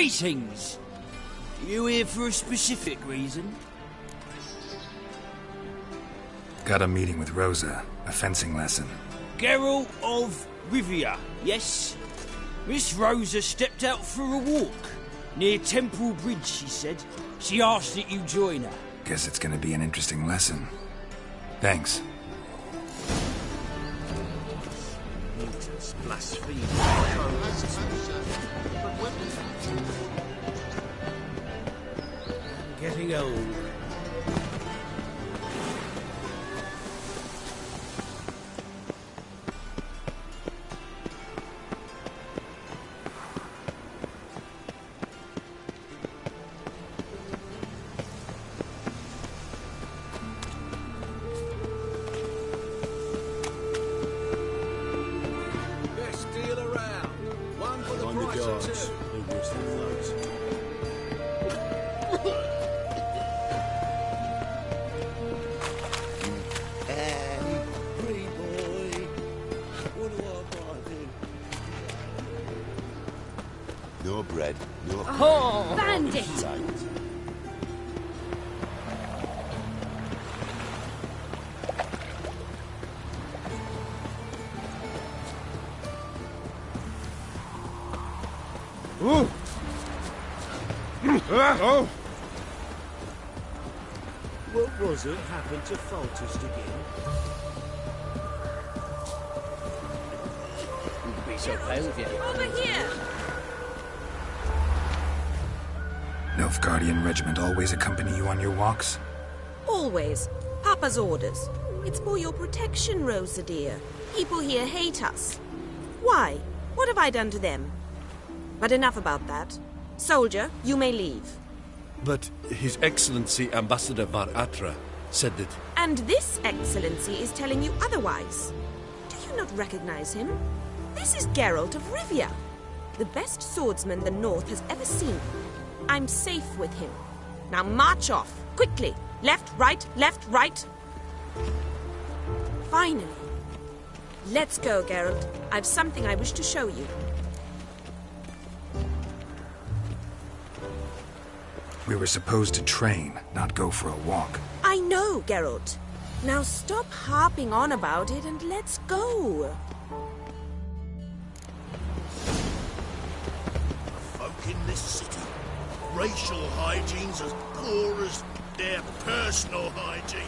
Greetings! You here for a specific reason? Got a meeting with Rosa, a fencing lesson. Geralt of Rivia, yes? Miss Rosa stepped out for a walk. Near Temple Bridge, she said. She asked that you join her. Guess it's gonna be an interesting lesson. Thanks. Blaspheme. Getting old. No bread, no... Oh, bandit! Ooh. Oh! What was it happened to Foltest again? Wouldn't be so pale if you... Over here! Nilfgaardian regiment always accompany you on your walks? Always. Papa's orders. It's for your protection, Rosa dear. People here hate us. Why? What have I done to them? But enough about that. Soldier, you may leave. But His Excellency Ambassador Var Atra said that... And this Excellency is telling you otherwise. Do you not recognize him? This is Geralt of Rivia, the best swordsman the North has ever seen. I'm safe with him. Now march off, quickly. Left, right, Finally. Let's go, Geralt. I've something I wish to show you. We were supposed to train, not go for a walk. I know, Geralt. Now stop harping on about it and let's go. Folk in this city, racial hygiene's as poor as their personal hygiene.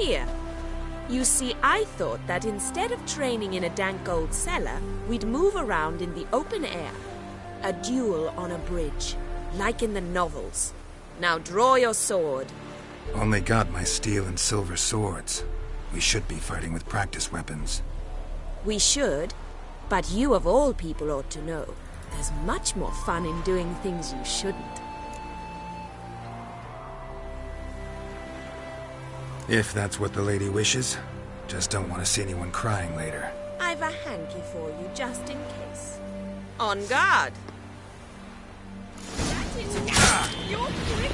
Here. You see, I thought that instead of training in a dank old cellar, we'd move around in the open air. A duel on a bridge, like in the novels. Now draw your sword. Only got my steel and silver swords. We should be fighting with practice weapons. We should, but you of all people ought to know. There's much more fun in doing things you shouldn't. If that's what the lady wishes. Just don't want to see anyone crying later. I've a hanky for you, just in case. On guard! That is your prick!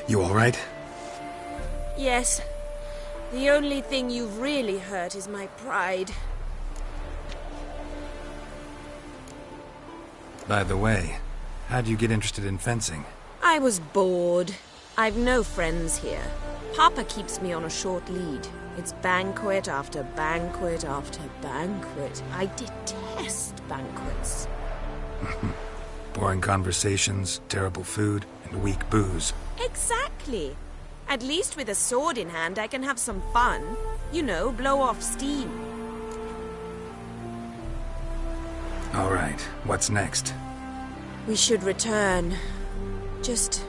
You all right? Yes. The only thing you've really hurt is my pride. By the way, how'd you get interested in fencing? I was bored. I've no friends here. Papa keeps me on a short lead. It's banquet after banquet after banquet. I detest banquets. Boring conversations, terrible food, and weak booze. Exactly. At least with a sword in hand, I can have some fun. You know, blow off steam. All right, what's next? We should return. Just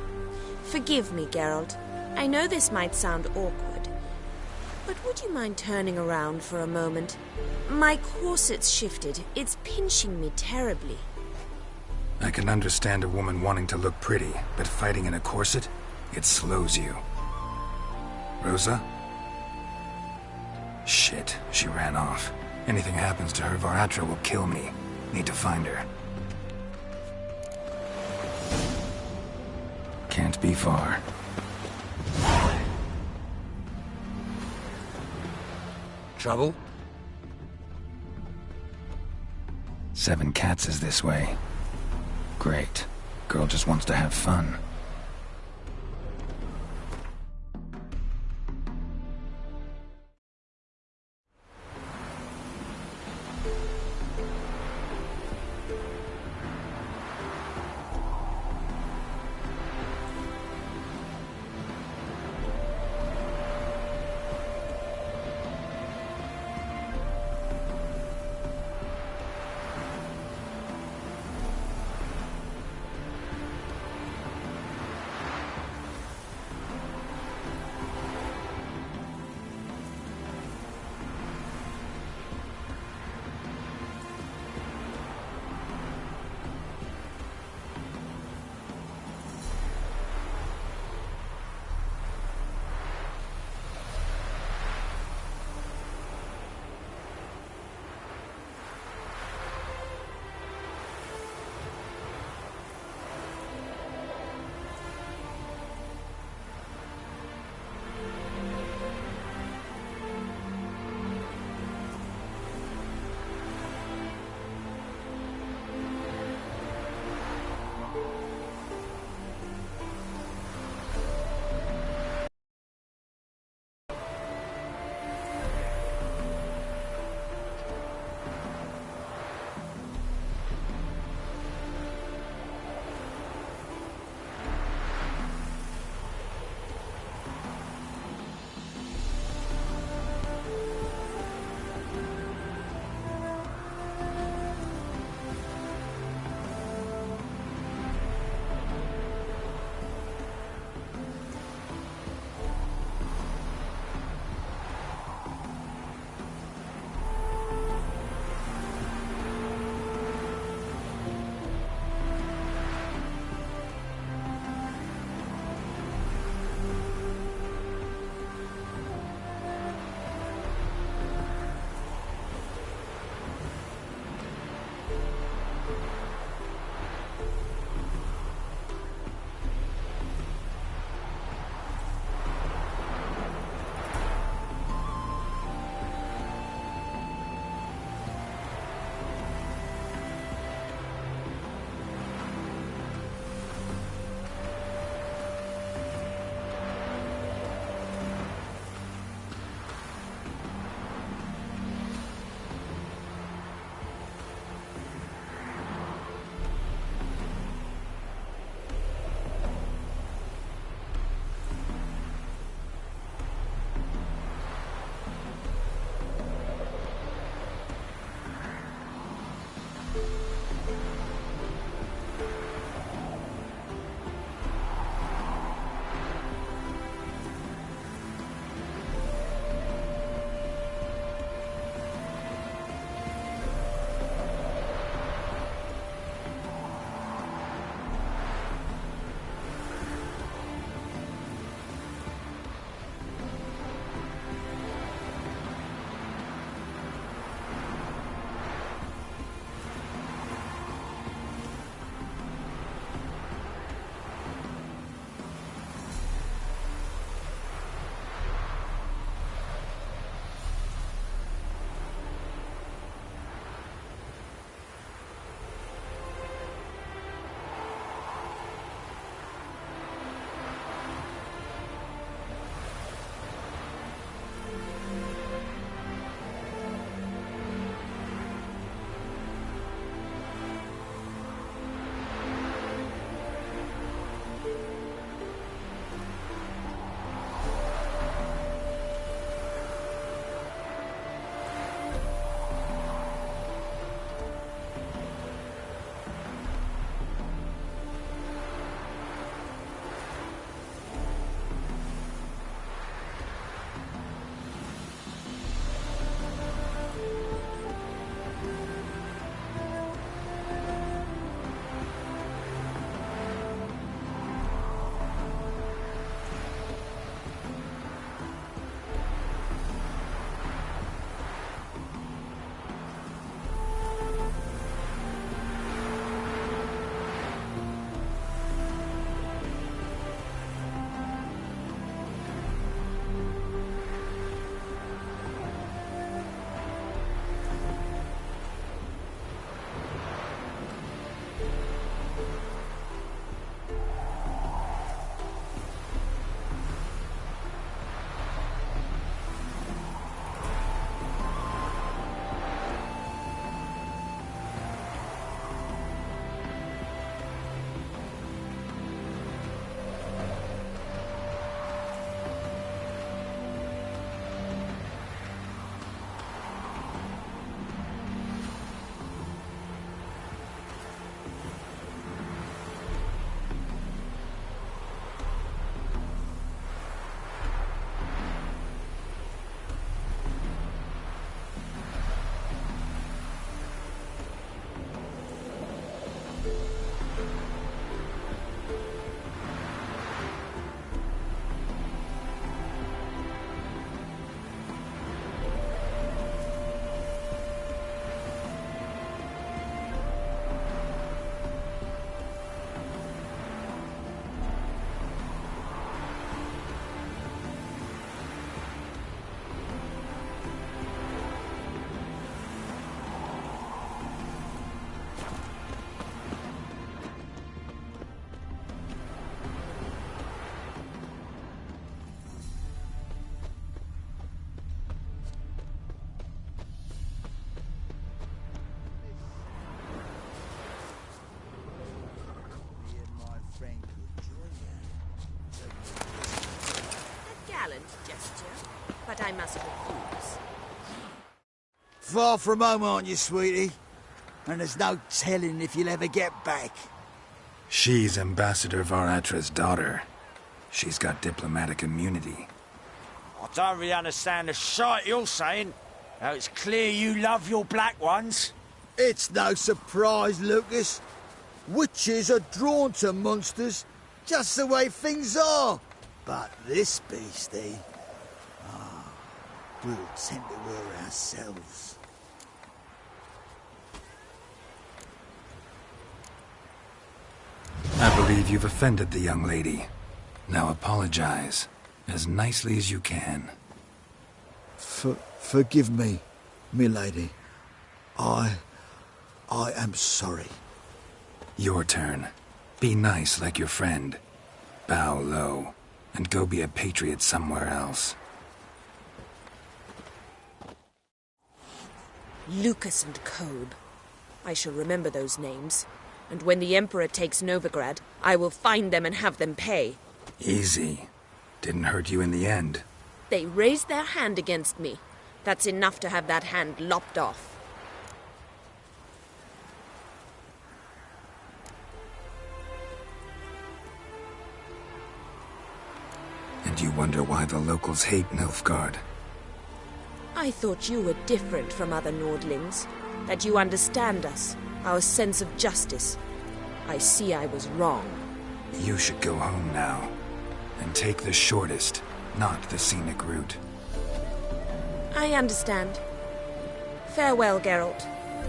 forgive me, Geralt. I know this might sound awkward, but would you mind turning around for a moment? My corset's shifted. It's pinching me terribly. I can understand a woman wanting to look pretty, but fighting in a corset, it slows you. Rosa? Shit, she ran off. Anything happens to her, Var Attre will kill me. Need to find her. Can't be far. Trouble? 7 Cats is this way. Great. Girl just wants to have fun. Far from home, aren't you, sweetie? And there's no telling if you'll ever get back. She's Ambassador Varatra's daughter. She's got diplomatic immunity. I don't really understand the shite you're saying. Now it's clear you love your black ones. It's no surprise, Lucas. Witches are drawn to monsters, just the way things are. But this beastie... we'll tend to her ourselves. I believe you've offended the young lady. Now apologize, as nicely as you can. Forgive me, milady. I am sorry. Your turn. Be nice like your friend. Bow low, and go be a patriot somewhere else. Lucas and Kobe. I shall remember those names. And when the Emperor takes Novigrad, I will find them and have them pay. Easy. Didn't hurt you in the end. They raised their hand against me. That's enough to have that hand lopped off. And you wonder why the locals hate Nilfgaard. I thought you were different from other Nordlings. That you understand us, our sense of justice. I see I was wrong. You should go home now. And take the shortest, not the scenic route. I understand. Farewell, Geralt,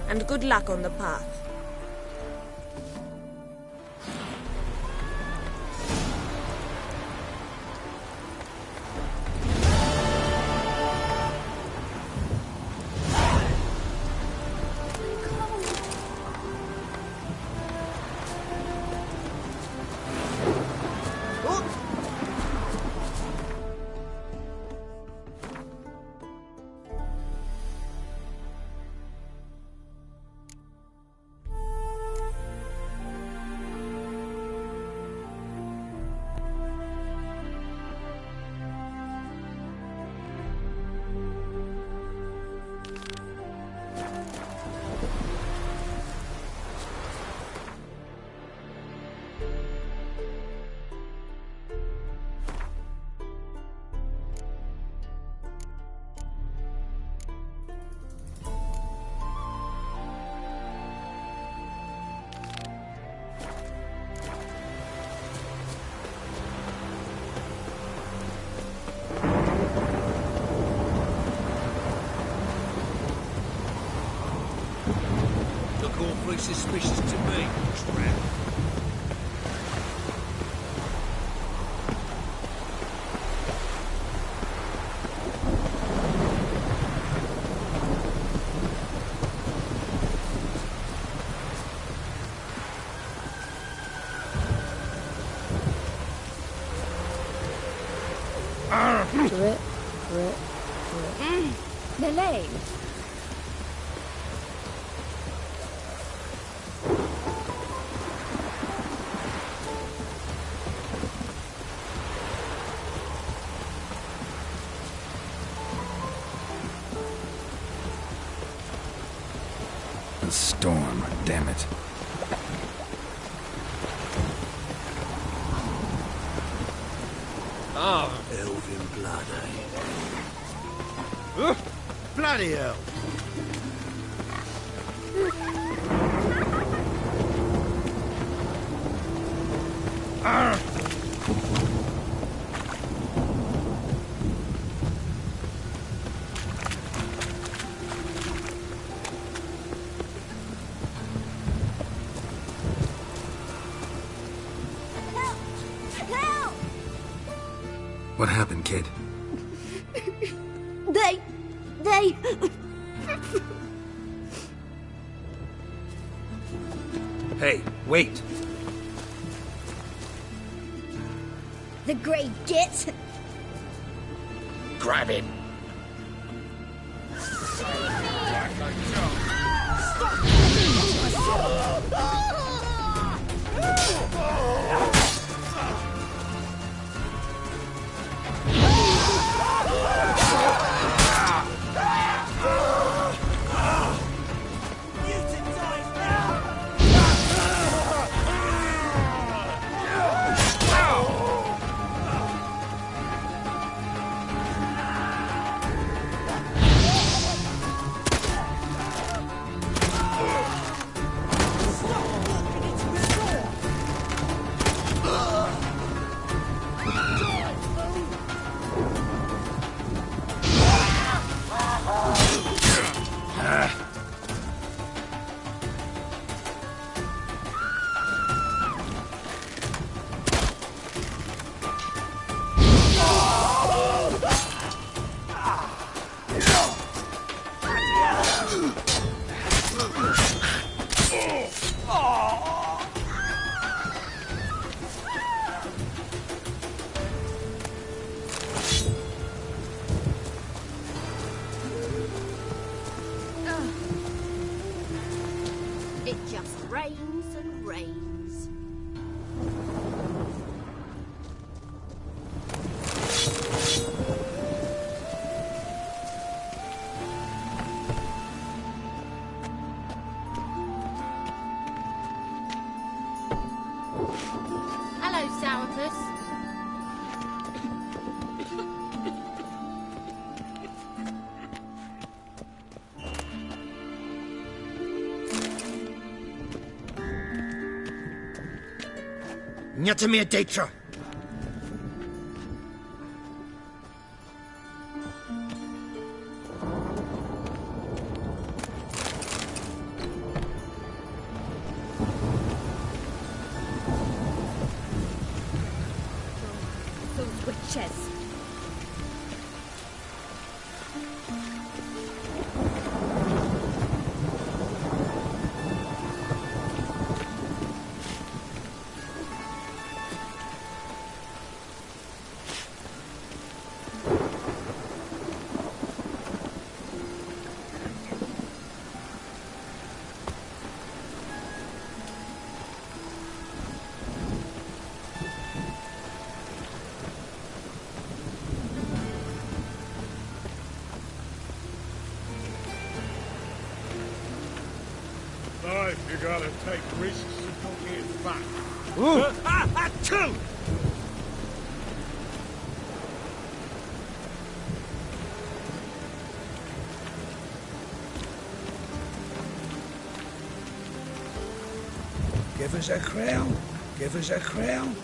and good luck on the path. Awfully suspicious to me, tramp. Drip, drip, drip. Lily. A storm, damn it. Oh, elven blood, eh? Bloody hell! What happened, kid? They... Hey, wait! The Grey Git. Grab him! It just rains and rains. Hello, Sourpuss. Not mehr Datra. Those witches. Life, you gotta take risks and not get fat. Two! Give us a crown. Give us a crown.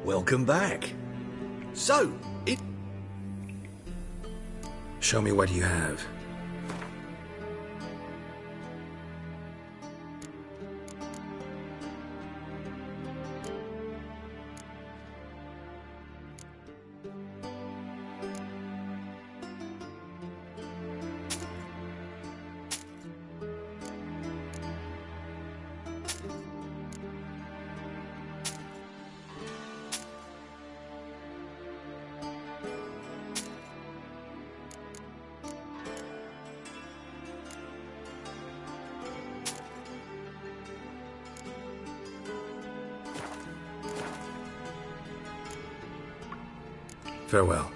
Welcome back. So, Show me what you have. Farewell.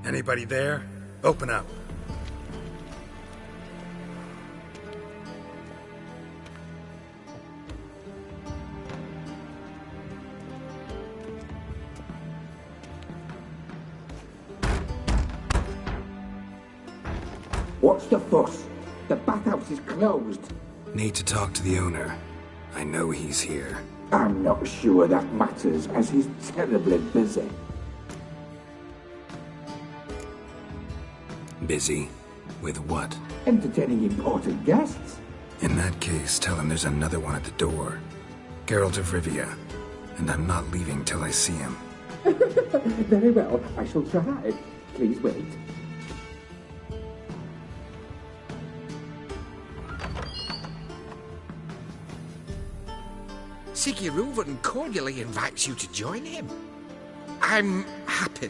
Anybody there? Open up. What's the fuss? The bathhouse is closed. Need to talk to the owner. I know he's here. I'm not sure that matters, as he's terribly busy. Busy? With what? Entertaining important guests. In that case, tell him there's another one at the door. Geralt of Rivia. And I'm not leaving till I see him. Very well, I shall try. Please wait. Sigiruvan cordially invites you to join him. I'm happy.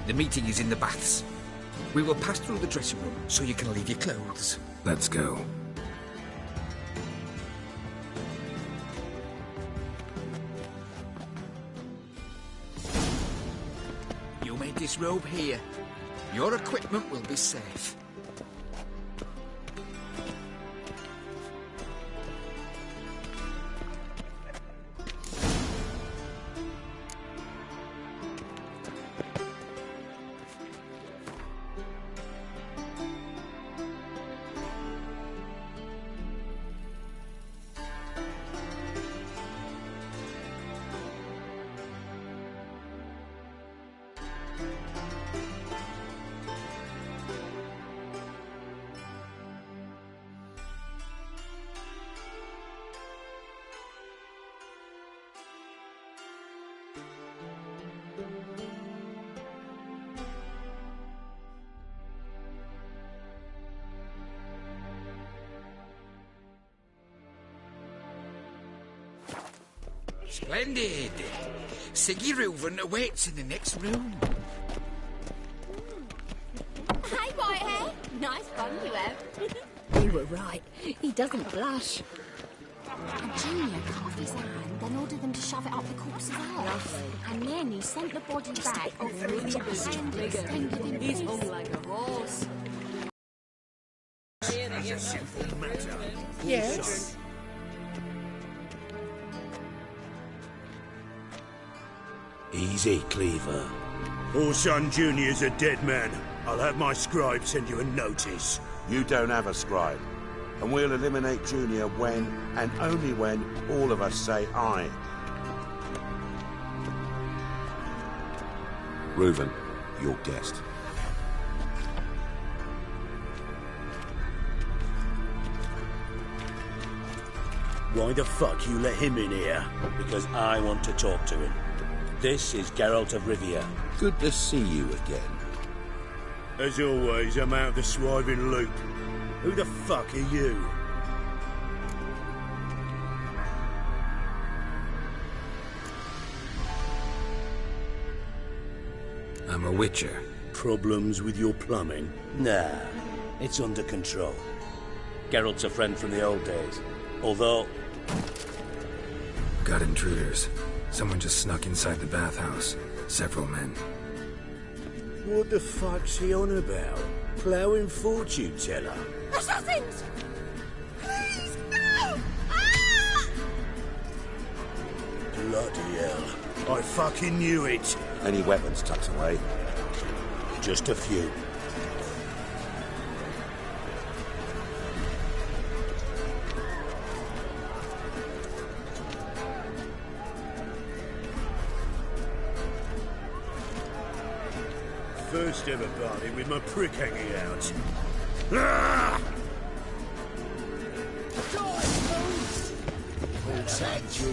The meeting is in the baths. We will pass through the dressing room so you can leave your clothes. Let's go. You may disrobe here. Your equipment will be safe. Splendid. Sigiruvan awaits in the next room. Hey, Whitehair. Nice fun you have. You were right. He doesn't blush. And Junior carved his hand, then ordered them to shove it up the corpse's ass. And then he sent the body back and extended him. He's hung like a horse. As a simple matter. Yes. Easy, Cleaver. Orson Jr.'s a dead man. I'll have my scribe send you a notice. You don't have a scribe. And we'll eliminate Junior when, and only when, all of us say aye. Reuven, your guest. Why the fuck you let him in here? Because I want to talk to him. This is Geralt of Rivia. Good to see you again. As always, I'm out of the swiving loop. Who the fuck are you? I'm a witcher. Problems with your plumbing? Nah, it's under control. Geralt's a friend from the old days. Although... Got intruders. Someone just snuck inside the bathhouse. Several men. What the fuck's he on about? Ploughing fortune teller? Assassins! Please, no! Ah! Bloody hell. I fucking knew it. Any weapons tucked away? Just a few. First ever party with my prick hanging out. Ah! Orson Jr.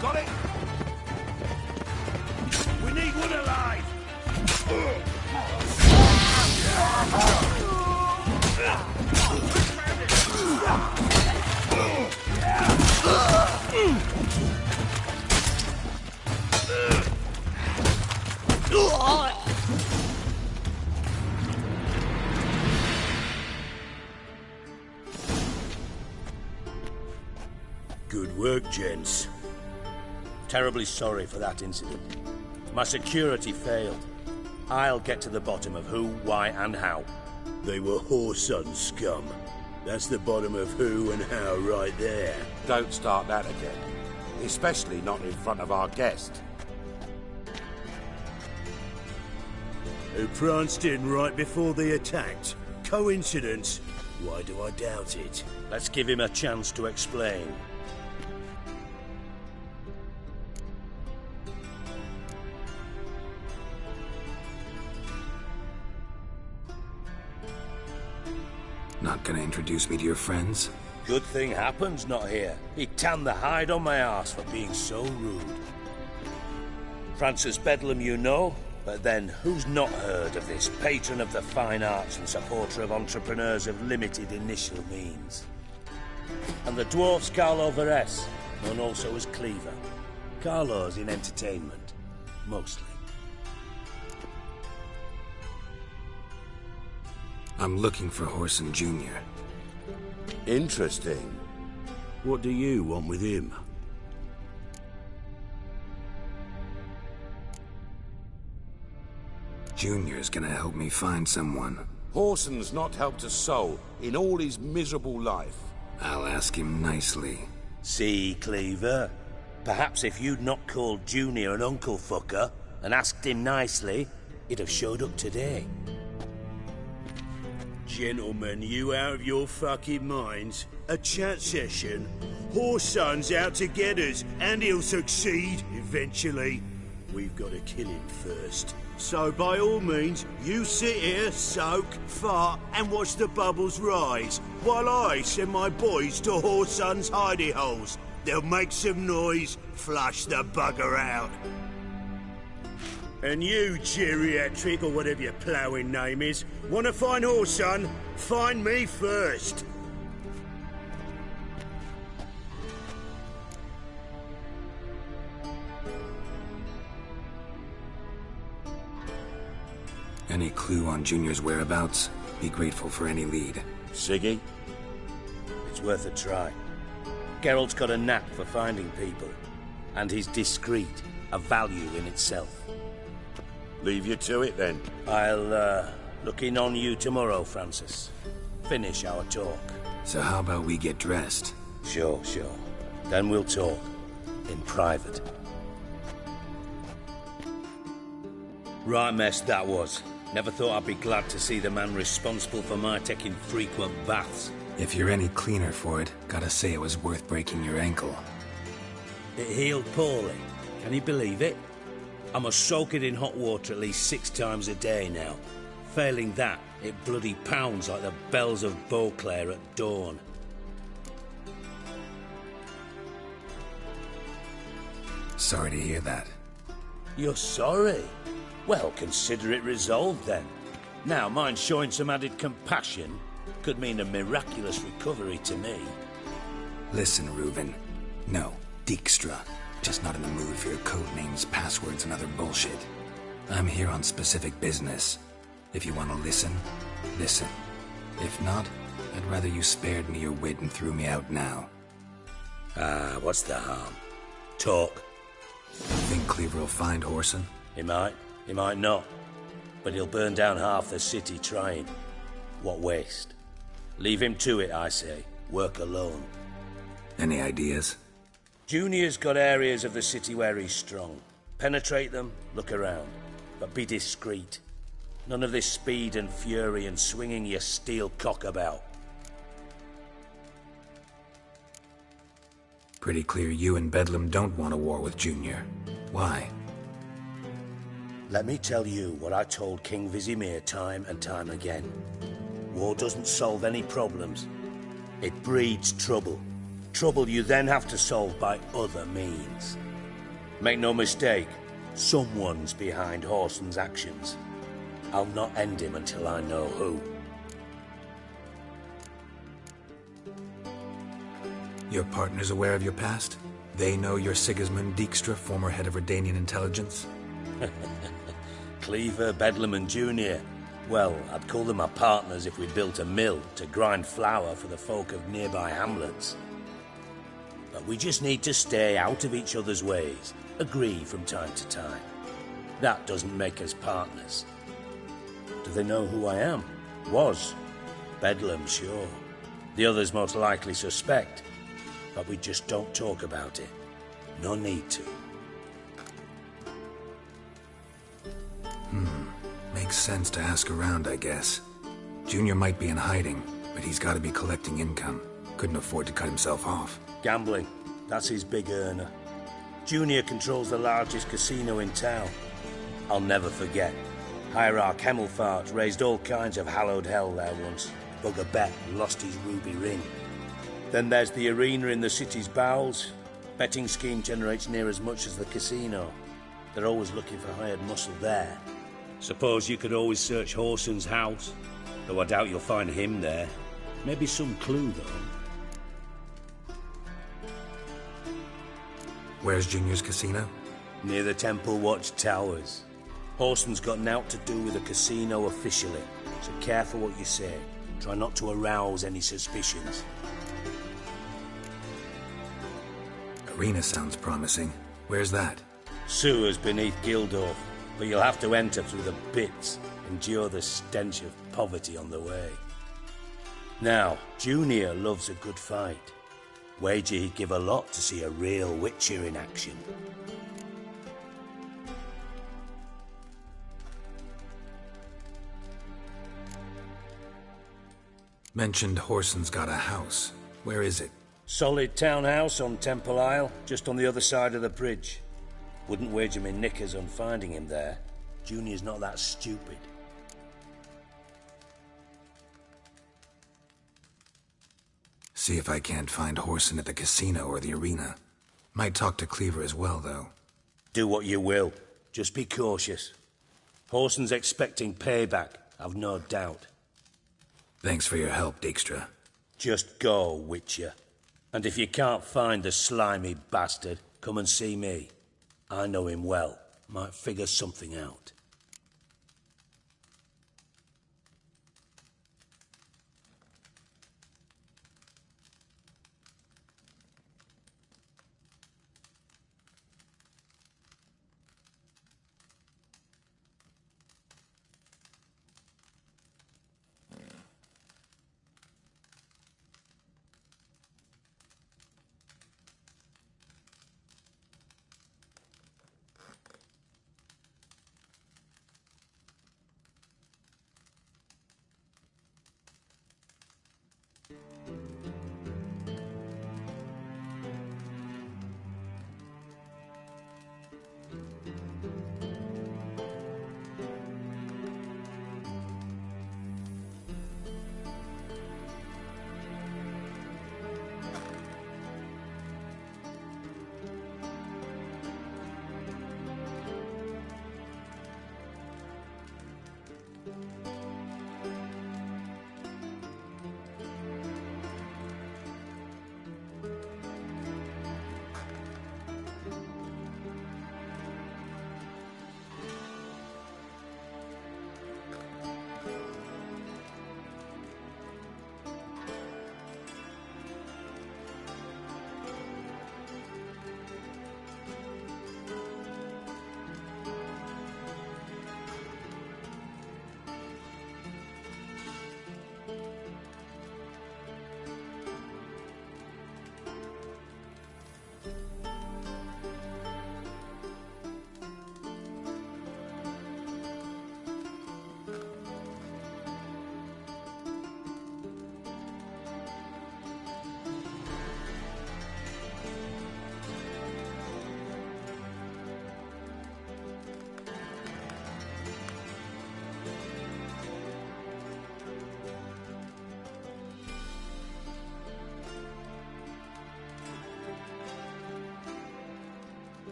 Got it? We need one alive! Good work, gents. Terribly sorry for that incident. My security failed. I'll get to the bottom of who, why, and how. They were Whoreson scum. That's the bottom of who and how right there. Don't start that again. Especially not in front of our guest. Who pranced in right before they attacked. Coincidence? Why do I doubt it? Let's give him a chance to explain. Not gonna introduce me to your friends? Good thing Happen's not here. He tanned the hide on my arse for being so rude. Francis Bedlam you know, but then who's not heard of this patron of the fine arts and supporter of entrepreneurs of limited initial means? And the dwarf's Carlo Veres, known also as Cleaver. Carlo's in entertainment, mostly. I'm looking for Whoreson Jr. Interesting. What do you want with him? Junior's gonna help me find someone. Whoreson's not helped a soul in all his miserable life. I'll ask him nicely. See, Cleaver? Perhaps if you'd not called Junior an uncle fucker and asked him nicely, he'd have showed up today. Gentlemen, you out of your fucking minds? A chat session? Whoreson's out to get us, and he'll succeed, eventually. We've got to kill him first. So by all means, you sit here, soak, fart, and watch the bubbles rise, while I send my boys to Whoreson's hidey holes. They'll make some noise, flush the bugger out. And you, geriatric, or whatever your ploughing name is, want to find Whoreson? Find me first. Any clue on Junior's whereabouts? Be grateful for any lead. Siggy? It's worth a try. Geralt's got a knack for finding people. And he's discreet, a value in itself. Leave you to it, then. I'll, look in on you tomorrow, Francis. Finish our talk. So how about we get dressed? Sure. Then we'll talk. In private. Right mess that was. Never thought I'd be glad to see the man responsible for my taking frequent baths. If you're any cleaner for it, gotta say it was worth breaking your ankle. It healed poorly. Can you believe it? I must soak it in hot water at least 6 times a day now. Failing that, it bloody pounds like the bells of Beauclair at dawn. Sorry to hear that. You're sorry? Well, consider it resolved then. Now, mind showing some added compassion could mean a miraculous recovery to me. Listen, Reuven. No, Dijkstra. Just not in the mood for your code names, passwords, and other bullshit. I'm here on specific business. If you want to listen, listen. If not, I'd rather you spared me your wit and threw me out now. What's the harm? Talk. Think Cleaver will find Whoreson? He might not. But he'll burn down half the city trying. What waste. Leave him to it, I say. Work alone. Any ideas? Junior's got areas of the city where he's strong. Penetrate them, look around. But be discreet. None of this speed and fury and swinging your steel cock about. Pretty clear you and Bedlam don't want a war with Junior. Why? Let me tell you what I told King Vizimir time and time again. War doesn't solve any problems. It breeds trouble. Trouble you then have to solve by other means. Make no mistake, someone's behind Whoreson's actions. I'll not end him until I know who. Your partner's aware of your past? They know you're Sigismund Dijkstra, former head of Redanian intelligence? Cleaver, Bedlam and Junior. Well, I'd call them my partners if we built a mill to grind flour for the folk of nearby hamlets. But We just need to stay out of each other's ways. Agree from time to time. That doesn't make us partners. Do they know who I am? Was. Bedlam, sure. The others most likely suspect. But we just don't talk about it. No need to. Makes sense to ask around, I guess. Junior might be in hiding, but he's got to be collecting income. Couldn't afford to cut himself off. Gambling. That's his big earner. Junior controls the largest casino in town. I'll never forget. Hierarch Hemmelfart raised all kinds of hallowed hell there once. Bugger bet lost his ruby ring. Then there's the arena in the city's bowels. Betting scheme generates near as much as the casino. They're always looking for hired muscle there. Suppose you could always search Whoreson's house. Though I doubt you'll find him there. Maybe some clue, though. Where's Junior's casino? Near the Temple Watch Towers. Whoreson's got naught to do with the casino officially, so careful what you say. Try not to arouse any suspicions. Arena sounds promising. Where's that? Sewers beneath Gildorf, but you'll have to enter through the pits, endure the stench of poverty on the way. Now, Junior loves a good fight. Wager he'd give a lot to see a real Witcher in action. Mentioned Whoreson's got a house. Where is it? Solid townhouse on Temple Isle, just on the other side of the bridge. Wouldn't wager me knickers on finding him there. Junior's not that stupid. See if I can't find Whoreson at the casino or the arena. Might talk to Cleaver as well, though. Do what you will. Just be cautious. Whoreson's expecting payback, I've no doubt. Thanks for your help, Dijkstra. Just go, Witcher. And if you can't find the slimy bastard, come and see me. I know him well. Might figure something out.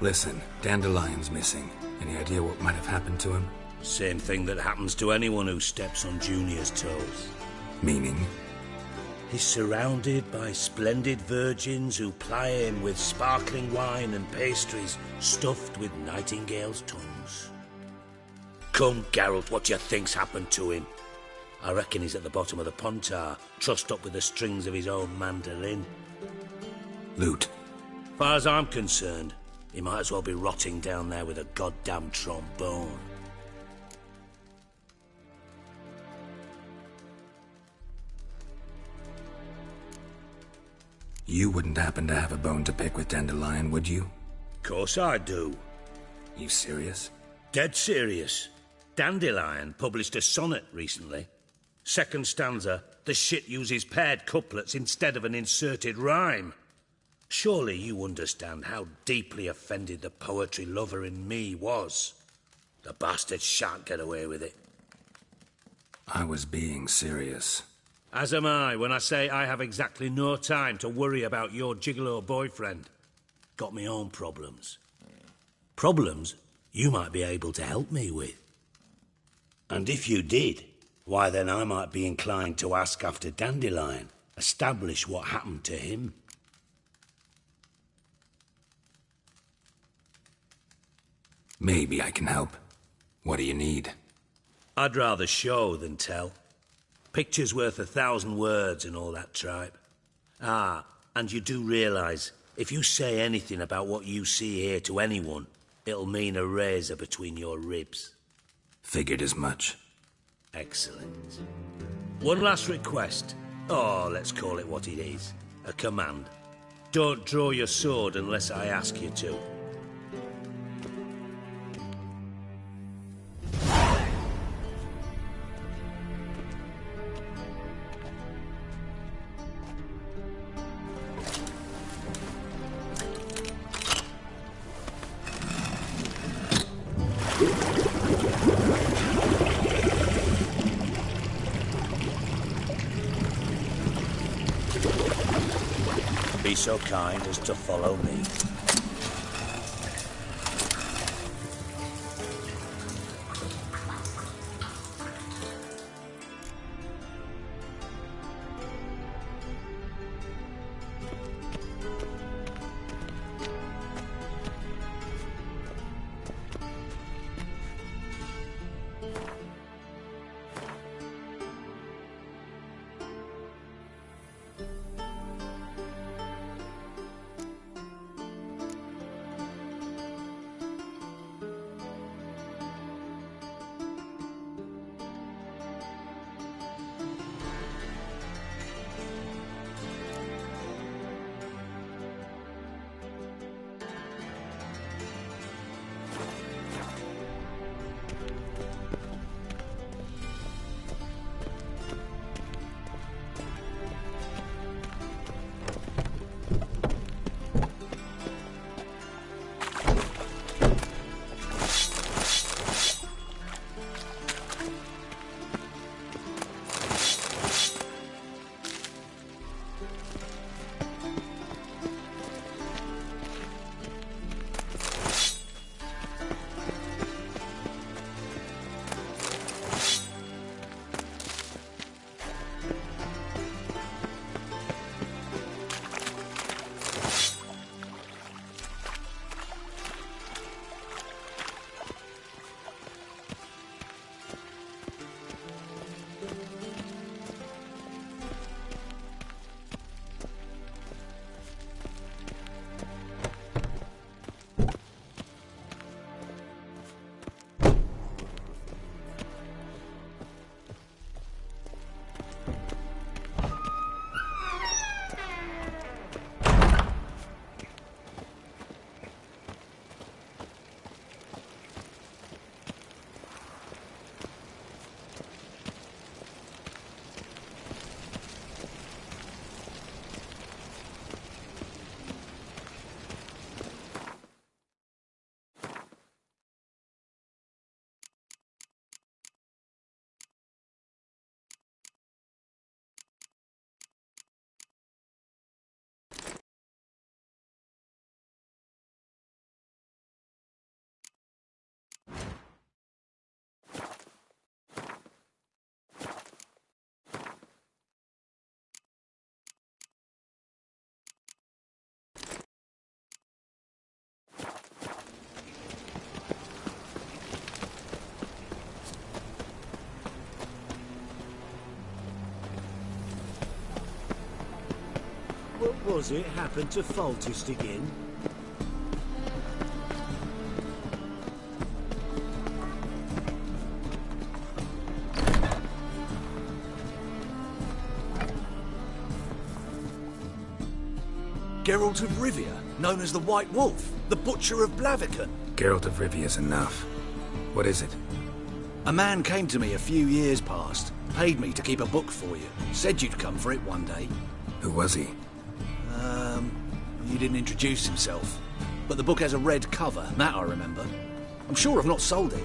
Listen, Dandelion's missing. Any idea what might have happened to him? Same thing that happens to anyone who steps on Junior's toes. Meaning? He's surrounded by splendid virgins who ply him with sparkling wine and pastries stuffed with nightingales' tongues. Come, Geralt, what do you think's happened to him? I reckon he's at the bottom of the Pontar, trussed up with the strings of his own mandolin. Loot. Far as I'm concerned, he might as well be rotting down there with a goddamn trombone. You wouldn't happen to have a bone to pick with Dandelion, would you? Course I do. You serious? Dead serious. Dandelion published a sonnet recently. Second stanza, the shit uses paired couplets instead of an inserted rhyme. Surely you understand how deeply offended the poetry lover in me was. The bastard shan't get away with it. I was being serious. As am I when I say I have exactly no time to worry about your gigolo boyfriend. Got me own problems. Problems you might be able to help me with. And if you did, why then I might be inclined to ask after Dandelion, establish what happened to him. Maybe I can help. What do you need? I'd rather show than tell. Picture's worth 1,000 words and all that tripe. Ah, and you do realise, if you say anything about what you see here to anyone, it'll mean a razor between your ribs. Figured as much. Excellent. One last request. Oh, let's call it what it is. A command. Don't draw your sword unless I ask you to. Be so kind as to follow me. was it happened to Foltest again? Geralt of Rivia, known as the White Wolf, the Butcher of Blaviken. Geralt of Rivia's enough. What is it? A man came to me a few years past, paid me to keep a book for you, said you'd come for it one day. Who was he? He didn't introduce himself. But the book has a red cover, that I remember. I'm sure I've not sold it.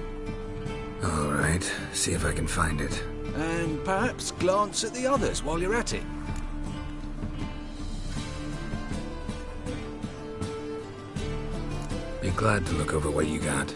All right, see if I can find it. And perhaps glance at the others while you're at it. Be glad to look over what you got.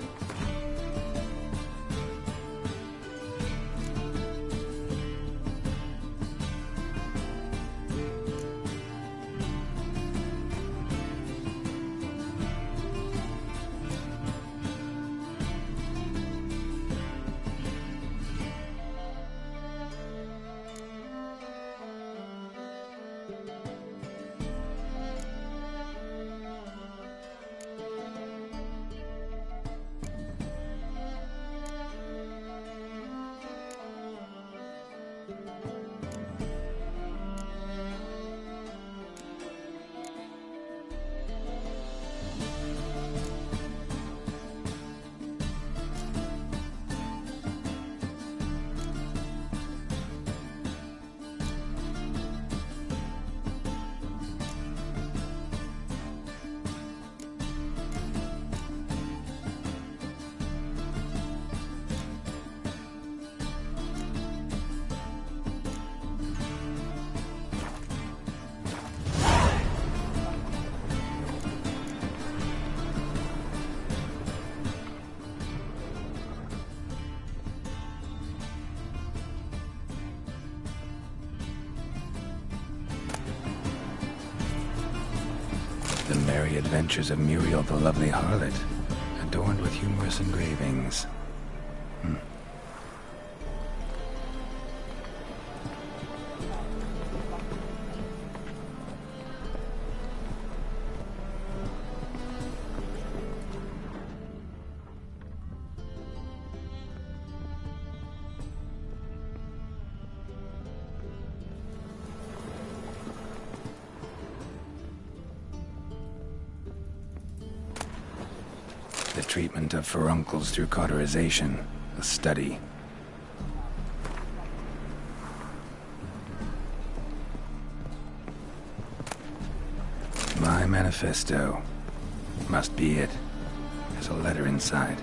The Merry Adventures of Muriel the Lovely Harlot, adorned with humorous engravings. The treatment of furuncles through cauterization, a study. My manifesto. Must be it. There's a letter inside.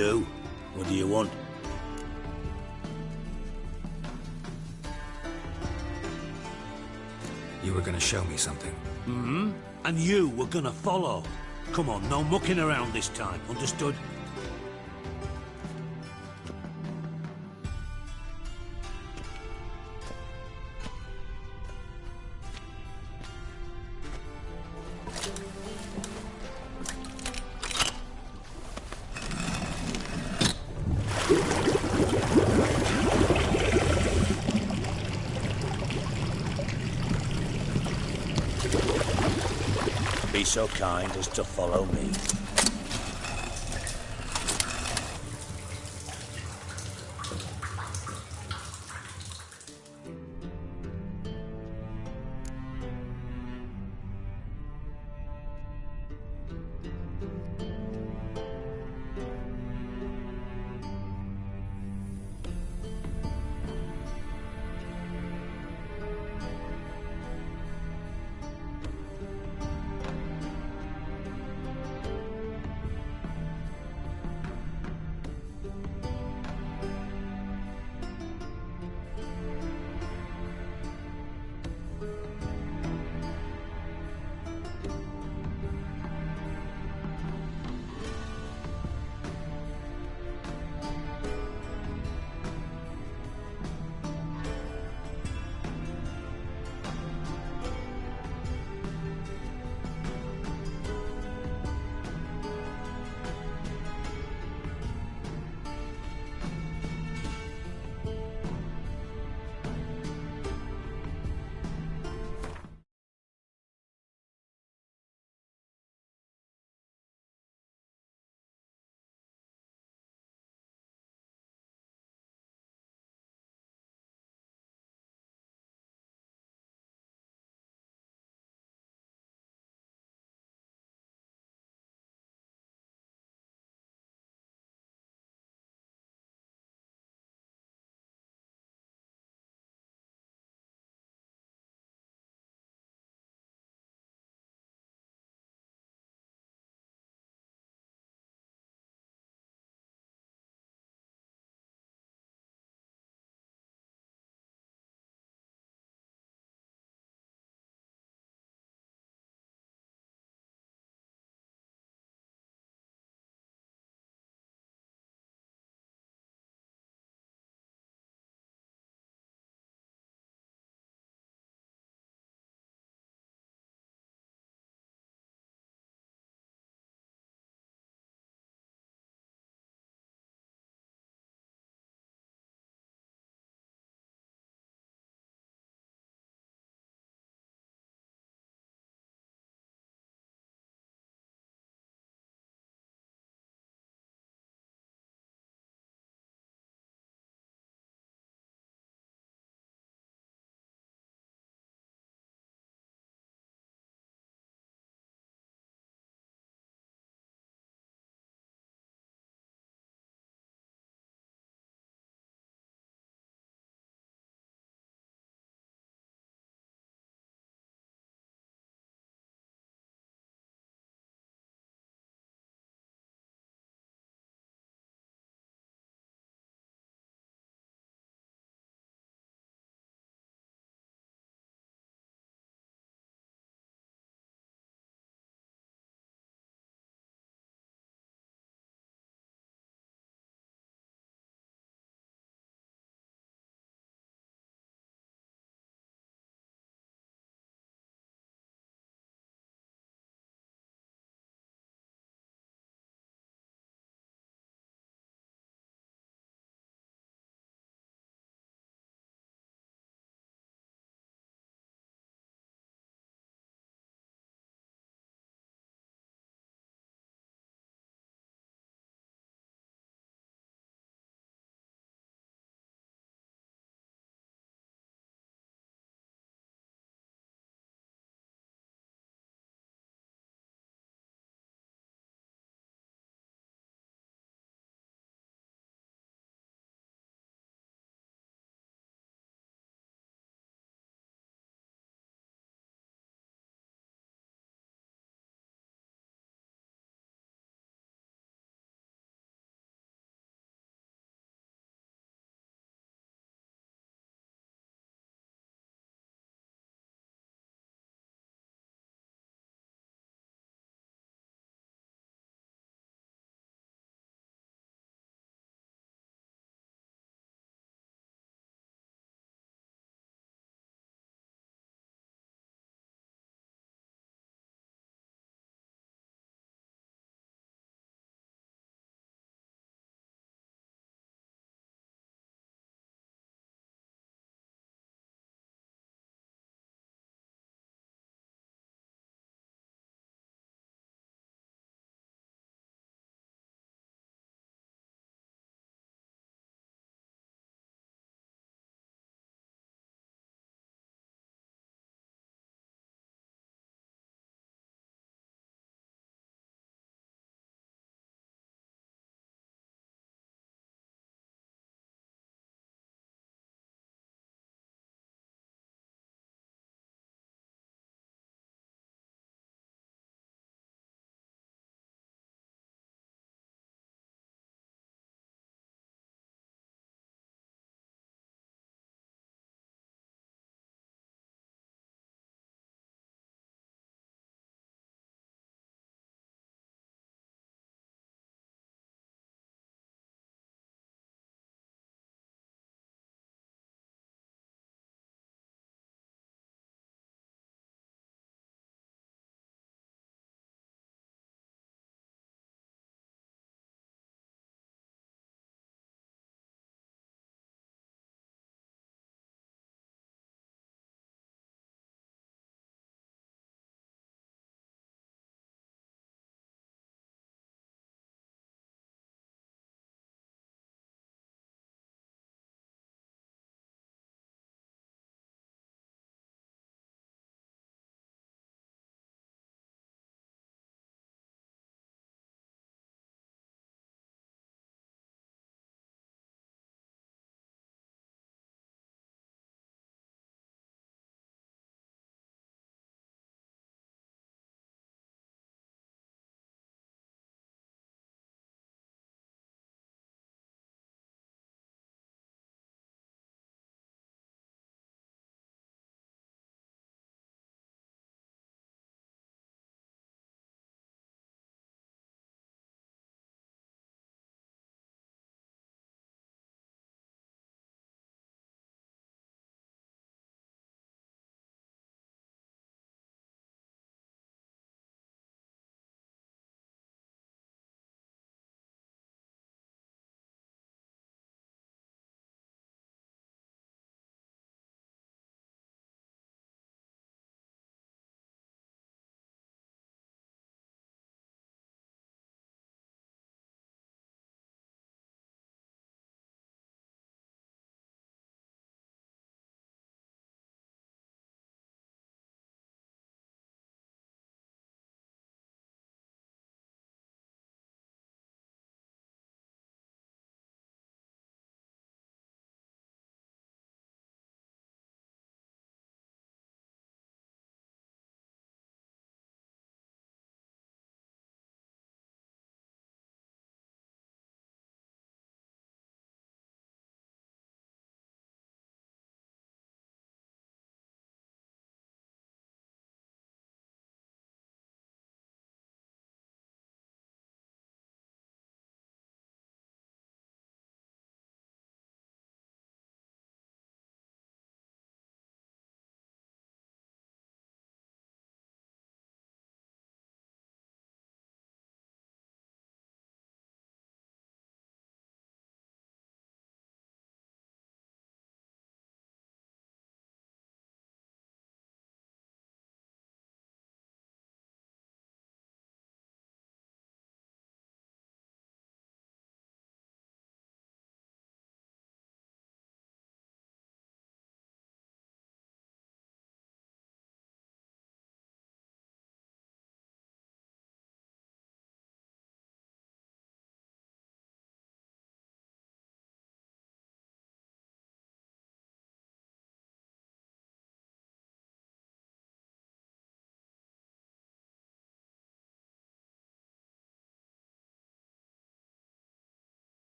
do. What do you want? You were gonna show me something. Mm-hmm. And you were gonna follow. Come on, no mucking around this time, understood? Be so kind as to follow me.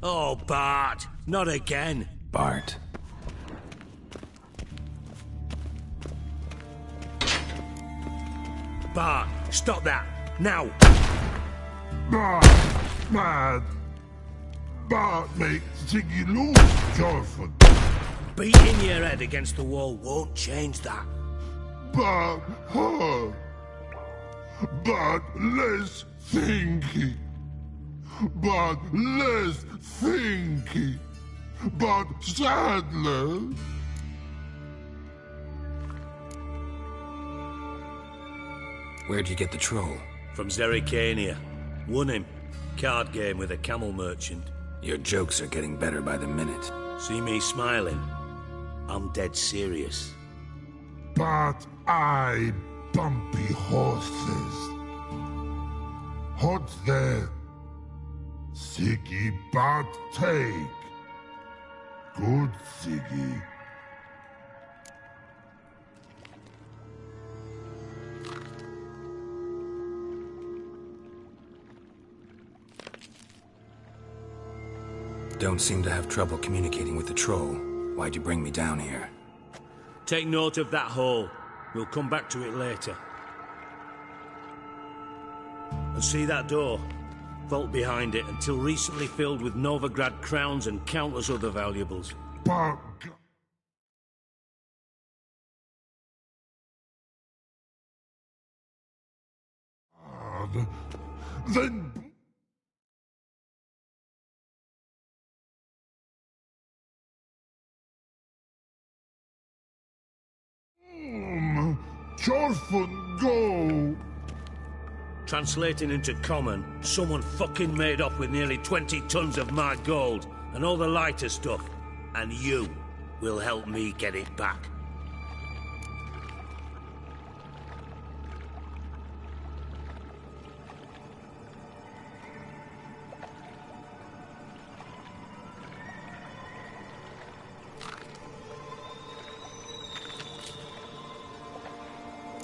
Oh, Bart, not again. Bart. Bart, stop that, now! Bart makes Ziggy lose, Jorford. Beating your head against the wall won't change that. Bart hurt. Bart less thinky. Bart less thinky. Bart Sadler. Where'd you get the troll? From Zerrikania. Won him. Card game with a camel merchant. Your jokes are getting better by the minute. See me smiling? I'm dead serious. But I bumpy horses. Hot there. Ziggy Bart take. Good Ziggy. Don't seem to have trouble communicating with the troll. Why'd you bring me down here? Take note of that hole. We'll come back to it later. And see that door? Vault behind it, until recently filled with Novigrad crowns and countless other valuables. But... then... Jorfun, go! Translating into common, someone fucking made off with nearly 20 tons of my gold and all the lighter stuff. And you will help me get it back.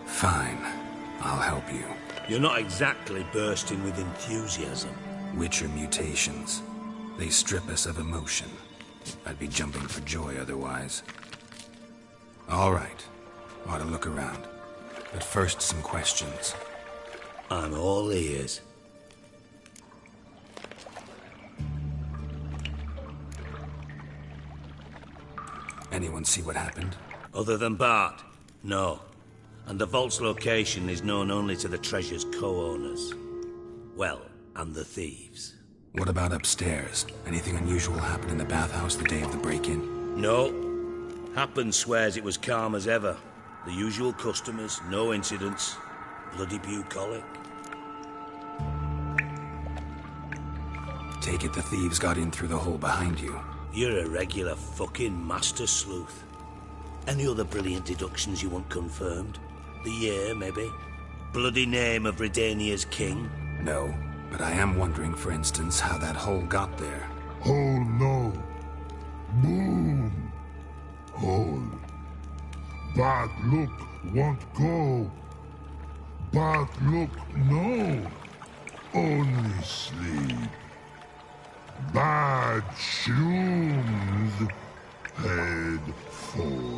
Fine. I'll help you. You're not exactly bursting with enthusiasm. Witcher mutations. They strip us of emotion. I'd be jumping for joy otherwise. All right. Ought to look around. But first, some questions. I'm all ears. Anyone see what happened? Other than Bart? No. And the vault's location is known only to the treasure's co-owners. Well, and the thieves. What about upstairs? Anything unusual happen in the bathhouse the day of the break-in? No. Happen swears it was calm as ever. The usual customers, no incidents. Bloody bucolic. Take it the thieves got in through the hole behind you. You're a regular fucking master sleuth. Any other brilliant deductions you want confirmed? The year, maybe? Bloody name of Redania's king? No, but I am wondering, for instance, how that hole got there. Hole no. Boom. Hole. Bad look won't go. Bad look no. Only sleep. Bad shrooms. Head fall.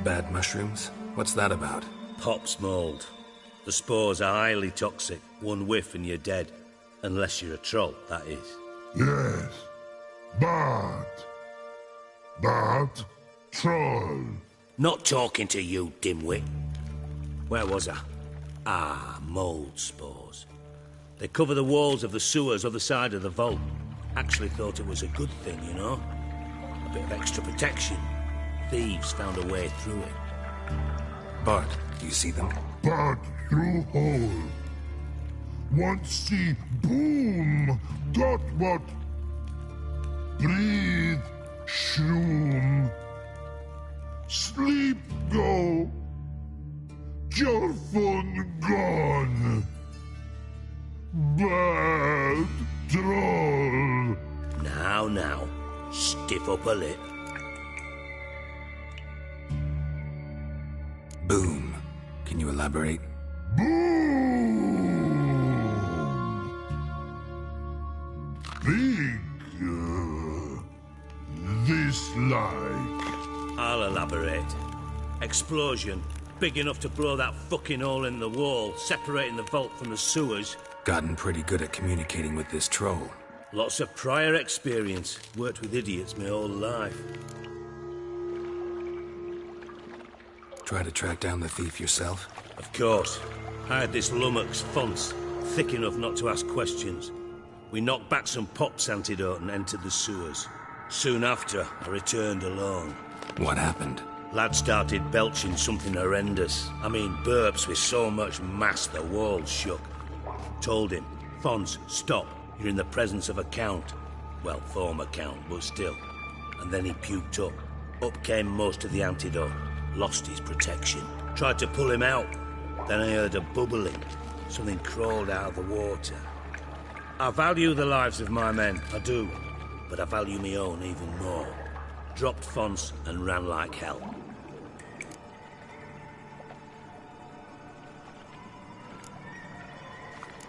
Bad mushrooms? What's that about? Pop's mold. The spores are highly toxic. One whiff and you're dead. Unless you're a troll, that is. Yes. Bart. Bart. Troll. Not talking to you, dimwit. Where was I? Ah, mold spores. They cover the walls of the sewers other side of the vault. Actually thought it was a good thing, you know? A bit of extra protection. Thieves found a way through it. Bart, do you see them? Bart through hole. Want see boom. Got what? Breathe. Shroom. Sleep go. Jorfun gone. Bad troll. Now. Stiff up a lip. Boom. Can you elaborate? Big, this like. I'll elaborate. Explosion. Big enough to blow that fucking hole in the wall, separating the vault from the sewers. Gotten pretty good at communicating with this troll. Lots of prior experience. Worked with idiots my whole life. Try to track down the thief yourself? Of course. I had this lummox, Fonz, thick enough not to ask questions. We knocked back some Pop's antidote and entered the sewers. Soon after, I returned alone. What happened? Lad started belching something horrendous. I mean, burps with so much mass the walls shook. Told him, Fonz, stop. You're in the presence of a count. Well, former count, but still. And then he puked up. Up came most of the antidote. Lost his protection. Tried to pull him out. Then I heard a bubbling. Something crawled out of the water. I value the lives of my men, I do. But I value my own even more. Dropped Fonz and ran like hell.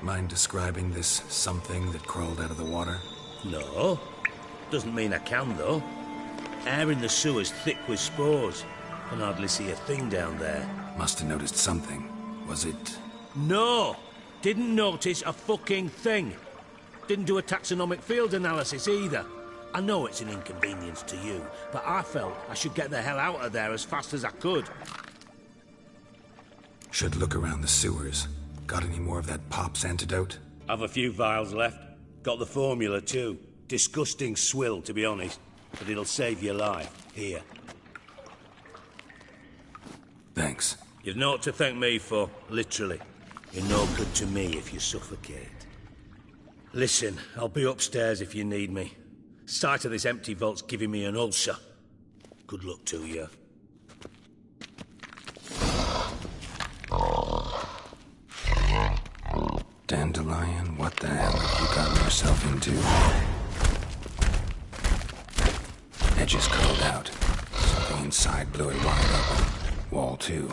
Mind describing this something that crawled out of the water? No. Doesn't mean I can, though. Air in the sewer's thick with spores. Can hardly see a thing down there. Must have noticed something. Was it... No! Didn't notice a fucking thing. Didn't do a taxonomic field analysis either. I know it's an inconvenience to you, but I felt I should get the hell out of there as fast as I could. Should look around the sewers. Got any more of that Pop's antidote? I've a few vials left. Got the formula too. Disgusting swill, to be honest. But it'll save your life. Here. Thanks. You've naught to thank me for, literally. You're no good to me if you suffocate. Listen, I'll be upstairs if you need me. Sight of this empty vault's giving me an ulcer. Good luck to you. Dandelion, what the hell have you gotten yourself into? Edges curled out. Something inside blew it wide open. Wall, too.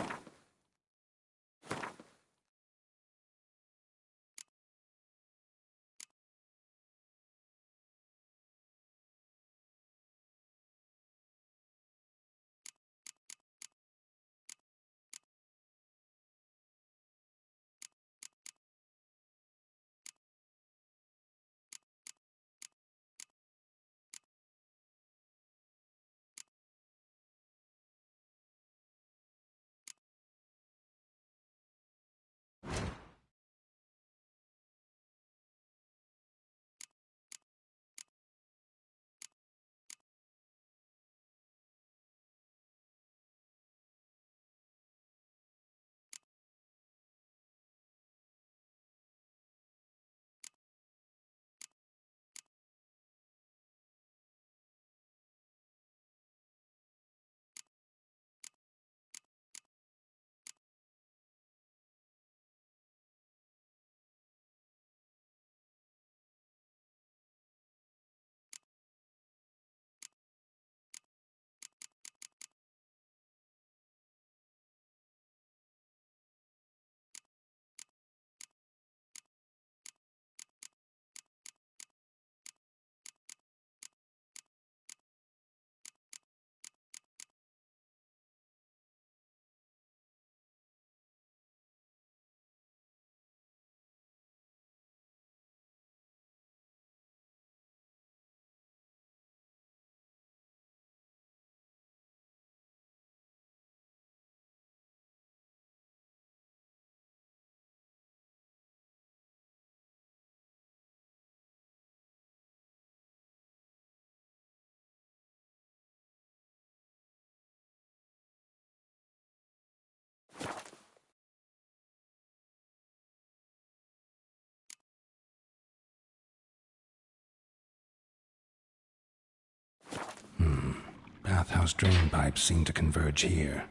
Bathhouse drain pipes seem to converge here.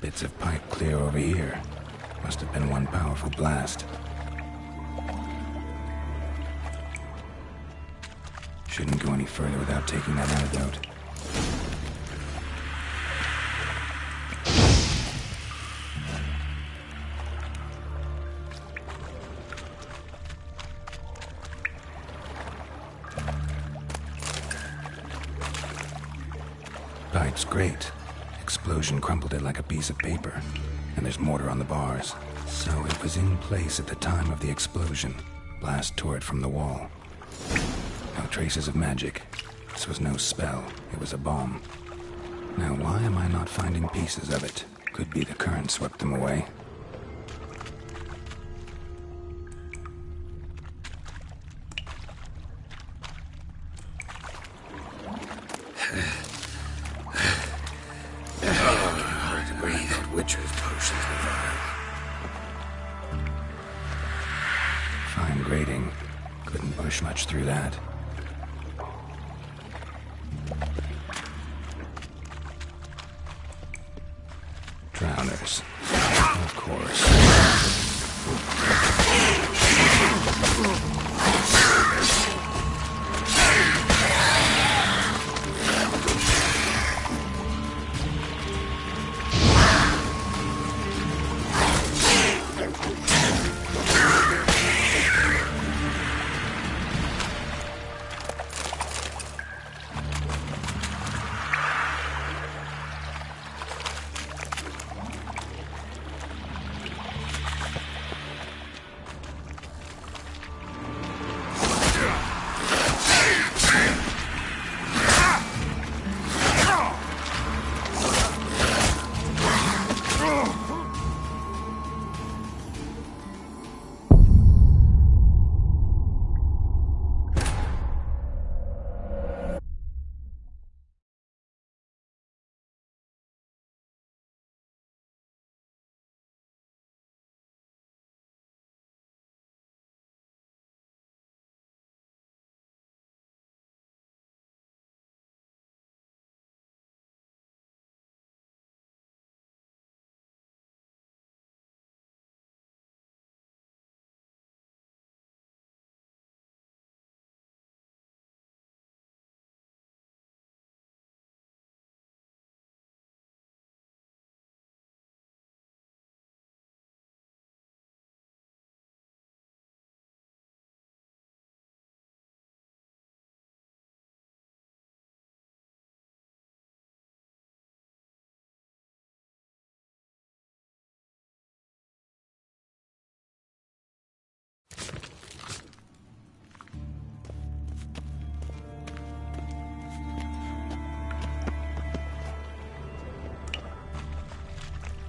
Bits of pipe clear over here. Must have been one powerful blast. Shouldn't go any further without taking that antidote. Pipe's great. Explosion crumpled it like a piece of paper. And there's mortar on the bars. So it was in place at the time of the explosion. Blast tore it from the wall. No traces of magic. This was no spell. It was a bomb. Now why am I not finding pieces of it? Could be the current swept them away. Hard to breathe. Witcher's potions were vile. Fine grating. Couldn't push much through that. Drowners. Of course.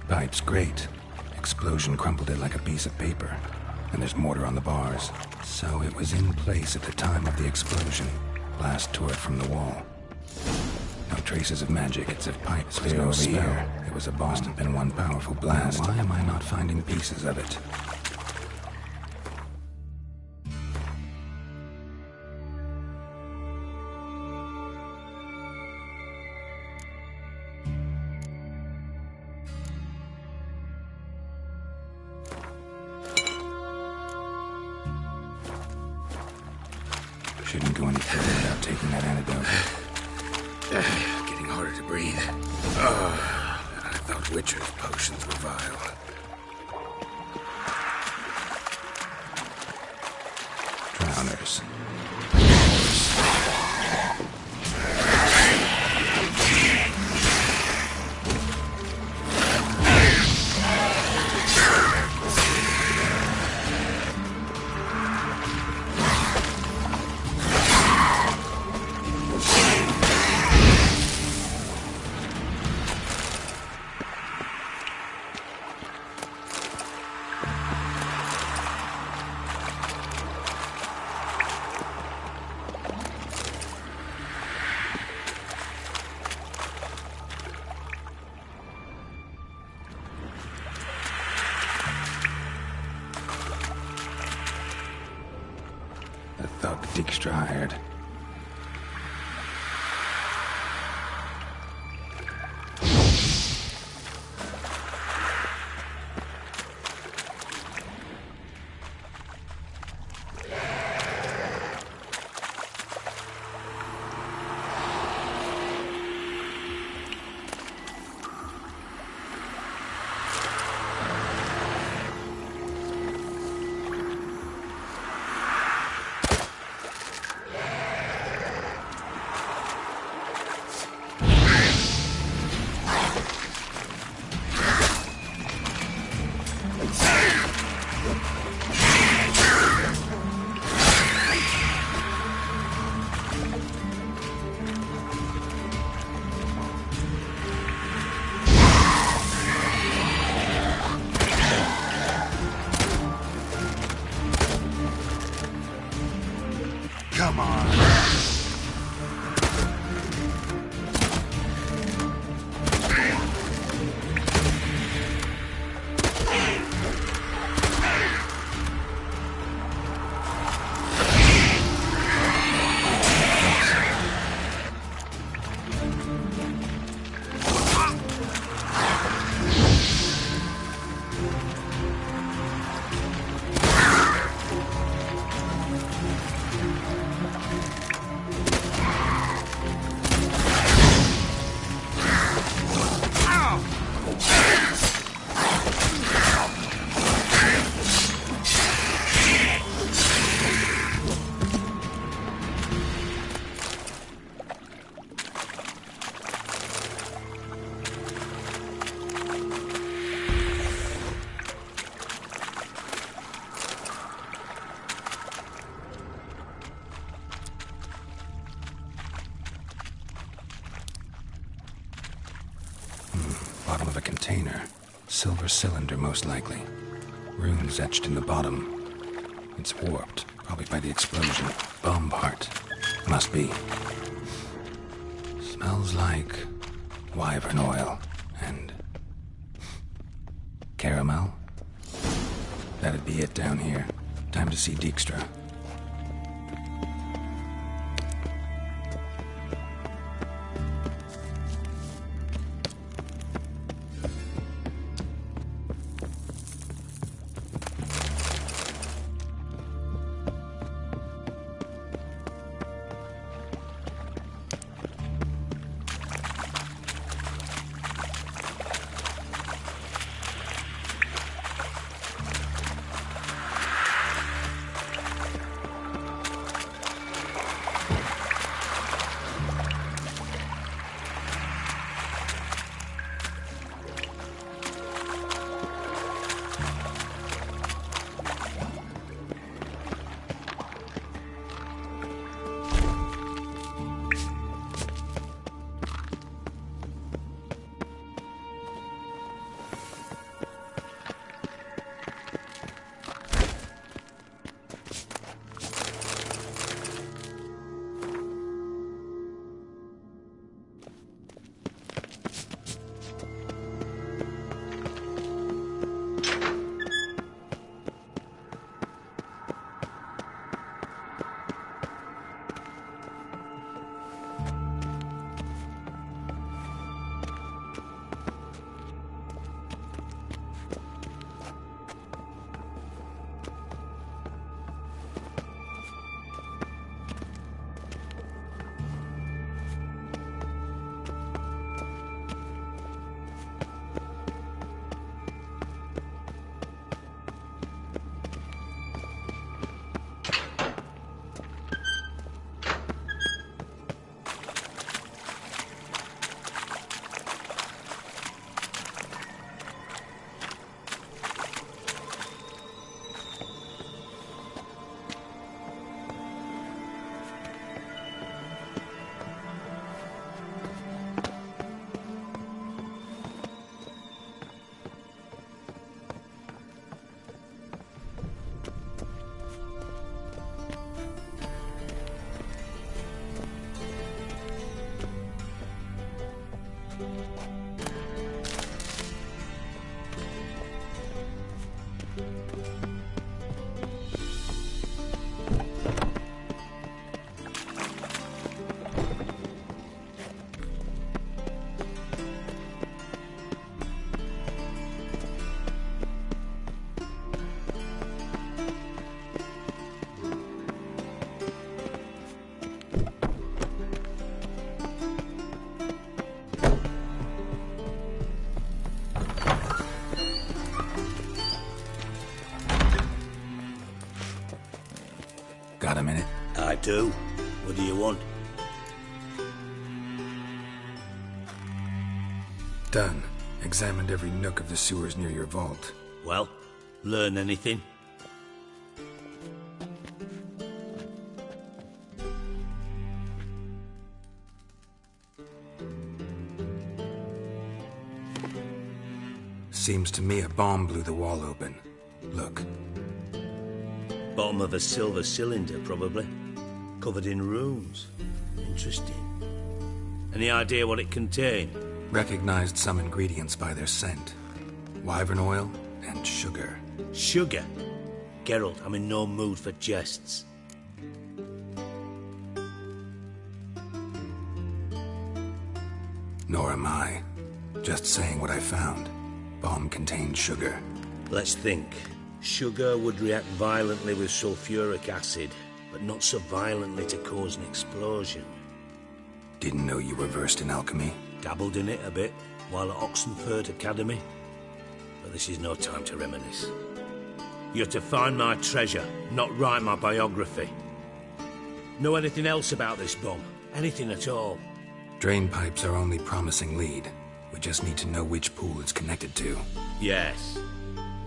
Pipe's great. Explosion crumpled it like a piece of paper. And there's mortar on the bars. So it was in place at the time of the explosion. Blast tore it from the wall. No traces of magic. It's if pipe was no spell. It was a bomb. Must have been one powerful blast. Why am I not finding pieces of it? Shouldn't go any further without taking that antidote. Getting harder to breathe. I thought Witcher's potions were vile. Drowners. The thug Dijkstra hired. Bottom of a container. Silver cylinder, most likely. Runes etched in the bottom. It's warped, probably by the explosion. Bomb part. Must be. Smells like wyvern oil and caramel. That'd be it down here. Time to see Dijkstra. Got a minute? I do. What do you want? Done. Examined every nook of the sewers near your vault. Well, learn anything? Seems to me a bomb blew the wall open. Look. Bottom of a silver cylinder, probably. Covered in runes. Interesting. Any idea what it contained? Recognized some ingredients by their scent. Wyvern oil and sugar. Sugar? Geralt, I'm in no mood for jests. Nor am I. Just saying what I found. Bomb contained sugar. Let's think. Sugar would react violently with sulfuric acid, but not so violently to cause an explosion. Didn't know you were versed in alchemy. Dabbled in it a bit, while at Oxenford Academy. But this is no time to reminisce. You're to find my treasure, not write my biography. Know anything else about this bomb? Anything at all? Drain pipes are only promising lead. We just need to know which pool it's connected to. Yes.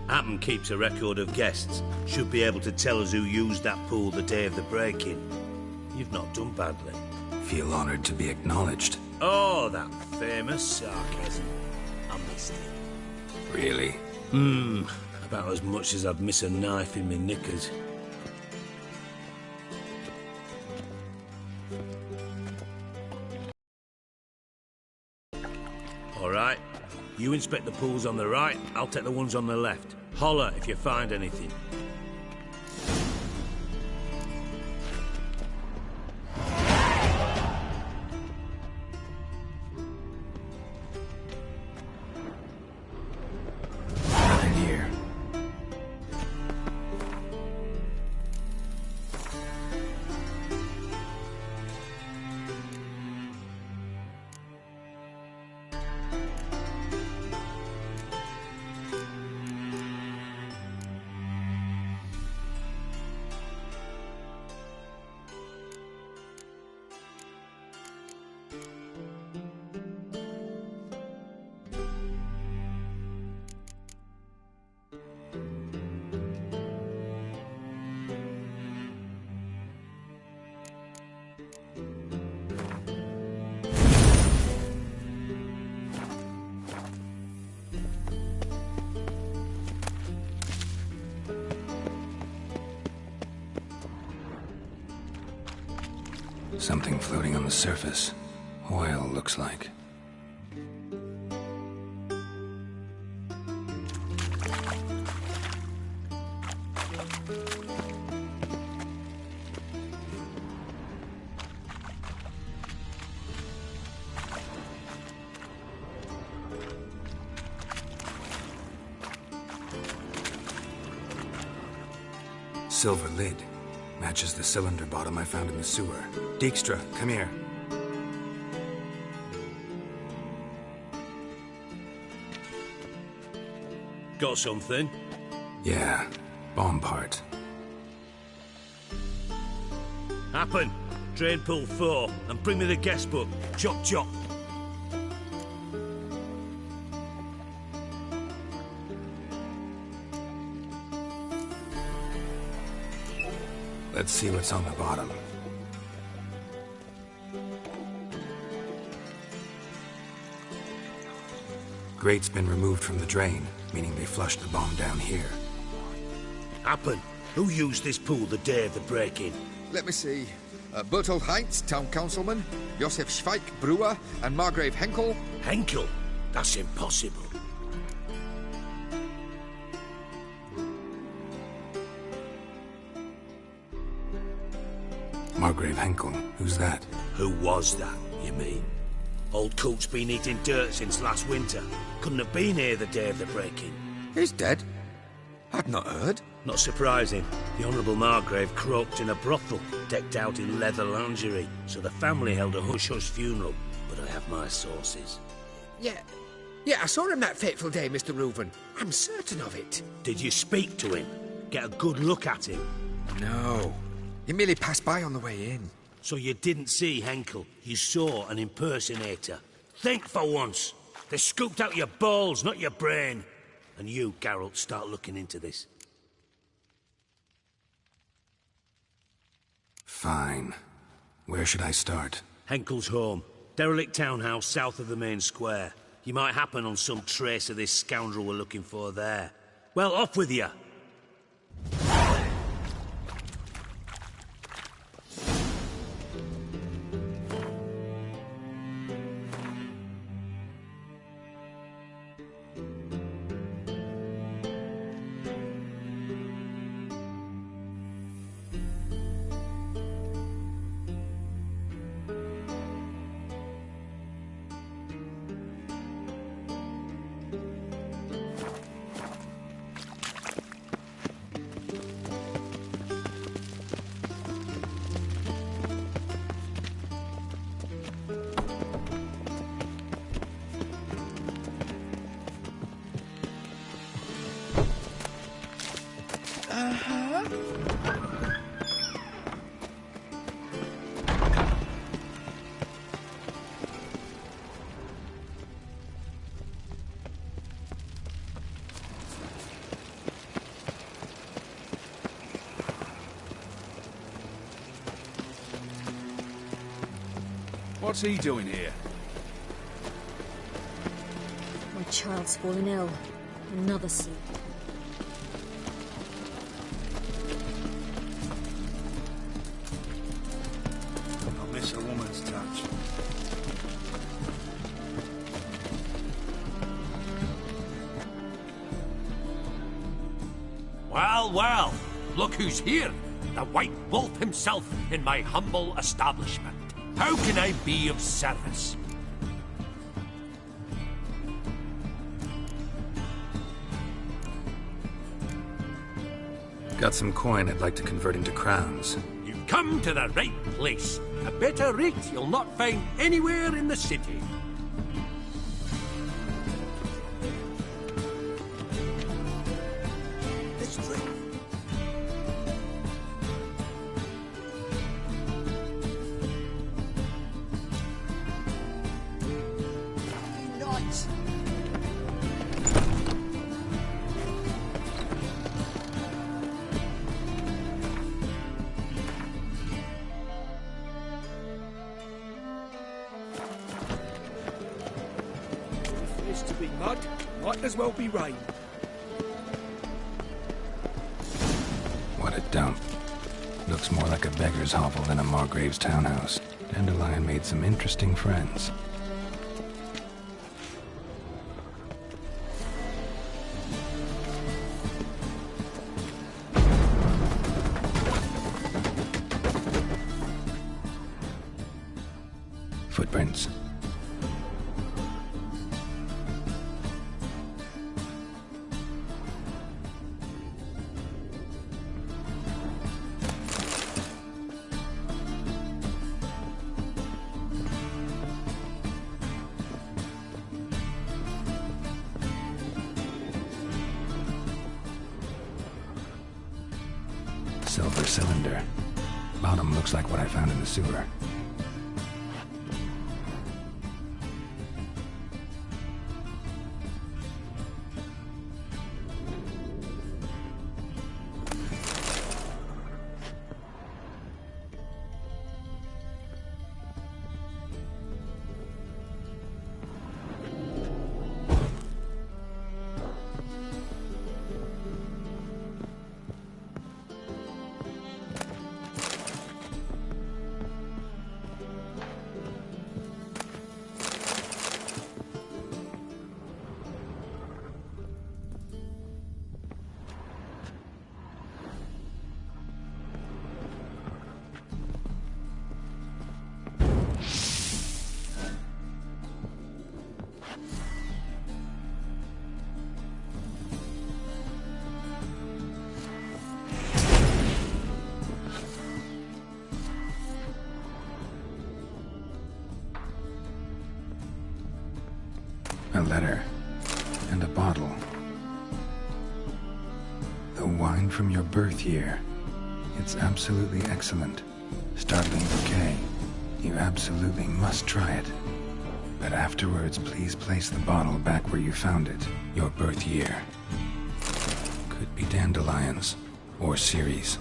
Appen keeps a record of guests. Should be able to tell us who used that pool the day of the break-in. You've not done badly. Feel honored to be acknowledged. Oh, that famous sarcasm. I missed it. Really? About as much as I'd miss a knife in my knickers. All right. You inspect the pools on the right, I'll take the ones on the left. Holler if you find anything. Nothing here. Something floating on the surface. Oil, looks like. Silver lid. Matches the cylinder bottom I found in the sewer. Dijkstra, come here. Got something? Yeah, bomb part. Happen. Drain pool 4, and bring me the guest book. Chop chop. Let's see what's on the bottom. Grate's been removed from the drain, meaning they flushed the bomb down here. Happen. Who used this pool the day of the break-in? Let me see. Bertold Heinz, town councilman, Josef Schweik, brewer, and Margrave Henkel. Henkel? That's impossible. Margrave Henkel, who's that? Who was that, you mean? Old Coot's been eating dirt since last winter. Couldn't have been here the day of the break-in. He's dead? I'd not heard. Not surprising. The Honourable Margrave croaked in a brothel, decked out in leather lingerie, so the family held a hush-hush funeral. But I have my sources. Yeah, I saw him that fateful day, Mr. Reuven. I'm certain of it. Did you speak to him? Get a good look at him? No. He merely passed by on the way in. So you didn't see Henkel. You saw an impersonator. Think for once. They scooped out your balls, not your brain. And you, Geralt, start looking into this. Fine. Where should I start? Henkel's home. Derelict townhouse south of the main square. You might happen on some trace of this scoundrel we're looking for there. Well, off with you. What's he doing here? My child's fallen ill. Another sleep. I miss a woman's touch. Well, well, look who's here. The White Wolf himself in my humble establishment. How can I be of service? Got some coin I'd like to convert into crowns. You've come to the right place. A better rate you'll not find anywhere in the city. If to be mud, might as well be rain. What a dump. Looks more like a beggar's hovel than a Margrave's townhouse. Dandelion made some interesting friends. Footprints. Silver cylinder. Bottom looks like what I found in the sewer. A letter. And a bottle. The wine from your birth year. It's absolutely excellent. Startling bouquet. You absolutely must try it. But afterwards, please place the bottle back where you found it. Your birth year. Could be dandelions. Or Ceres.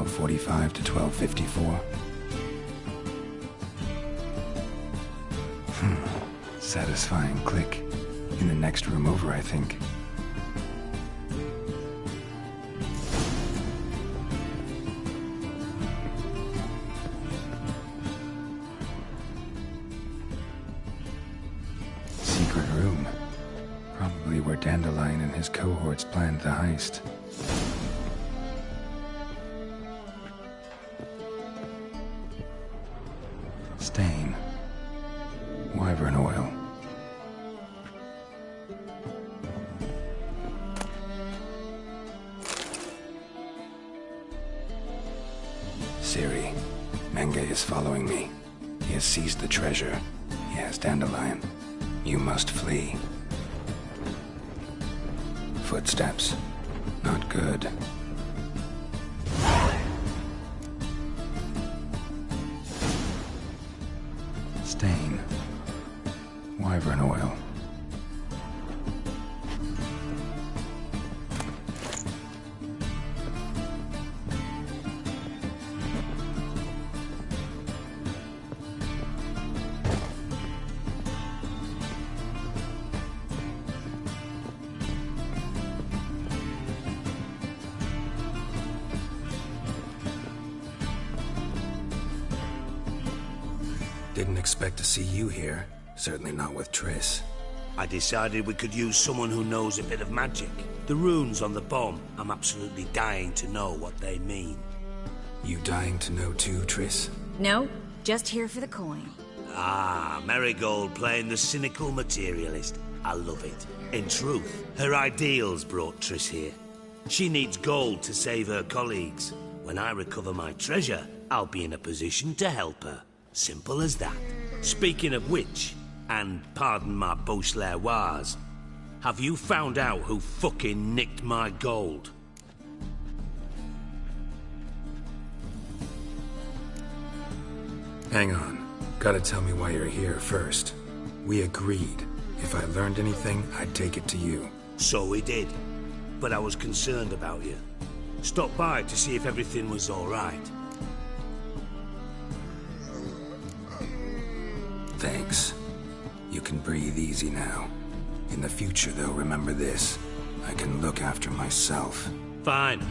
.45 to 12:54. Satisfying click. In the next room over, I think. Secret room. Probably where Dandelion and his cohorts planned the heist. Stain. Wyvern oil. Ciri. Menge is following me. He has seized the treasure. He has Dandelion. You must flee. Footsteps. Not good. Stain. Wyvern oil. Didn't expect to see you here. Certainly not with Triss. I decided we could use someone who knows a bit of magic. The runes on the bomb, I'm absolutely dying to know what they mean. You dying to know too, Triss? No, just here for the coin. Ah, Marigold playing the cynical materialist. I love it. In truth, her ideals brought Triss here. She needs gold to save her colleagues. When I recover my treasure, I'll be in a position to help her. Simple as that. Speaking of which, and pardon my Beauclervois, have you found out who fucking nicked my gold? Hang on. Gotta tell me why you're here first. We agreed. If I learned anything, I'd take it to you. So we did. But I was concerned about you. Stopped by to see if everything was all right. Thanks. You can breathe easy now. In the future, though, remember this. I can look after myself. Fine.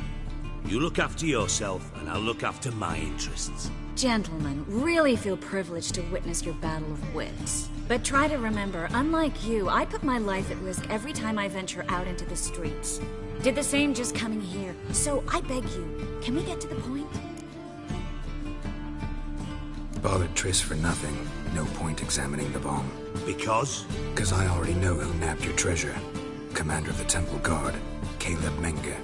You look after yourself, and I'll look after my interests. Gentlemen, really feel privileged to witness your battle of wits. But try to remember, unlike you, I put my life at risk every time I venture out into the streets. Did the same just coming here. So I beg you, can we get to the point? Bothered Triss for nothing. No point examining the bomb. Because? Because I already know who nabbed your treasure. Commander of the Temple Guard, Caleb Menge.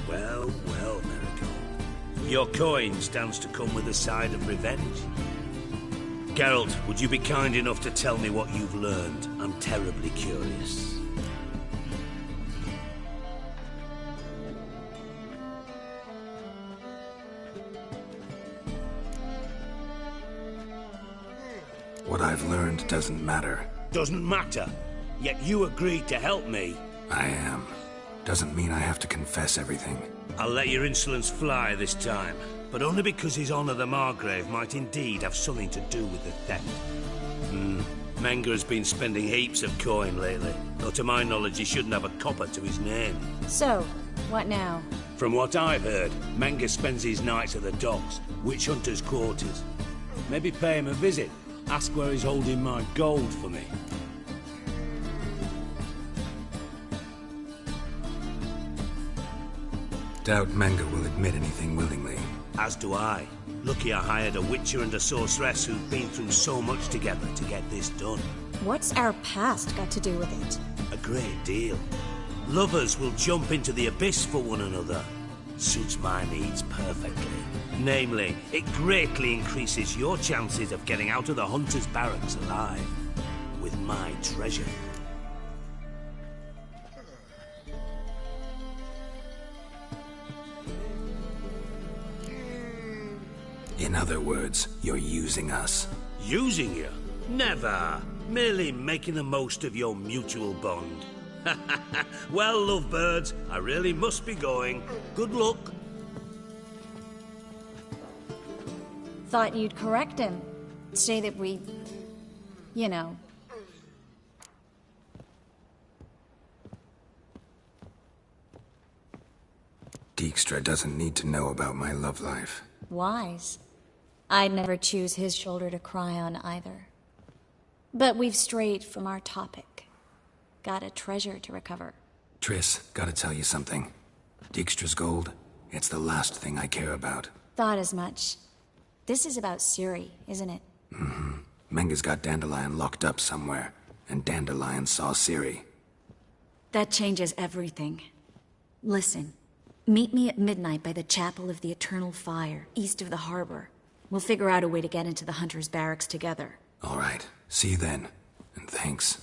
Well, Marigold. Your coin stands to come with a side of revenge. Geralt, would you be kind enough to tell me what you've learned? I'm terribly curious. What I've learned doesn't matter. Doesn't matter? Yet you agreed to help me. I am. Doesn't mean I have to confess everything. I'll let your insolence fly this time, but only because His Honor the Margrave might indeed have something to do with the theft. Menge has been spending heaps of coin lately, though to my knowledge he shouldn't have a copper to his name. So, what now? From what I've heard, Menge spends his nights at the docks, witch hunters' quarters. Maybe pay him a visit. Ask where he's holding my gold for me. Doubt Menge will admit anything willingly. As do I. Lucky I hired a witcher and a sorceress who've been through so much together to get this done. What's our past got to do with it? A great deal. Lovers will jump into the abyss for one another. Suits my needs perfectly. Namely, it greatly increases your chances of getting out of the hunter's barracks alive. With my treasure. In other words, you're using us. Using you? Never. Merely making the most of your mutual bond. Well, lovebirds, I really must be going. Good luck. Thought you'd correct him. Say that we... you know... Dijkstra doesn't need to know about my love life. Wise. I'd never choose his shoulder to cry on either. But we've strayed from our topic. Got a treasure to recover. Triss, gotta tell you something. Dijkstra's gold, it's the last thing I care about. Thought as much. This is about Ciri, isn't it? Mm-hmm. Menge's got Dandelion locked up somewhere, and Dandelion saw Ciri. That changes everything. Listen, meet me at midnight by the Chapel of the Eternal Fire, east of the harbor. We'll figure out a way to get into the Hunter's barracks together. All right. See you then. And thanks.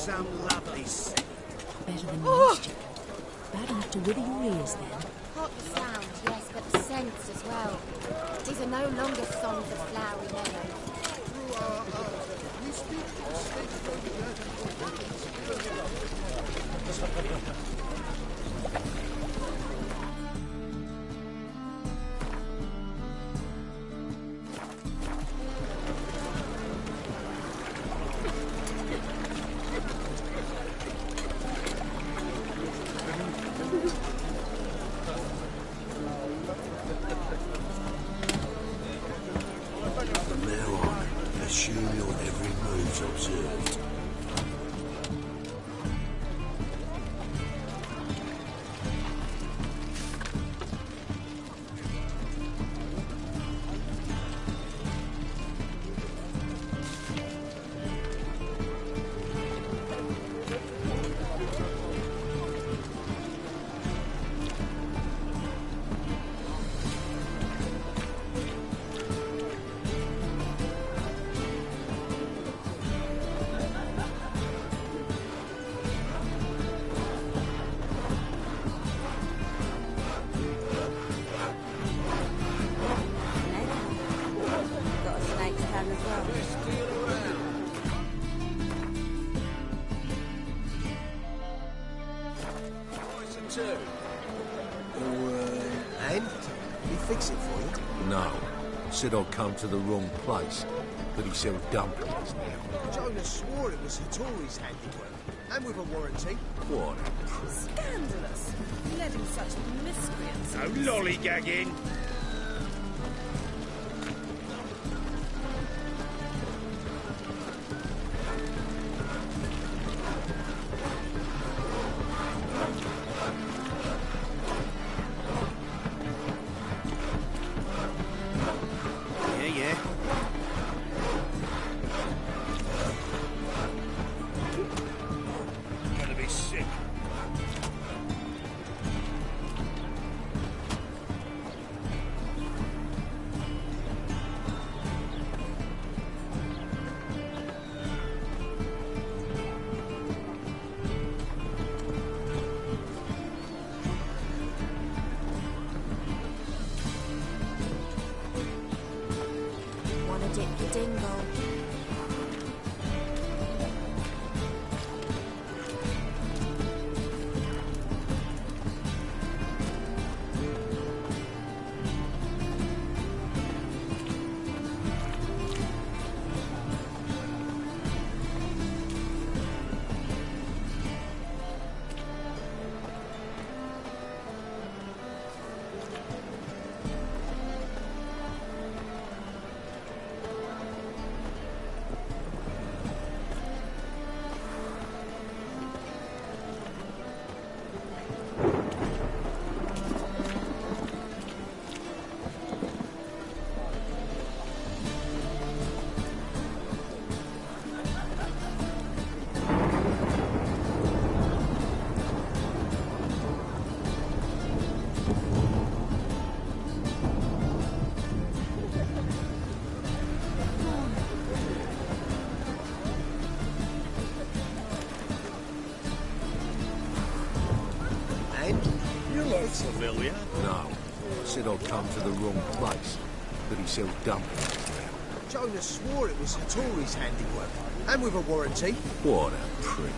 some lovely scent. Better than last year. Bad enough to wither your ears then. Not the sound, yes, but the scents as well. These are no longer songs of flowery meadows. From now on, assume your every move's observed. Got a snake's tongue as well. And? Did he fix it for you? No. Said I'd come to the wrong place. But he sells dumplings now. Jonas swore it was Hattori's handiwork. And with a warranty. What? Scandalous. Led in such miscreants. No lollygagging. Yeah. Gonna be sick. Wanna dip the dingle? Familiar? No. Said I'd come to the wrong place. But he sells dumplings now. Jonas swore it was Hattori's handiwork. And with a warranty. What a prick.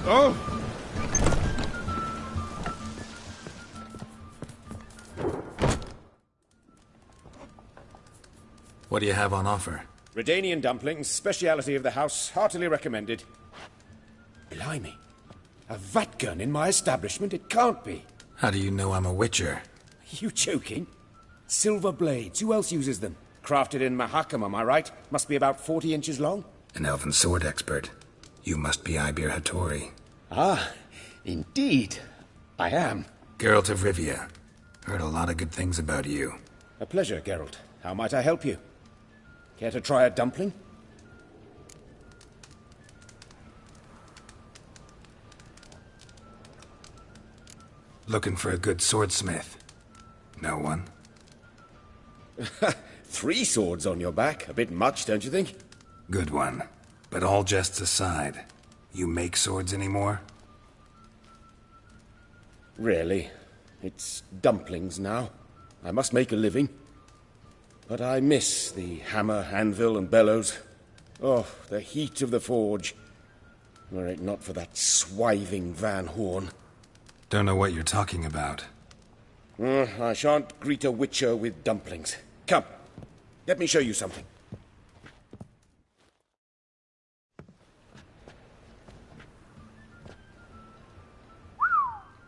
Oh! What do you have on offer? Redanian dumplings, speciality of the house, heartily recommended. Blimey. A vat gun in my establishment? It can't be. How do you know I'm a witcher? Are you joking? Silver blades. Who else uses them? Crafted in Mahakam, am I right? Must be about 40 inches long. An elven sword expert. You must be Ibir Hattori. Ah, indeed. I am. Geralt of Rivia. Heard a lot of good things about you. A pleasure, Geralt. How might I help you? Care to try a dumpling? Looking for a good swordsmith. No one? 3 swords on your back. A bit much, don't you think? Good one. But all jests aside, you make swords anymore? Really. It's dumplings now. I must make a living. But I miss the hammer, anvil, and bellows. Oh, the heat of the forge. Were it not for that swiving Van Horn. Don't know what you're talking about. I shan't greet a witcher with dumplings. Come, let me show you something.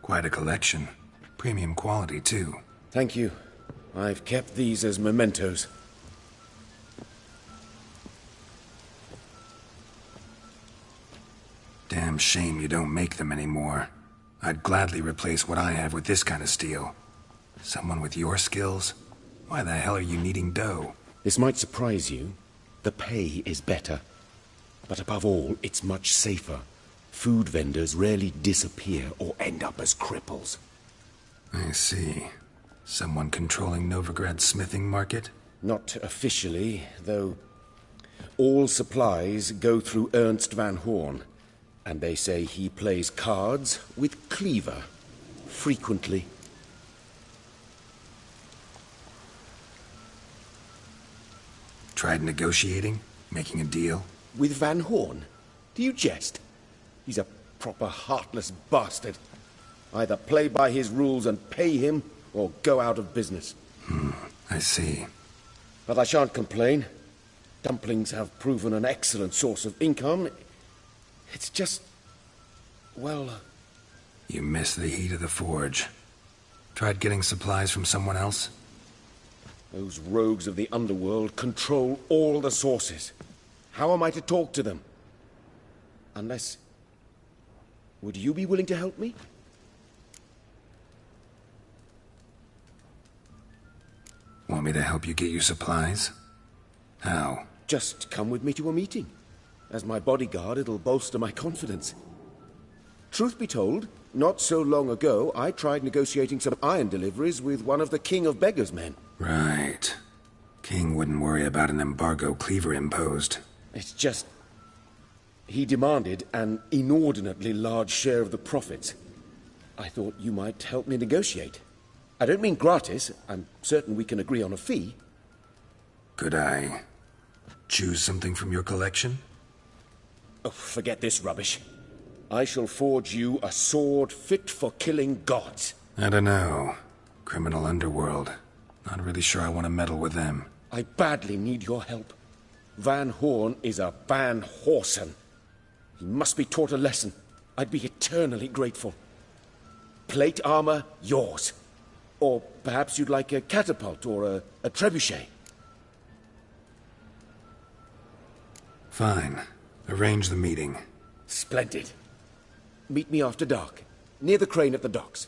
Quite a collection. Premium quality, too. Thank you. I've kept these as mementos. Damn shame you don't make them anymore. I'd gladly replace what I have with this kind of steel. Someone with your skills? Why the hell are you needing dough? This might surprise you. The pay is better. But above all, it's much safer. Food vendors rarely disappear or end up as cripples. I see. Someone controlling Novigrad's smithing market? Not officially, though all supplies go through Ernst Van Horn. And they say he plays cards with Cleaver. Frequently. Tried negotiating? Making a deal? With Van Horn? Do you jest? He's a proper heartless bastard. Either play by his rules and pay him, or go out of business. I see. But I shan't complain. Dumplings have proven an excellent source of income. It's just... well... You miss the heat of the forge. Tried getting supplies from someone else? Those rogues of the underworld control all the sources. How am I to talk to them? Unless... Would you be willing to help me? Want me to help you get you supplies? How? Just come with me to a meeting. As my bodyguard, it'll bolster my confidence. Truth be told, not so long ago, I tried negotiating some iron deliveries with one of the King of Beggars' men. Right. King wouldn't worry about an embargo Cleaver imposed. It's just... he demanded an inordinately large share of the profits. I thought you might help me negotiate. I don't mean gratis. I'm certain we can agree on a fee. Could I choose something from your collection? Oh, forget this rubbish. I shall forge you a sword fit for killing gods. I don't know. Criminal underworld. Not really sure I want to meddle with them. I badly need your help. Van Horn is a Van Horsen. He must be taught a lesson. I'd be eternally grateful. Plate armor, yours. Or perhaps you'd like a catapult or a trebuchet. Fine. Arrange the meeting. Splendid. Meet me after dark, near the crane at the docks.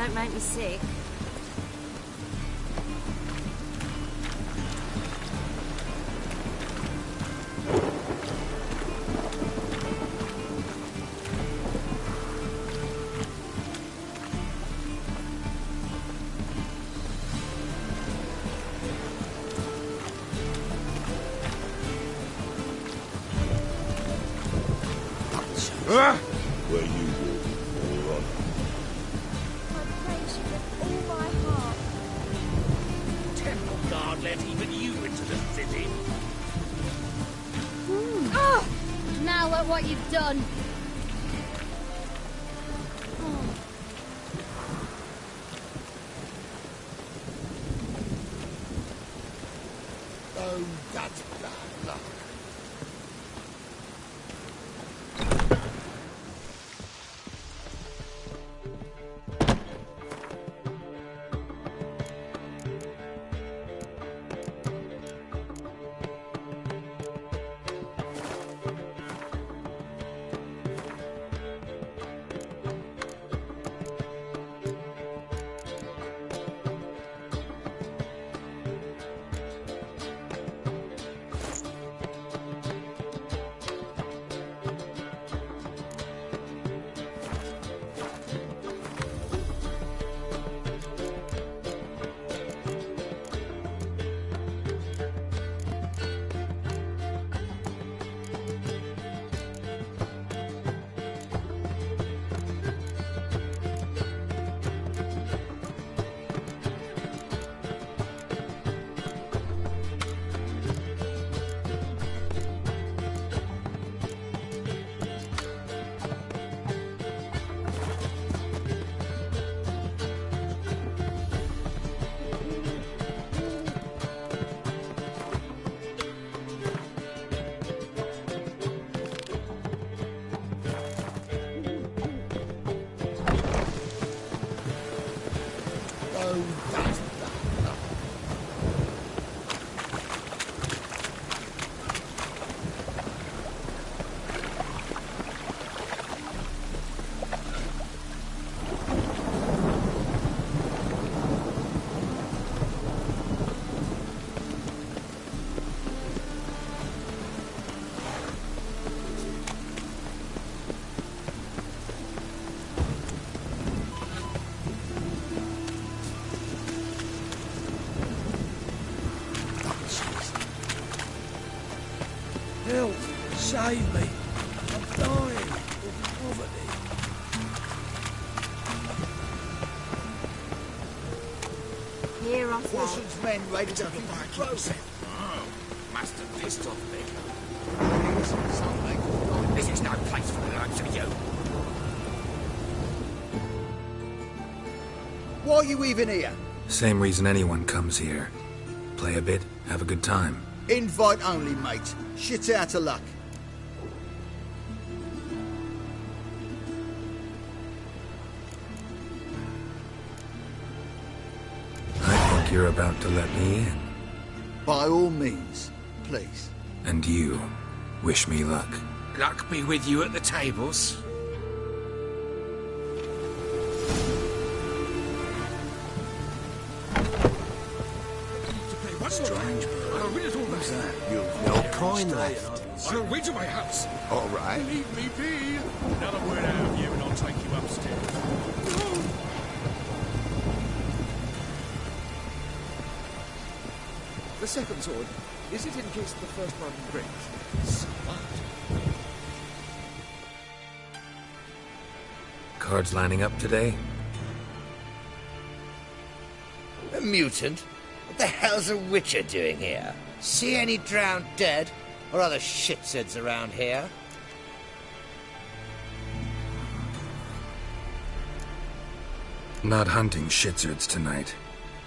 Don't make me sick. Where you walk, all on. I praise you with all my heart. Temple Guard let even you into the city. Oh! Now look what you've done. Oh, that's bad luck. Help! Save me! I'm dying of poverty. Here, Otto. Warson's men raided up in Frozen. Oh, master pissed off me. Something. This is no place for the likes of you. Why are you even here? Same reason anyone comes here. Play a bit, have a good time. Invite only, mate. Shit out of luck. I think you're about to let me in. By all means, please. And you, wish me luck. Luck be with you at the tables. Strange. I'll read it all back. You've no coin left. I'll wait to my house. All right. Leave me be. Another word out of you and I'll take you upstairs. The second sword, is it in case the first one breaks? Smart. Cards lining up today? A mutant? What the hell's a witcher doing here? See any drowned dead? Or other shitsuds around here? Not hunting shitsurds tonight.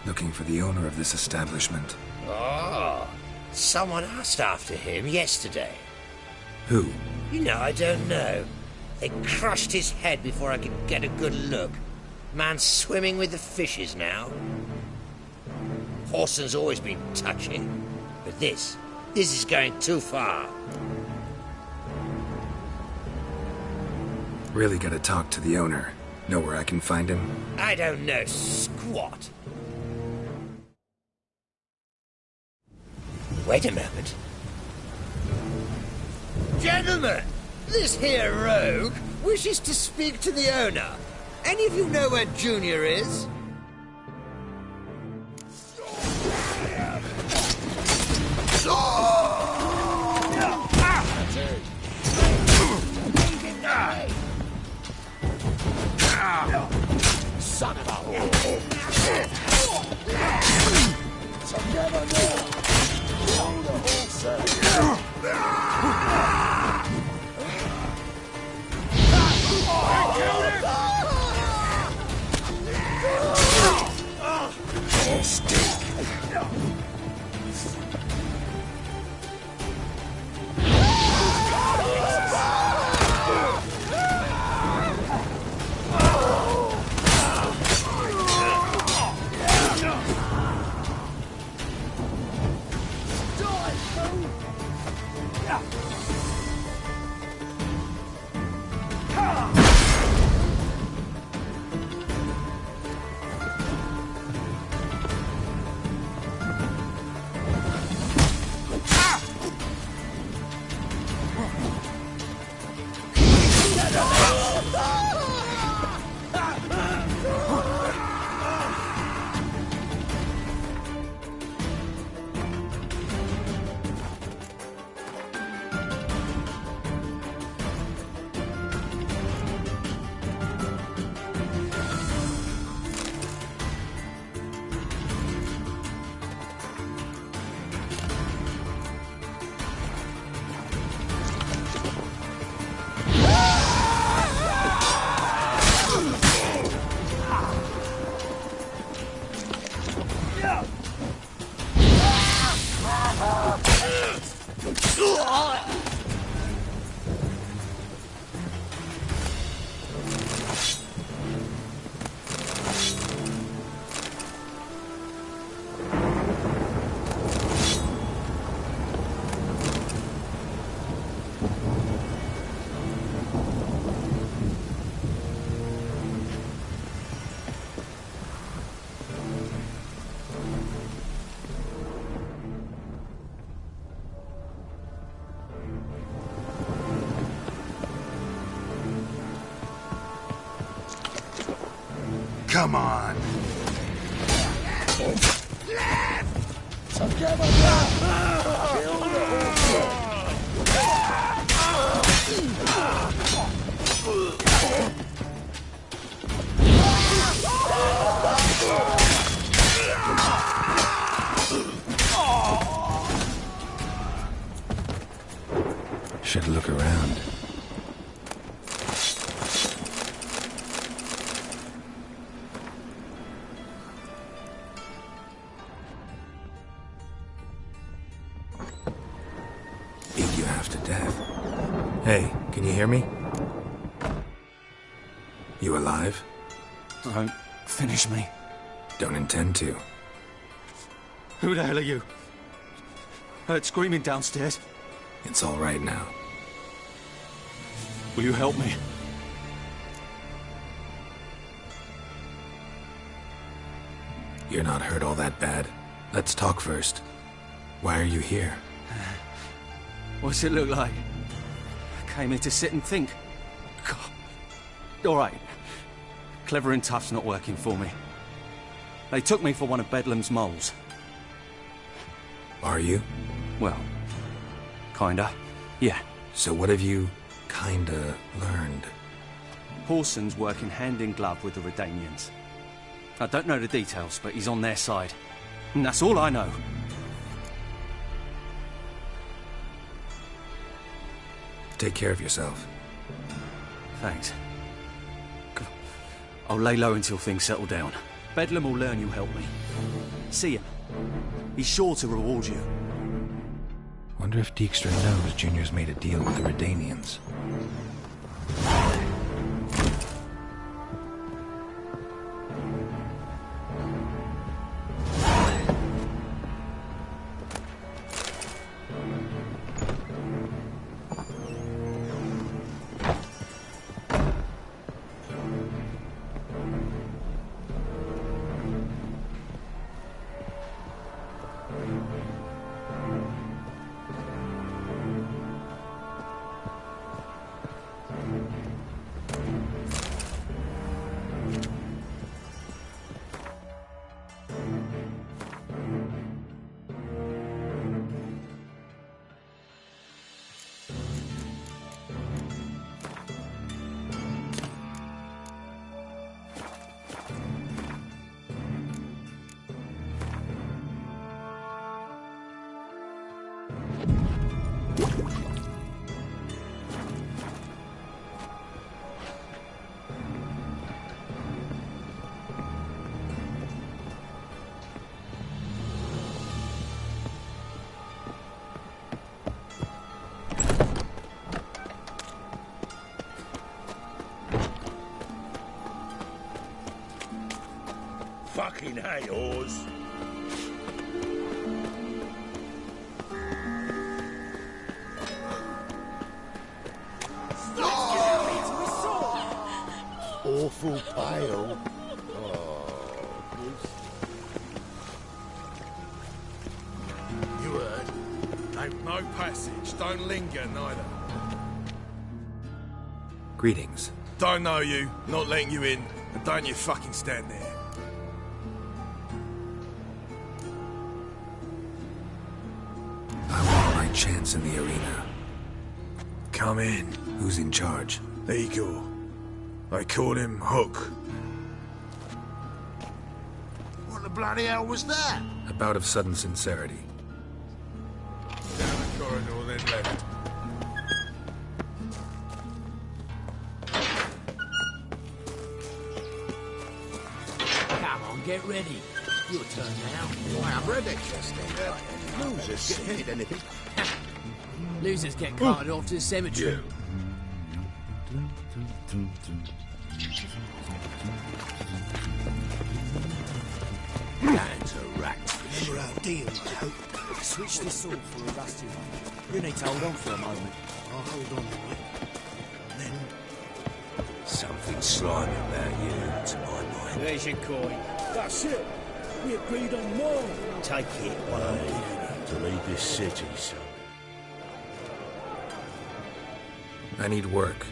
Looking for the owner of this establishment. Oh, someone asked after him yesterday. Who? You know, I don't know. They crushed his head before I could get a good look. Man's swimming with the fishes now. Horson's always been touching, but this is going too far. Really gotta talk to the owner. Know where I can find him? I don't know squat. Wait a moment. Gentlemen, this here rogue wishes to speak to the owner. Any of you know where Junior is? Son of a... Come on. Should look around. Beat you half to death. Hey, can you hear me? You alive? Don't finish me. Don't intend to. Who the hell are you? Heard screaming downstairs. It's all right now. Will you help me? You're not hurt all that bad. Let's talk first. Why are you here? What's it look like? I came here to sit and think. God. All right. Clever and tough's not working for me. They took me for one of Bedlam's moles. Are you? Well, kinda. Yeah. So what have you kinda learned? Whoreson's working hand in glove with the Redanians. I don't know the details, but he's on their side. And that's all I know. Take care of yourself. Thanks. I'll lay low until things settle down. Bedlam will learn you help me. See ya. He's sure to reward you. Wonder if Dijkstra knows Junior's made a deal with the Redanians. Fucking hate oars. Awful pale. You heard? Ain't no passage. Don't linger, neither. Greetings. Don't know you, not letting you in, and don't you fucking stand there. I want my chance in the arena. Come in. Who's in charge? Igor. They call him Hook. What the bloody hell was that? A bout of sudden sincerity. Down the corridor, then left. Come on, get ready. Your turn now. Why, I'm ready. Losers get hit anything. Losers get carted off to the cemetery. That's a rat. Remember our deal, I hope. Switch this sword for a rusty one. You need to hold on for a moment. I'll hold on a bit. Then... Something slimy about you, to my mind. There's your coin. That's it. We agreed on more. Take it. To leave this city, son. I need work.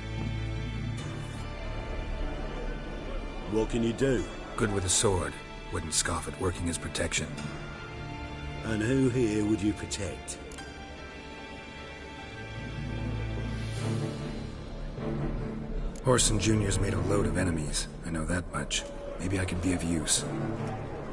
What can you do? Good with a sword. Wouldn't scoff at working as protection. And who here would you protect? Horson Jr.'s made a load of enemies. I know that much. Maybe I could be of use.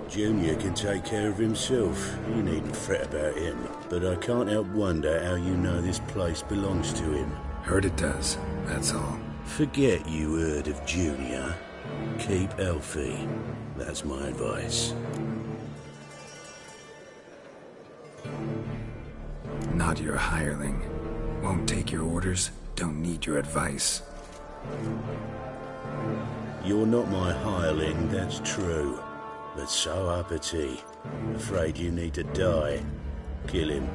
Junior can take care of himself. You needn't fret about him. But I can't help wonder how you know this place belongs to him. Heard it does, that's all. Forget you heard of Junior. Keep healthy. That's my advice. Not your hireling. Won't take your orders, don't need your advice. You're not my hireling, that's true. But so uppity. Afraid you need to die. Kill him.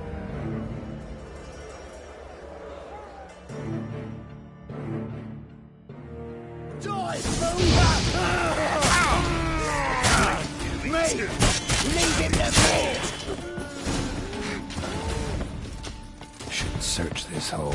Die, Me! Leave him to me! Should search this hole.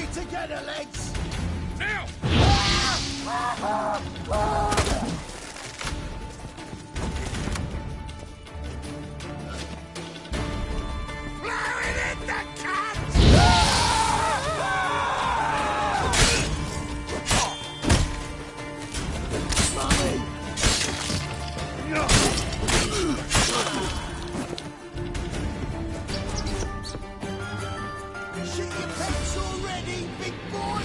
it together, lads! Now! Shit your pants already, big boy!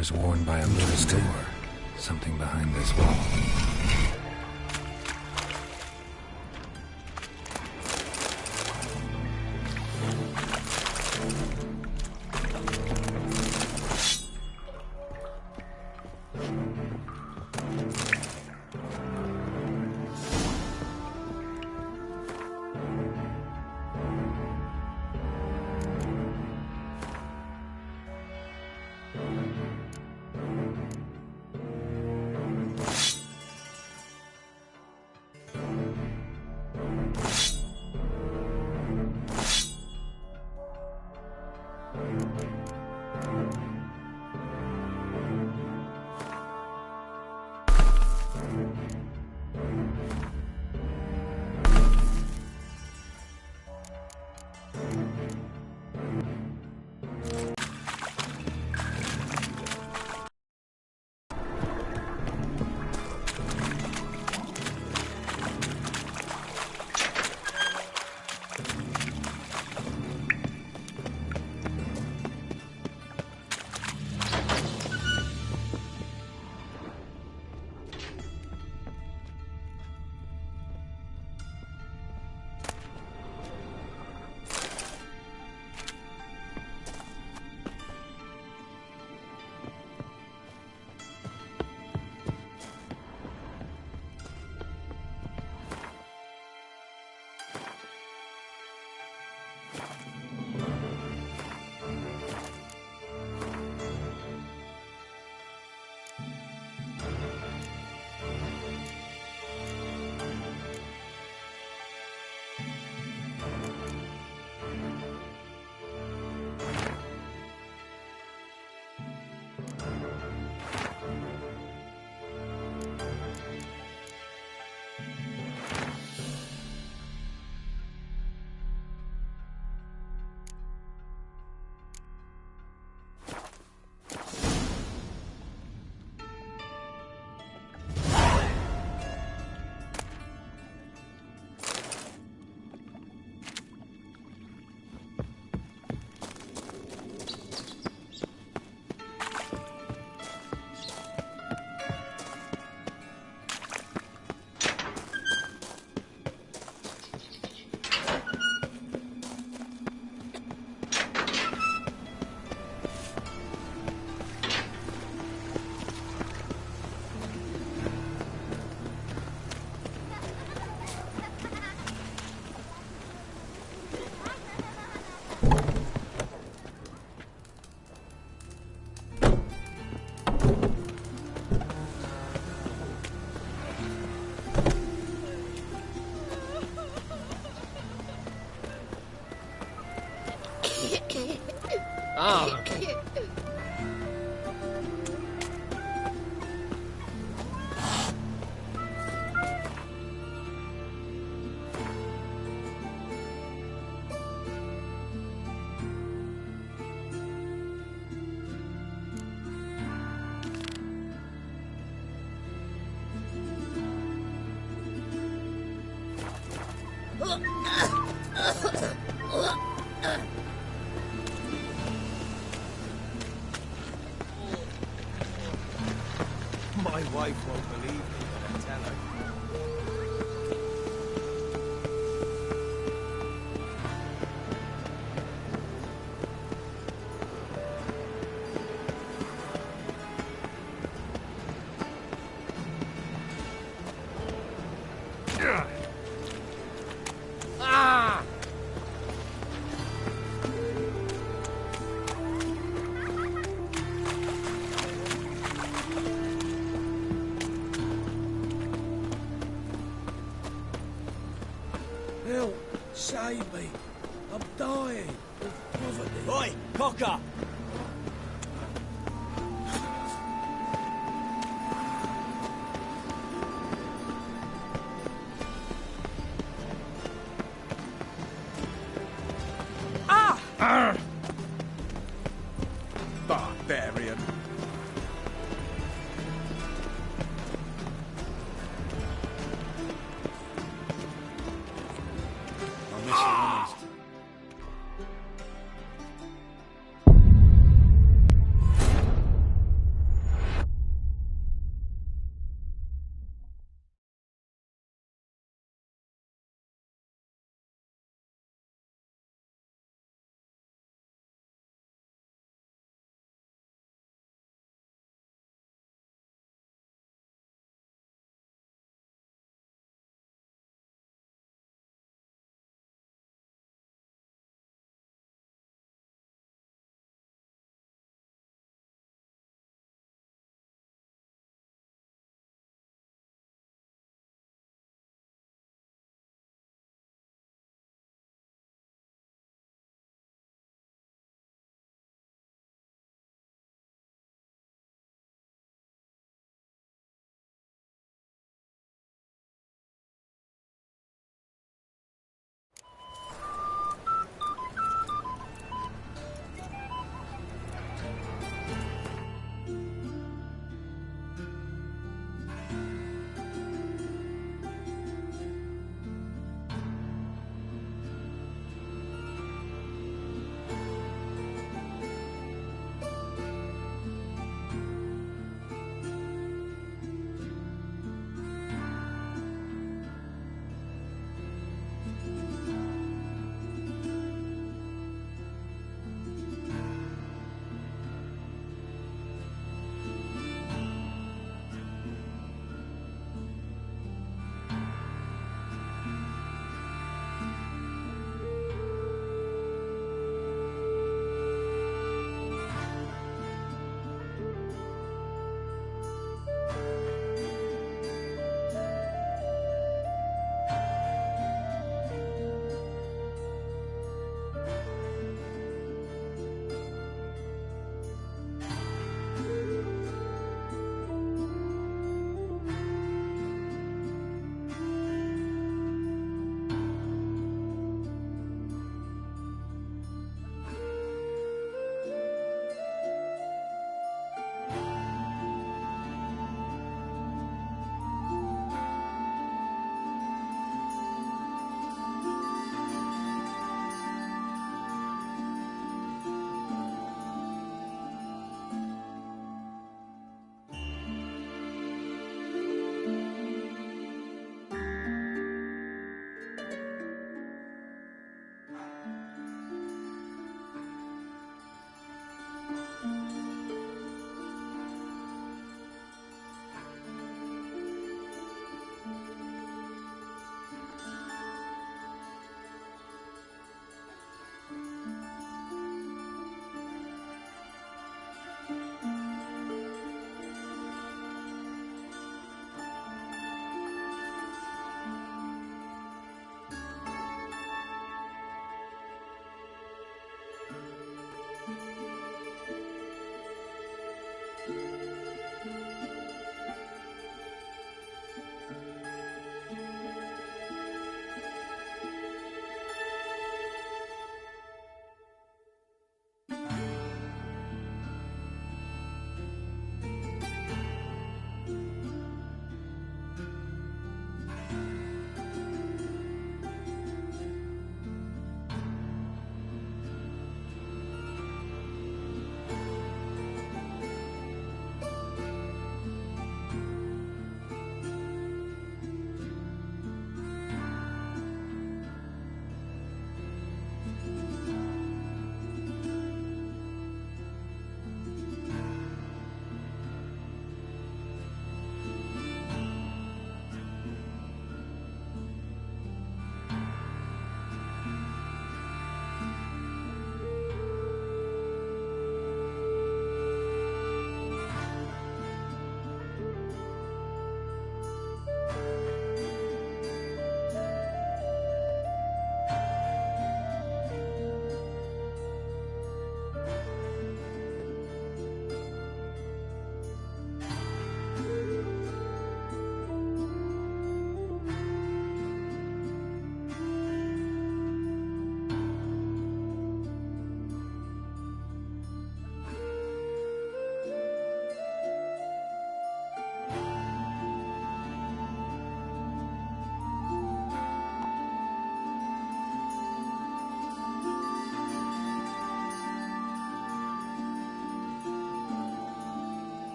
Doors worn by a little door. Something behind this wall. Ah. My wife won't believe me when I tell her. Ah! Help! Save me! I'm dying of poverty. Oi, Cocker! Ah! Barbarian. I miss you honest.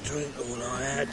drink all I had.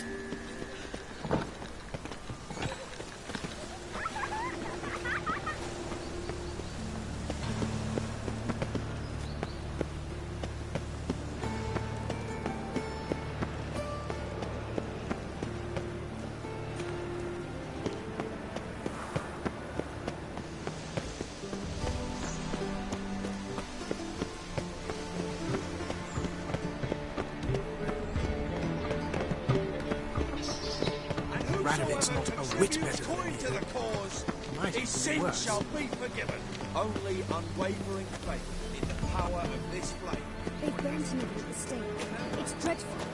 Radovid's not a whit better than According to the cause, Might his be sins worse. shall be forgiven. Only unwavering faith in the power of this flame. They burned him at the stake. It's dreadful.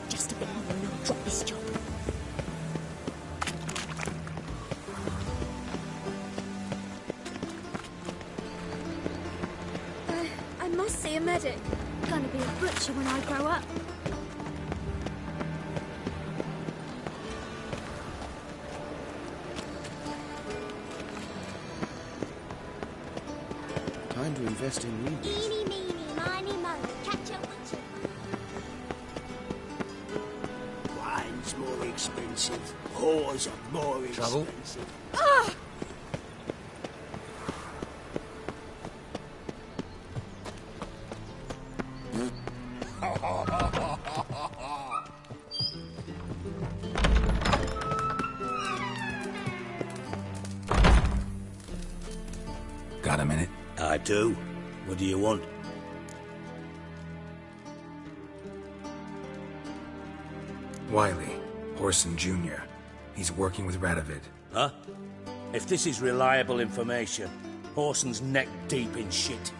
Just a bit more and I'll drop this job. I must see a medic. Gonna be a butcher when I grow up. Time to invest in rubies. Eeny, meeny, miny, mo. Catch a witcher. Wine's more expensive. Whores are more Trouble? expensive. Ah! Got a minute? I do. What do you want? Wiley, Horson Jr. He's working with Radovid. Huh? If this is reliable information, Horson's neck deep in shit.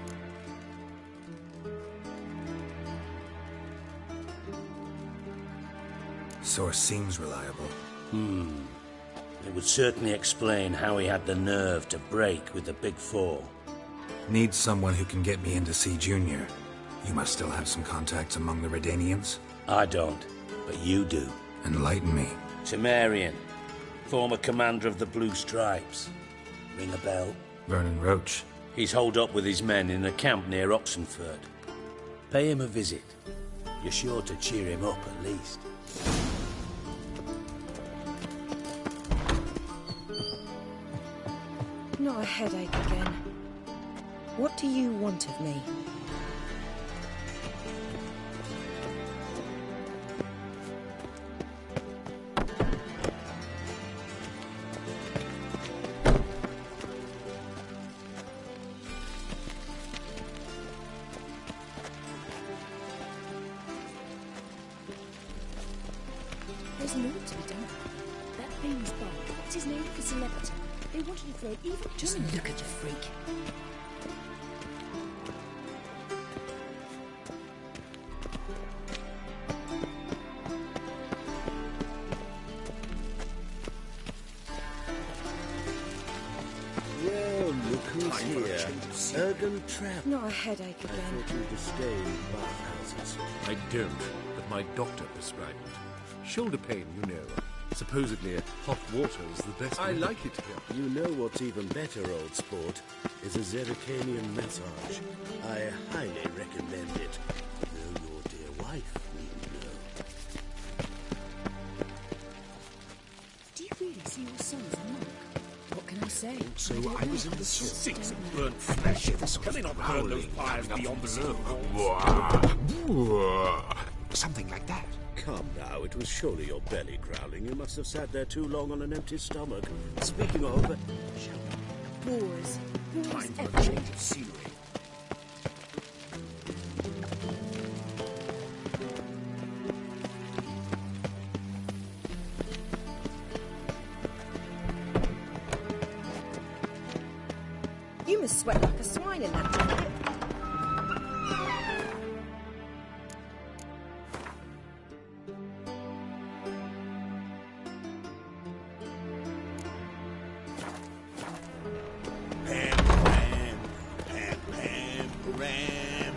Source seems reliable. It would certainly explain how he had the nerve to break with the Big Four. Need someone who can get me in to see Junior. You must still have some contacts among the Redanians? I don't, but you do. Enlighten me. Temerian, former commander of the Blue Stripes. Ring a bell? Vernon Roach. He's holed up with his men in a camp near Oxenford. Pay him a visit. You're sure to cheer him up at least. Not a headache again. What do you want of me? There's an order to be done. That famous bar, what's his name? The celebrity. They wanted to throw even Just him in look the at the freak. Well, look who's here. Ergen Trapp. Not a headache I again. thought you disdained bathhouses. I don't, but my doctor prescribed it. Shoulder pain, you know. Supposedly, hot water is the best. I like it here. You know what's even better, old sport, is a Zerrikanian massage. I highly recommend it. Though your dear wife needn't know. Do you really see your son as a monk? What can I say? So I was in the Six of burnt flesh. Can they not burn those fires beyond the city walls? Something like that. Come now, it was surely your belly growling. You must have sat there too long on an empty stomach. Speaking of... Wars. Wars Time for a everywhere. change of scenery. You must sweat like a swine in that jacket. Pam, pam, pam, pam, ram.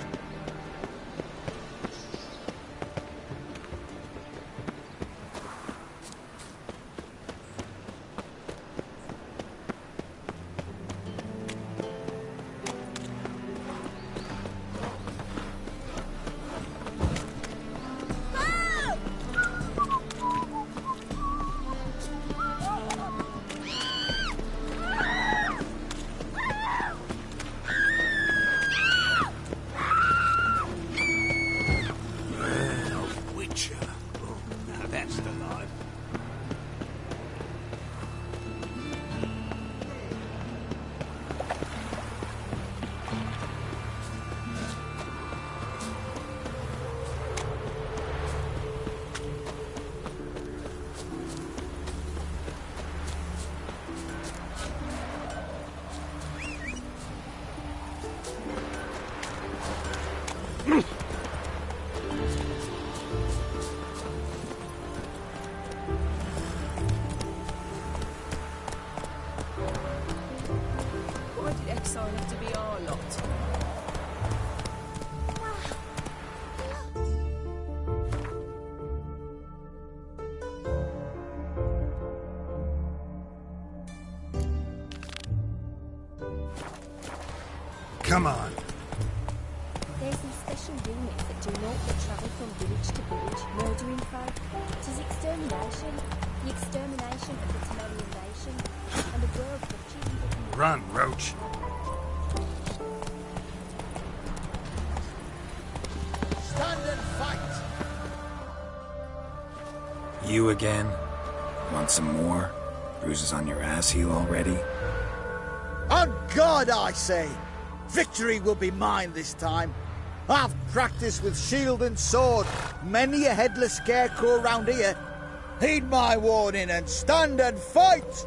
Come on. There's these special units that do naught but travel from village to village, murdering folk. It is extermination. The extermination of the Temerian nation. And the world of children. Run, Roach. Stand and fight! You again? Want some more? Bruises on your ass heel already? On God, I say! Victory will be mine this time. I've practiced with shield and sword. Many a headless scarecrow round here. Heed my warning and stand and fight!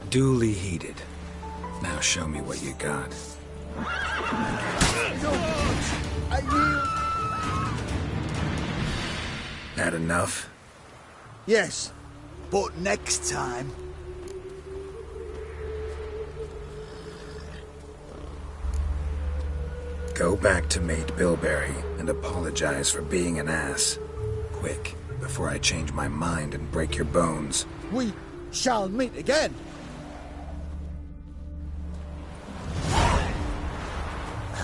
Duly heated. Now show me what you got. I yield. That enough? Yes, but next time. Go back to Mate Bilberry and apologize for being an ass. Quick, before I change my mind and break your bones. We shall meet again.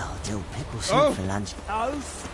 Oh, dill pickle soup for lunch. Oath.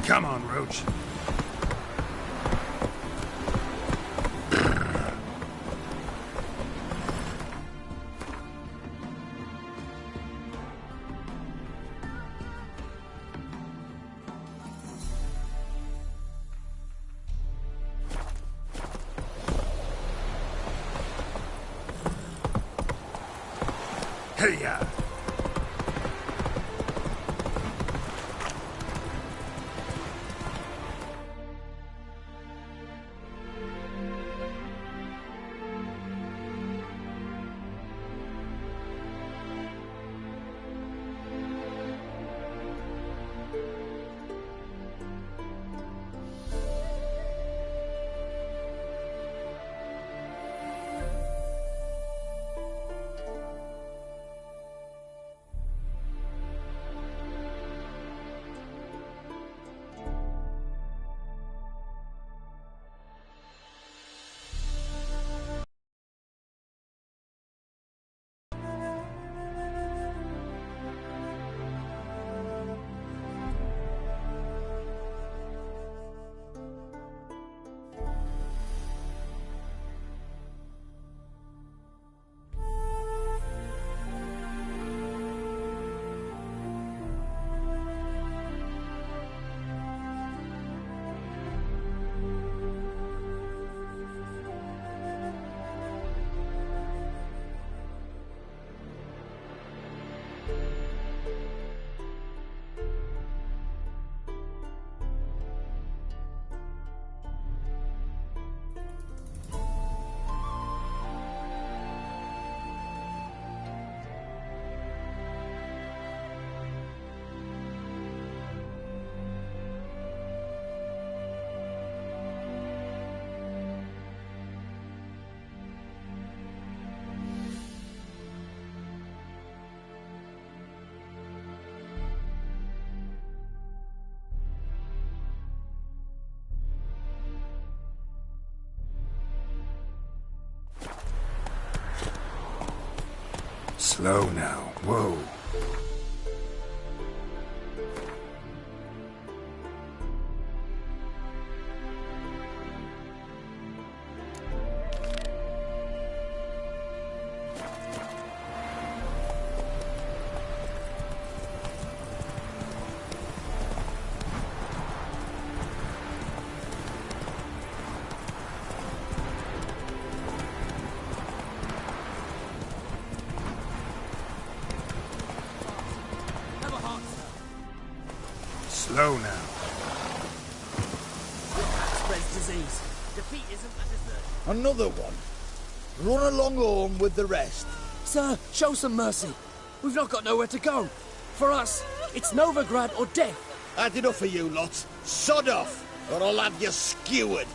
Come on, Roach. Hey-ya! Slow now. Whoa. Slow now. Spreads disease. Defeat isn't a dessert. Another one. Run along home with the rest. Sir, show some mercy. We've not got nowhere to go. For us, it's Novigrad or death. Had enough of you lot. Sod off, or I'll have you skewered.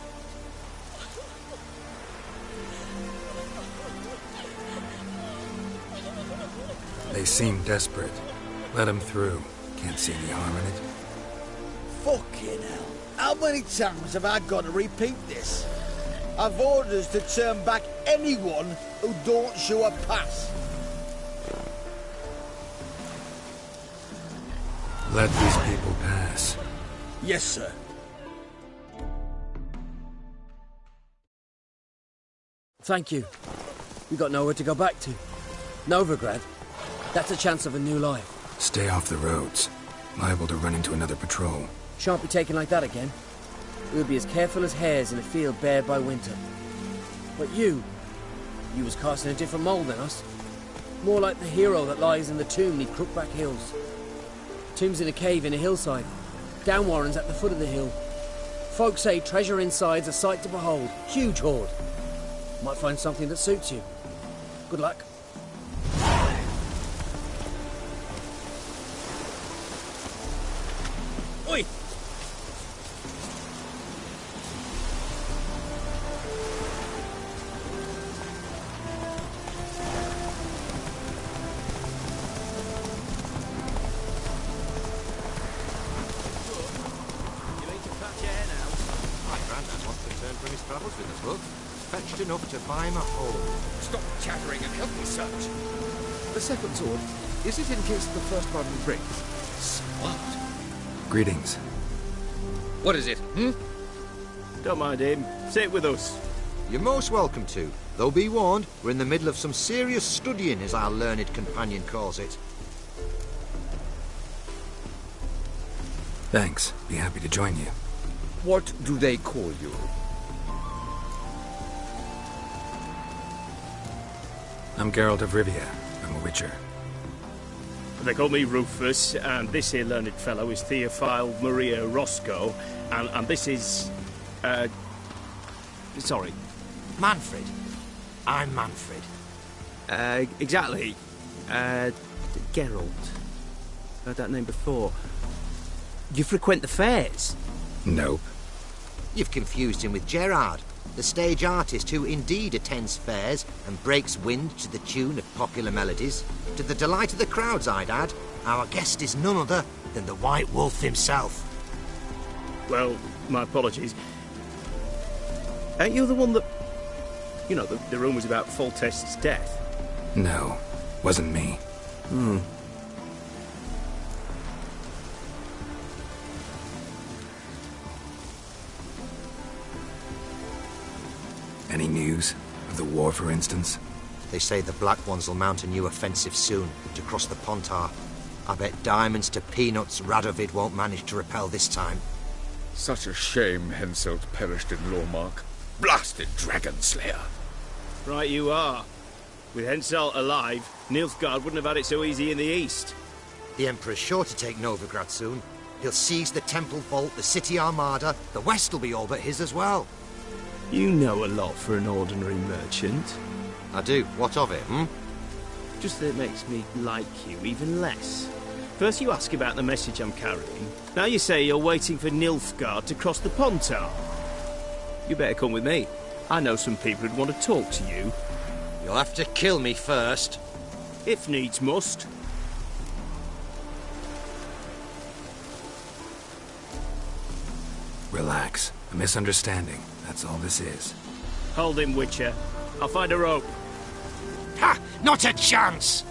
They seem desperate. Let them through. Can't see any harm in it. Fucking hell. How many times have I got to repeat this? I've orders to turn back anyone who don't show a pass. Let these people pass. Yes, sir. Thank you. We've got nowhere to go back to. Novigrad. That's a chance of a new life. Stay off the roads. Liable to run into another patrol. Shan't be taken like that again. We'll be as careful as hares in a field bared by winter. But you was cast in a different mould than us. More like the hero that lies in the tomb neath Crookback Hills. Tomb's in a cave in a hillside. Downwarren's at the foot of the hill. Folk say treasure inside's a sight to behold. Huge hoard. Might find something that suits you. Good luck. Oi! From his travels with us, look. Fetched enough to buy him a home. Stop chattering and help me search. The second sword, is it in case the first one breaks? Smart. Greetings. What is it, Don't mind him. Sit with us. You're most welcome to. Though be warned, we're in the middle of some serious studying, as our learned companion calls it. Thanks. Be happy to join you. What do they call you? I'm Geralt of Rivia. I'm a witcher. They call me Rufus, and this here learned fellow is Theophile Maria Roscoe, and this is... sorry. Manfred. I'm Manfred. Exactly. Geralt. Heard that name before. You frequent the fairs? Nope. You've confused him with Gerard, the stage artist who indeed attends fairs and breaks wind to the tune of popular melodies. To the delight of the crowds, I'd add, our guest is none other than the White Wolf himself. Well, my apologies. Ain't you the one that... You know, the rumours about Foltest's death? No, wasn't me. Any news? Of the war, for instance? They say the Black Ones will mount a new offensive soon to cross the Pontar. I bet diamonds to peanuts Radovid won't manage to repel this time. Such a shame Henselt perished in Lormark. Blasted Dragon Slayer. Right you are. With Henselt alive, Nilfgaard wouldn't have had it so easy in the east. The Emperor's sure to take Novigrad soon. He'll seize the Temple Vault, the City Armada. The West will be all but his as well. You know a lot for an ordinary merchant. I do. What of it, Just that it makes me like you even less. First you ask about the message I'm carrying. Now you say you're waiting for Nilfgaard to cross the Pontar. You better come with me. I know some people who'd want to talk to you. You'll have to kill me first. If needs must. Relax. A misunderstanding. That's all this is. Hold him, Witcher. I'll find a rope. Ha! Not a chance!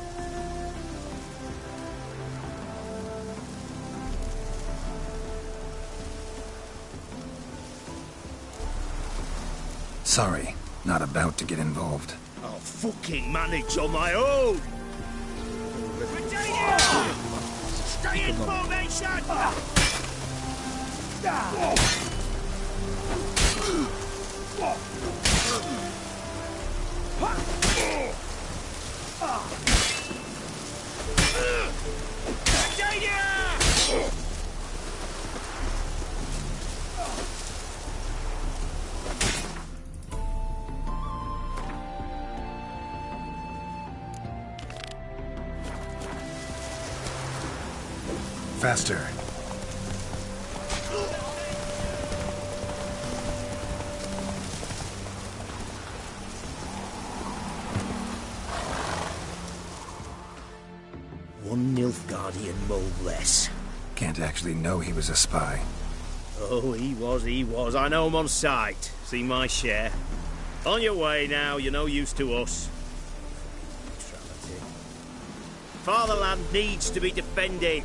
Sorry, not about to get involved. I'll fucking manage on my own! Virginia! Stay in formation! Faster. One Nilfgaardian mole less. Can't actually know he was a spy. Oh, he was. I know him on sight. Seen my share. On your way now, you're no use to us. Fatherland needs to be defended.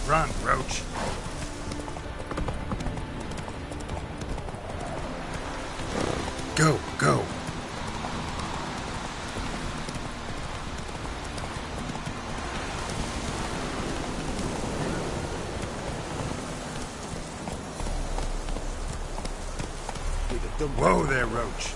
Run, Roach. Go, go. Whoa there, Roach.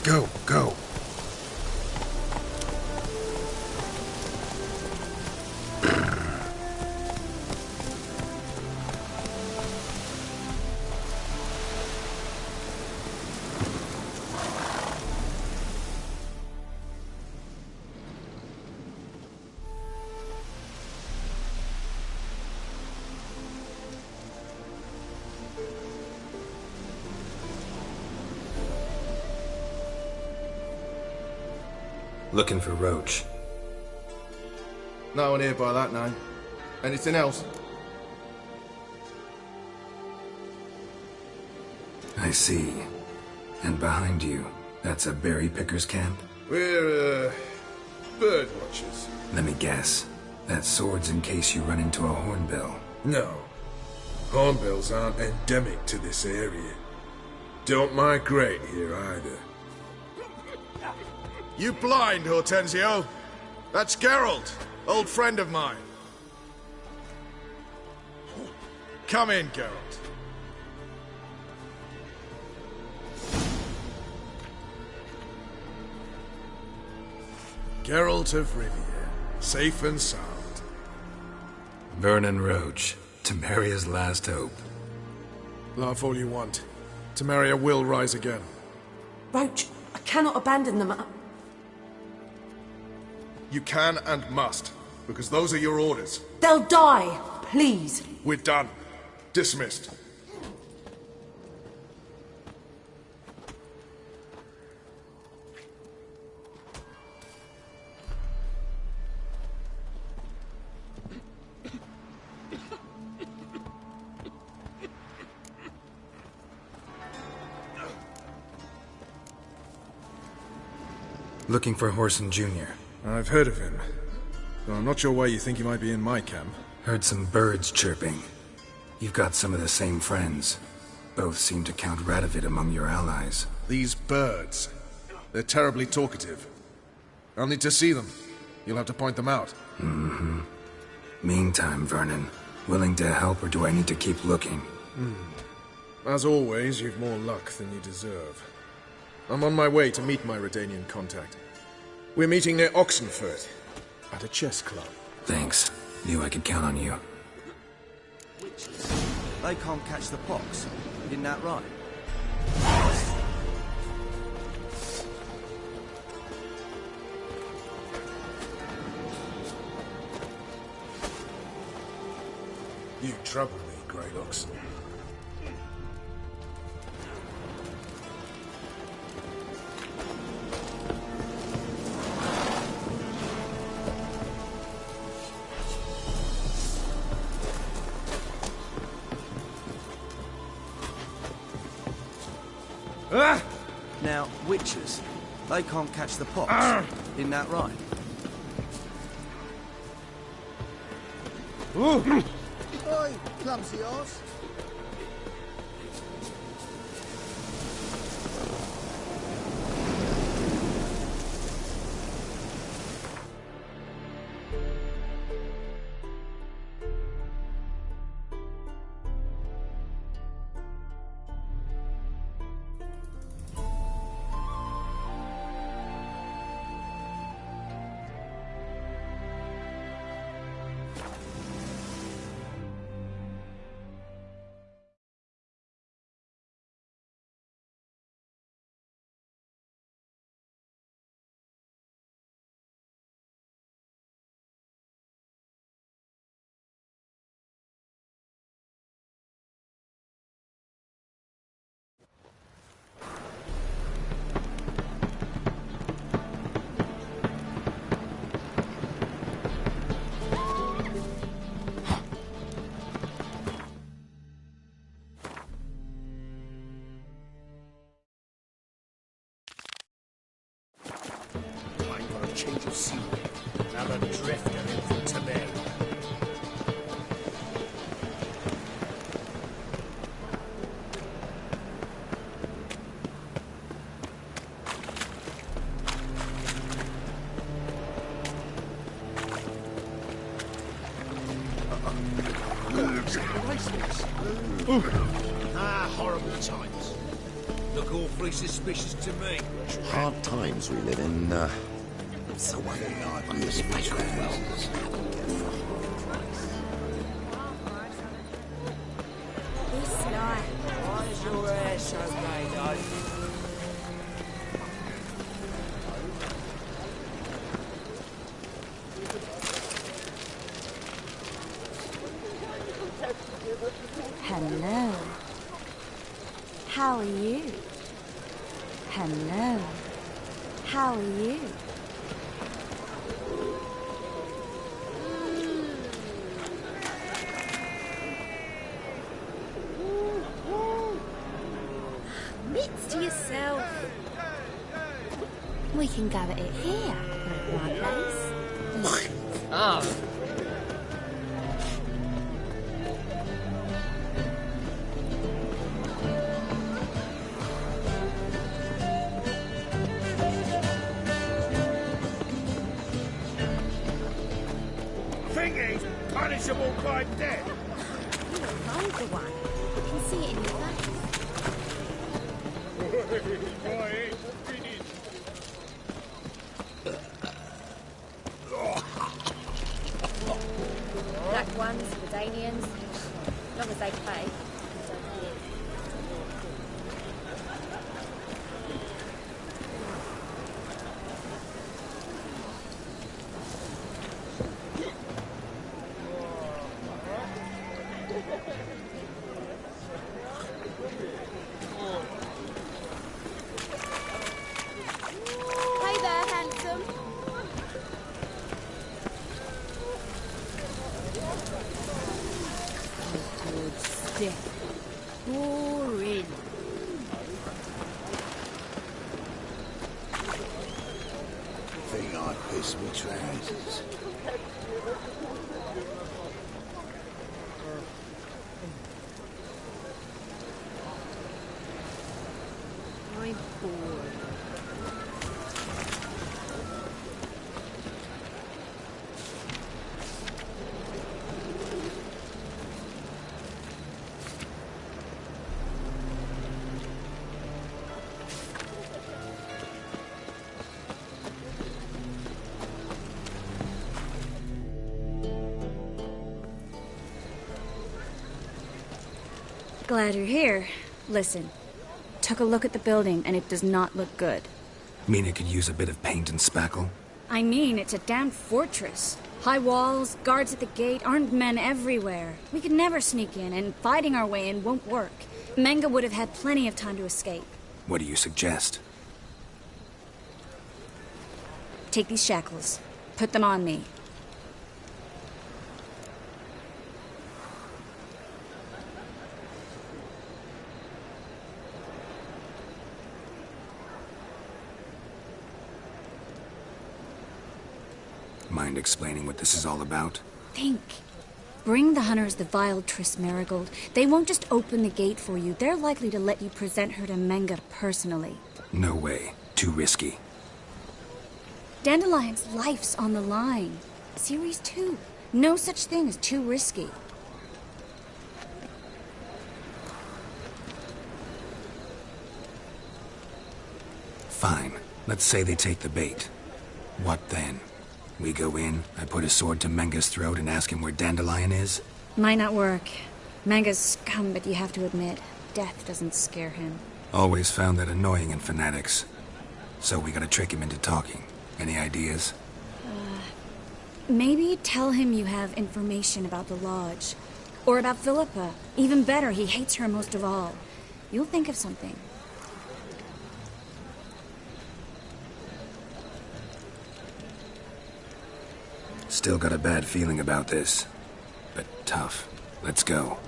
Go, go. Looking for Roach. No one here by that name. Anything else? I see. And behind you, that's a berry picker's camp? We're, bird watchers. Let me guess. That sword's in case you run into a hornbill. No. Hornbills aren't endemic to this area. Don't migrate here either. You blind, Hortensio? That's Geralt, old friend of mine. Come in, Geralt. Geralt of Rivia, safe and sound. Vernon Roach, Temeria's last hope. Laugh all you want. Temeria will rise again. Roach, I cannot abandon them. You can and must, because those are your orders. They'll die, please. We're done. Dismissed. Looking for Whoreson Jr. I've heard of him, though I'm not sure why you think he might be in my camp. Heard some birds chirping. You've got some of the same friends. Both seem to count Radovid among your allies. These birds. They're terribly talkative. I'll need to see them. You'll have to point them out. Mm-hmm. Meantime, Vernon, willing to help or do I need to keep looking? As always, you've more luck than you deserve. I'm on my way to meet my Redanian contact. We're meeting near Oxenford, at a chess club. Thanks. Knew I could count on you. They can't catch the pox. Isn't that right? You trouble me, Grey Oxen. Now, witches, they can't catch the pox. Isn't that right? Oi, clumsy horse. Change of scene. Another drifter in for today. Horrible times. Look awfully suspicious to me. Hard times we live in, so why not on this place well? This night. Why is your hair so grey, Hello. How are you? Hello. How are you? Mitts to yourself. We can go at it here, at my place. Oh. Thingy's punishable by death. You're a vulgar one. I can see it in your Black ones, Redanians, as long as they pay. Hey there, handsome. Good step. Boring. Think I piss me trousers. I'm bored. Glad you're here. Listen, took a look at the building and it does not look good. Mean it could use a bit of paint and spackle? I mean, it's a damn fortress. High walls, guards at the gate, armed men everywhere. We could never sneak in, and fighting our way in won't work. Menge would have had plenty of time to escape. What do you suggest? Take these shackles. Put them on me. Mind explaining what this is all about? Think. Bring the hunters the vile Triss Merigold. They won't just open the gate for you. They're likely to let you present her to Menge personally. No way. Too risky. Dandelion's life's on the line. Series 2. No such thing as too risky. Fine. Let's say they take the bait. What then? We go in, I put a sword to Menge's throat and ask him where Dandelion is? Might not work. Menge's scum, but you have to admit, death doesn't scare him. Always found that annoying in fanatics. So we gotta trick him into talking. Any ideas? Maybe tell him you have information about the Lodge. Or about Philippa. Even better, he hates her most of all. You'll think of something. Still got a bad feeling about this. But tough. Let's go.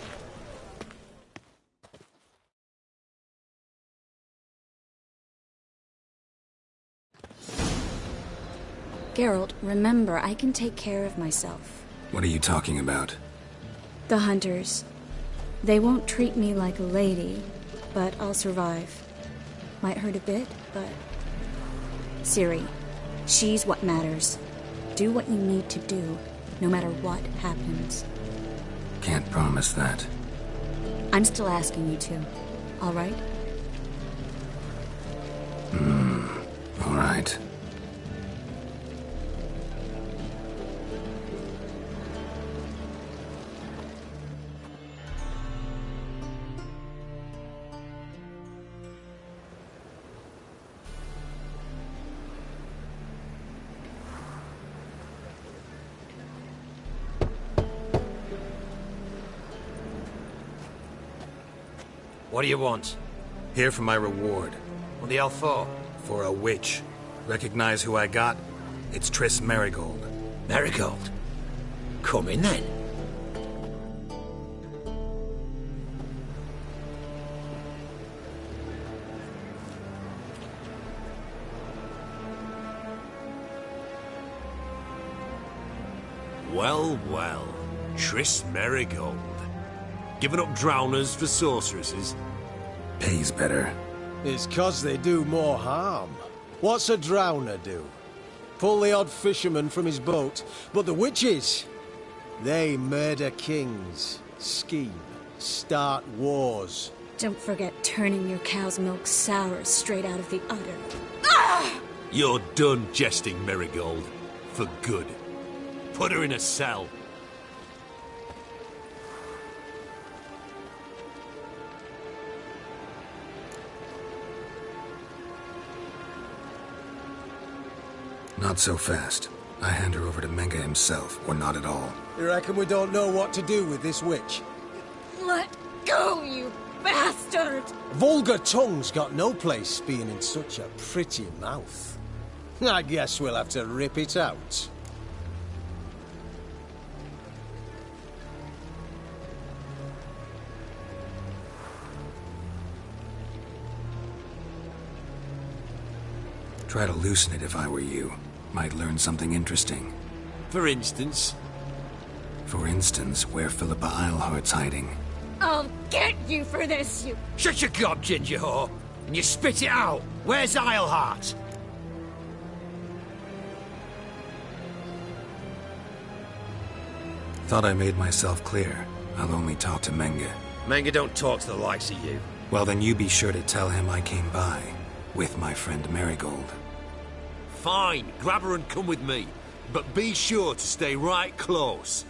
Geralt, remember, I can take care of myself. What are you talking about? The hunters. They won't treat me like a lady, but I'll survive. Might hurt a bit, but... Ciri, she's what matters. Do what you need to do, no matter what happens. Can't promise that. I'm still asking you to, all right? All right. What do you want? Here for my reward. What the hell for? For a witch. Recognize who I got? It's Triss Merigold. Merigold? Come in then. Well, well. Triss Merigold. Giving up drowners for sorceresses? Pays better. It's 'cause they do more harm. What's a drowner do? Pull the odd fisherman from his boat. But the witches, they murder kings, scheme, start wars. Don't forget turning your cow's milk sour straight out of the udder. Ah! You're done jesting, Merigold. For good. Put her in a cell. Not so fast. I hand her over to Menge himself, or not at all. You reckon we don't know what to do with this witch? Let go, you bastard! Vulgar tongue's got no place being in such a pretty mouth. I guess we'll have to rip it out. Try to loosen it if I were you. Might learn something interesting. For instance? For instance, where Philippa Eilhart's hiding. I'll get you for this, you... Shut your gob, ginger whore, and you spit it out. Where's Eilhart? Thought I made myself clear. I'll only talk to Menge. Menge don't talk to the likes of you. Well, then you be sure to tell him I came by. With my friend Merigold. Fine, grab her and come with me. But be sure to stay right close.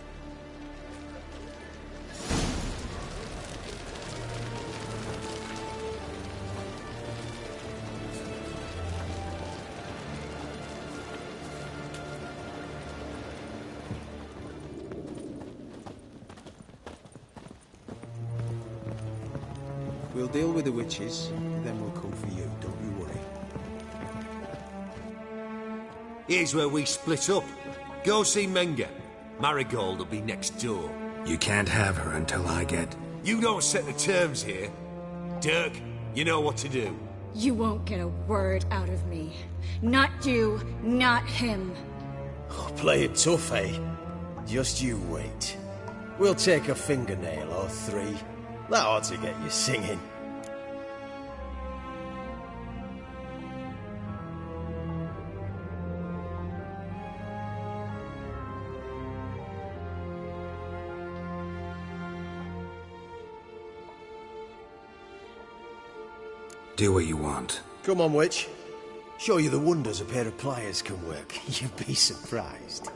We'll deal with the witches, then we'll come for you, don't you worry. Here's where we split up. Go see Menga. Marigold will be next door. You can't have her until I get... You don't set the terms here. Dirk, you know what to do. You won't get a word out of me. Not you, not him. Oh, play it tough, eh? Just you wait. We'll take a fingernail or 3. That ought to get you singing. Do what you want. Come on, witch. Show you the wonders a pair of pliers can work. You'd be surprised.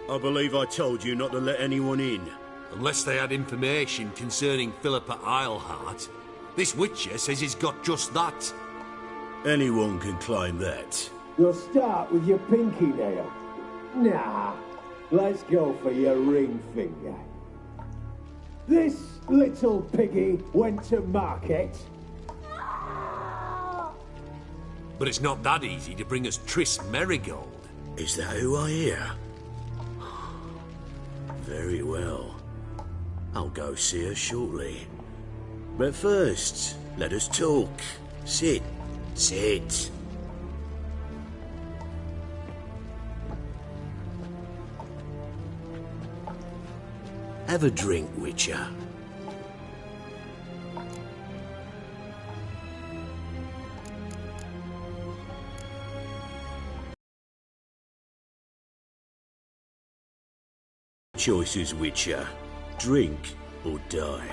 I believe I told you not to let anyone in. Unless they had information concerning Philippa Eilhart. This Witcher says he's got just that. Anyone can claim that. You'll start with your pinky nail. Nah, let's go for your ring finger. This little piggy went to market. But it's not that easy to bring us Triss Merigold. Is that who I hear? Very well. I'll go see her shortly. But first, let us talk. Sit. Sit. Have a drink, Witcher. Choices, Witcher. Drink or die.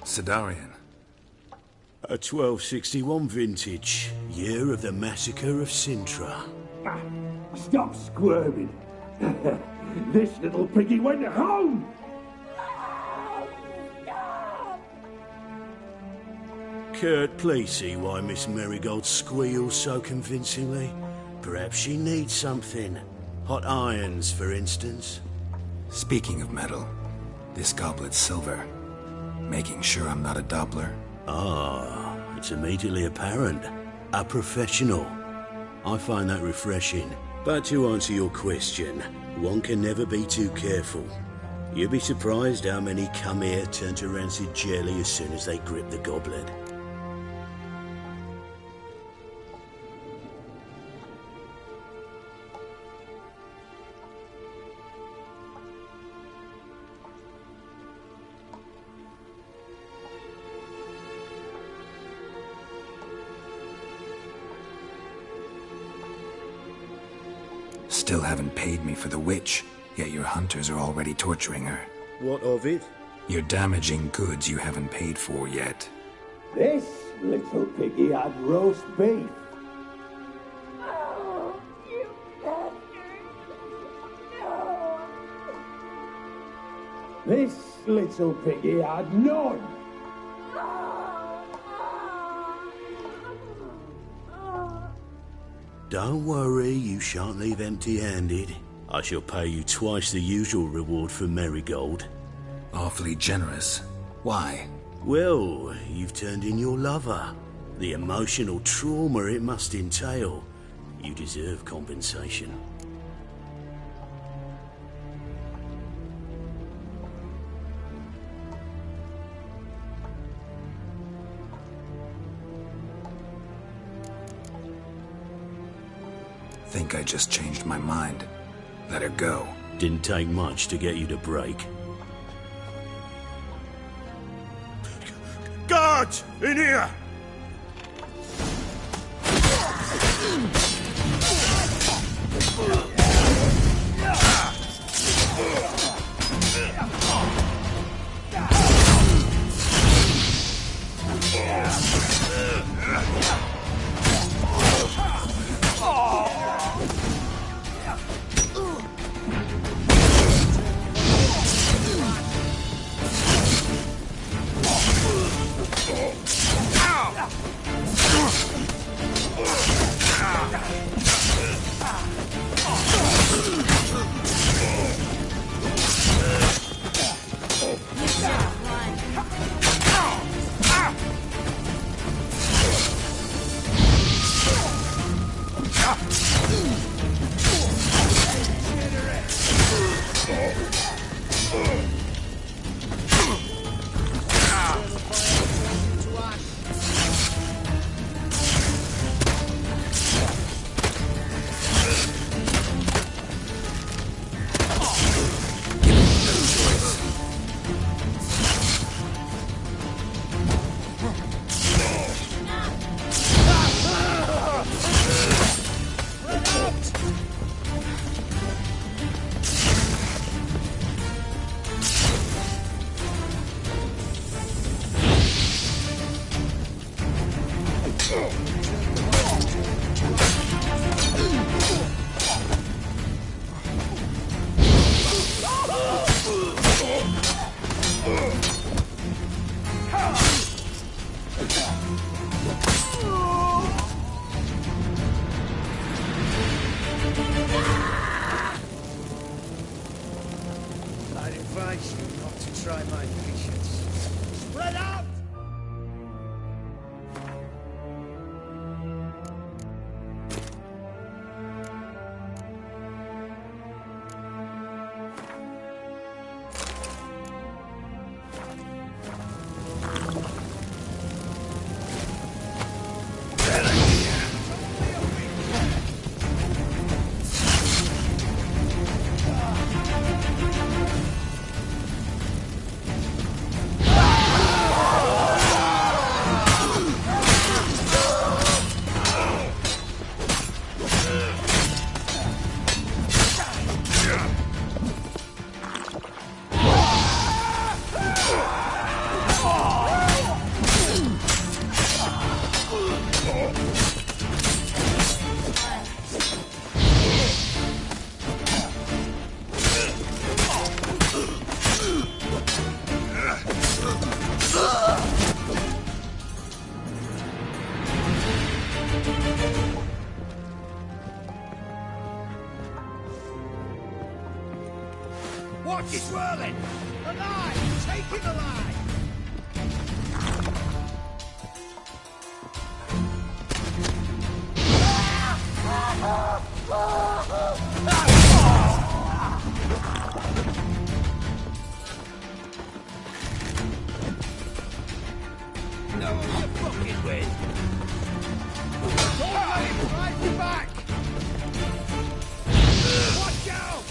Sidarian. A 1261 vintage, year of the massacre of Sintra. Stop squirming. This little piggy went home! Kurt, please see why Miss Merigold squeals so convincingly. Perhaps she needs something. Hot irons, for instance. Speaking of metal, this goblet's silver. Making sure I'm not a Doppler. Ah, it's immediately apparent. A professional. I find that refreshing. But to answer your question, one can never be too careful. You'd be surprised how many come here turn to rancid jelly as soon as they grip the goblet. Still haven't paid me for the witch, yet your hunters are already torturing her. What of it? You're damaging goods you haven't paid for yet. This little piggy had roast beef. This little piggy had none. Don't worry, you shan't leave empty-handed. I shall pay you twice the usual reward for Merigold. Awfully generous. Why? Well, you've turned in your lover. The emotional trauma it must entail. You deserve compensation. Think I just changed my mind. Let her go. Didn't take much to get you to break. Guards! In here! I'd advise you not to try my patience. Spread out! Watch it whirling! Alive! Take him alive! No, you fucking win. Don't let him drive you back! Watch out!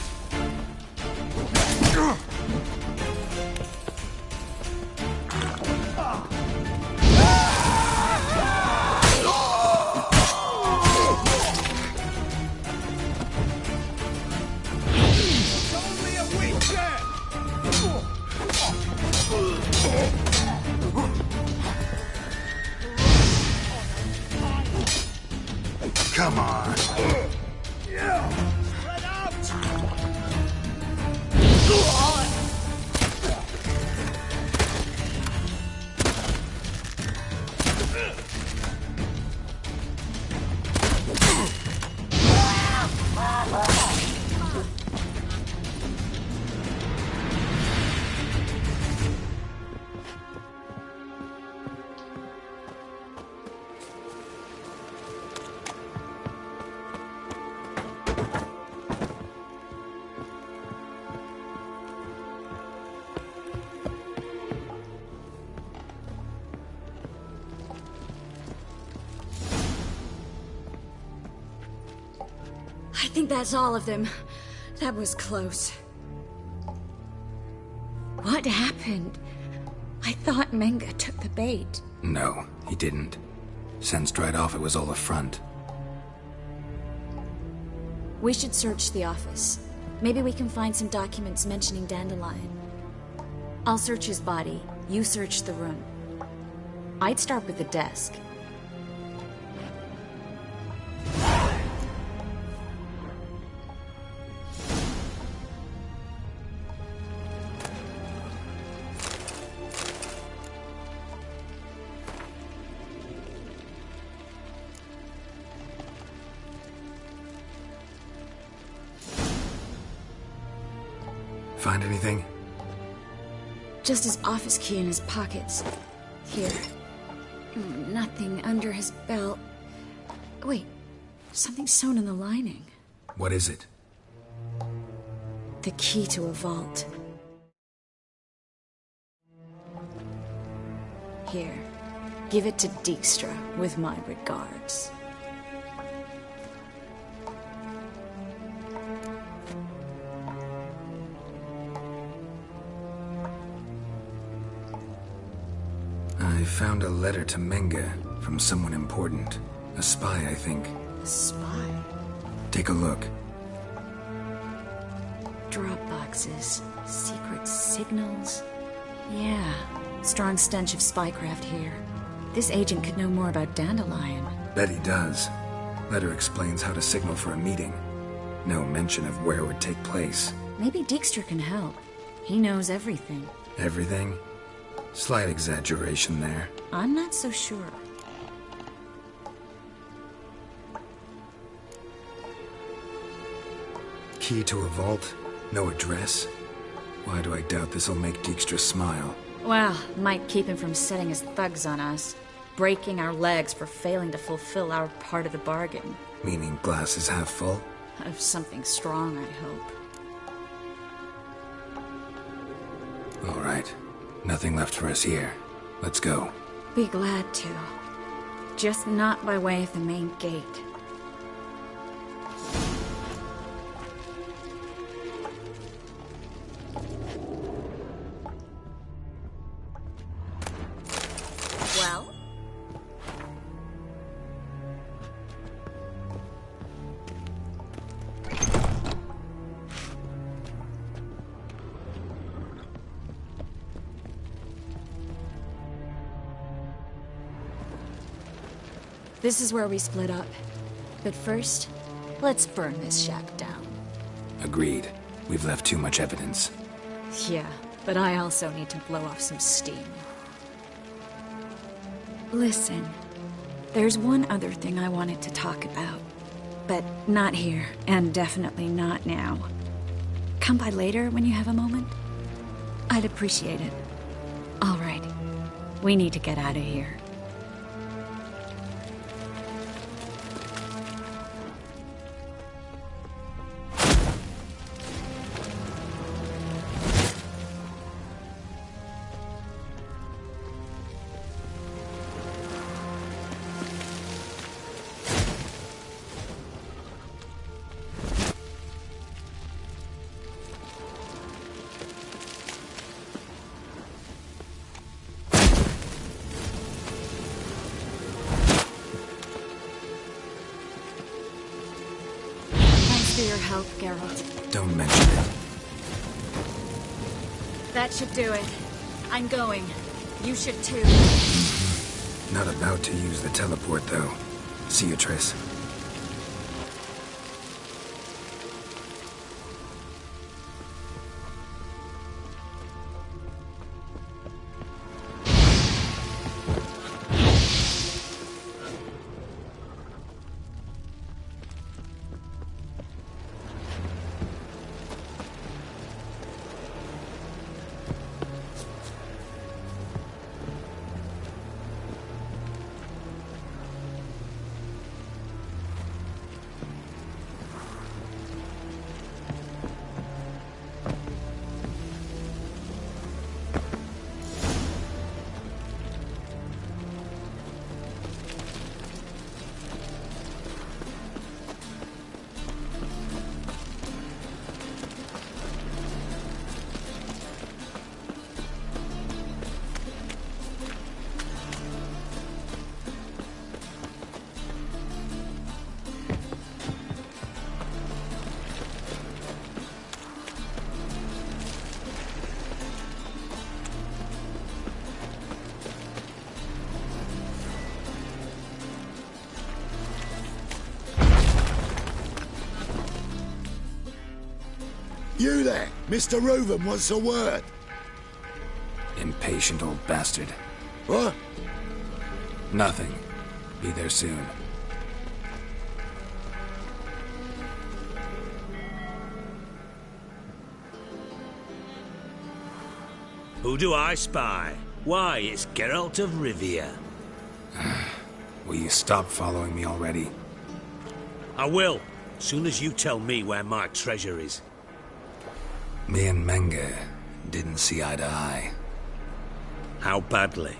It's only a witcher! Come on. Spread out! I think that's all of them. That was close. What happened? I thought Menga took the bait. No, he didn't. Sensed right off it was all a front. We should search the office. Maybe we can find some documents mentioning Dandelion. I'll search his body. You search the room. I'd start with the desk. Find anything? Just his office key in his pockets. Here. Nothing under his belt. Wait, something sewn in the lining. What is it? The key to a vault. Here. Give it to Dijkstra with my regards. I found a letter to Menge from someone important. A spy, I think. A spy? Take a look. Drop boxes, secret signals. Yeah, strong stench of spycraft here. This agent could know more about Dandelion. Bet he does. Letter explains how to signal for a meeting. No mention of where it would take place. Maybe Dijkstra can help. He knows everything. Everything? Slight exaggeration there. I'm not so sure. Key to a vault? No address? Why do I doubt this'll make Dijkstra smile? Well, might keep him from setting his thugs on us. Breaking our legs for failing to fulfill our part of the bargain. Meaning glass is half full? Of something strong, I hope. All right. Nothing left for us here. Let's go. Be glad to. Just not by way of the main gate. Well? This is where we split up. But first, let's burn this shack down. Agreed. We've left too much evidence. Yeah, but I also need to blow off some steam. Listen, there's one other thing I wanted to talk about. But not here, and definitely not now. Come by later when you have a moment? I'd appreciate it. All right. We need to get out of here. For your help, Geralt. Don't mention it. That should do it. I'm going. You should too. Not about to use the teleport, though. See you, Triss. You there! Mr. Reuven wants a word. Impatient old bastard. What? Nothing. Be there soon. Who do I spy? Why, it's Geralt of Rivia. Will you stop following me already? I will, soon as you tell me where my treasure is. Me and Menge didn't see eye to eye. How badly?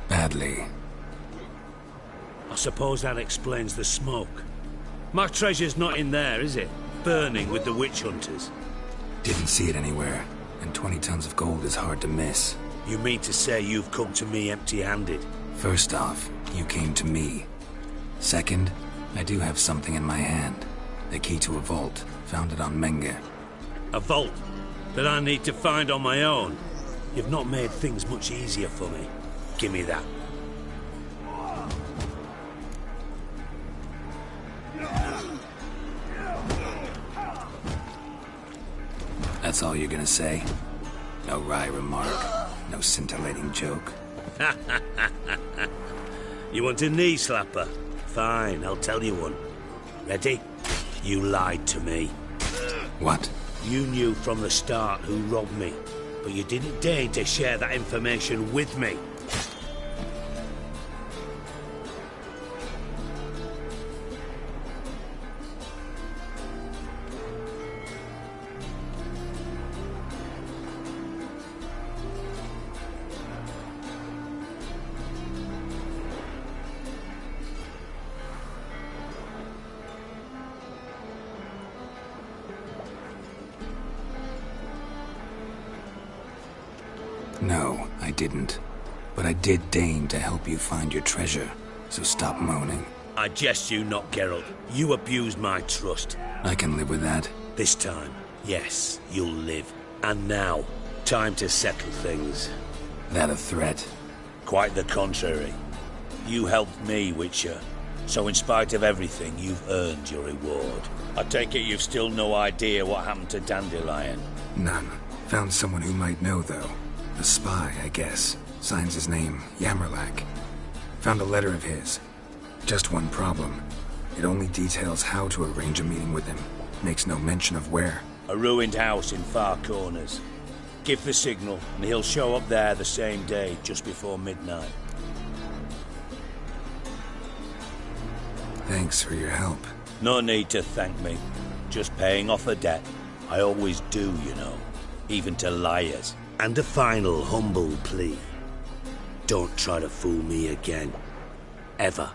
Badly. I suppose that explains the smoke. My treasure's not in there, is it? Burning with the witch hunters. Didn't see it anywhere, and 20 tons of gold is hard to miss. You mean to say you've come to me empty-handed? First off, you came to me. Second, I do have something in my hand. The key to a vault, found it on Menge. A vault that I need to find on my own? You've not made things much easier for me. Give me that. That's all you're gonna say? No wry remark, no scintillating joke. You want a knee slapper? Fine, I'll tell you one. Ready? You lied to me. What? You knew from the start who robbed me, but you didn't deign to share that information with me. No, I didn't. But I did deign to help you find your treasure, so stop moaning. I jest you not, Geralt. You abused my trust. I can live with that. This time, yes, you'll live. And now, time to settle things. That a threat? Quite the contrary. You helped me, Witcher. So in spite of everything, you've earned your reward. I take it you've still no idea what happened to Dandelion? None. Found someone who might know, though. A spy, I guess. Signs his name, Yamerlak. Found a letter of his. Just one problem. It only details how to arrange a meeting with him. Makes no mention of where. A ruined house in Far Corners. Give the signal, and he'll show up there the same day, just before midnight. Thanks for your help. No need to thank me. Just paying off a debt. I always do, you know. Even to liars. And a final humble plea. Don't try to fool me again. Ever.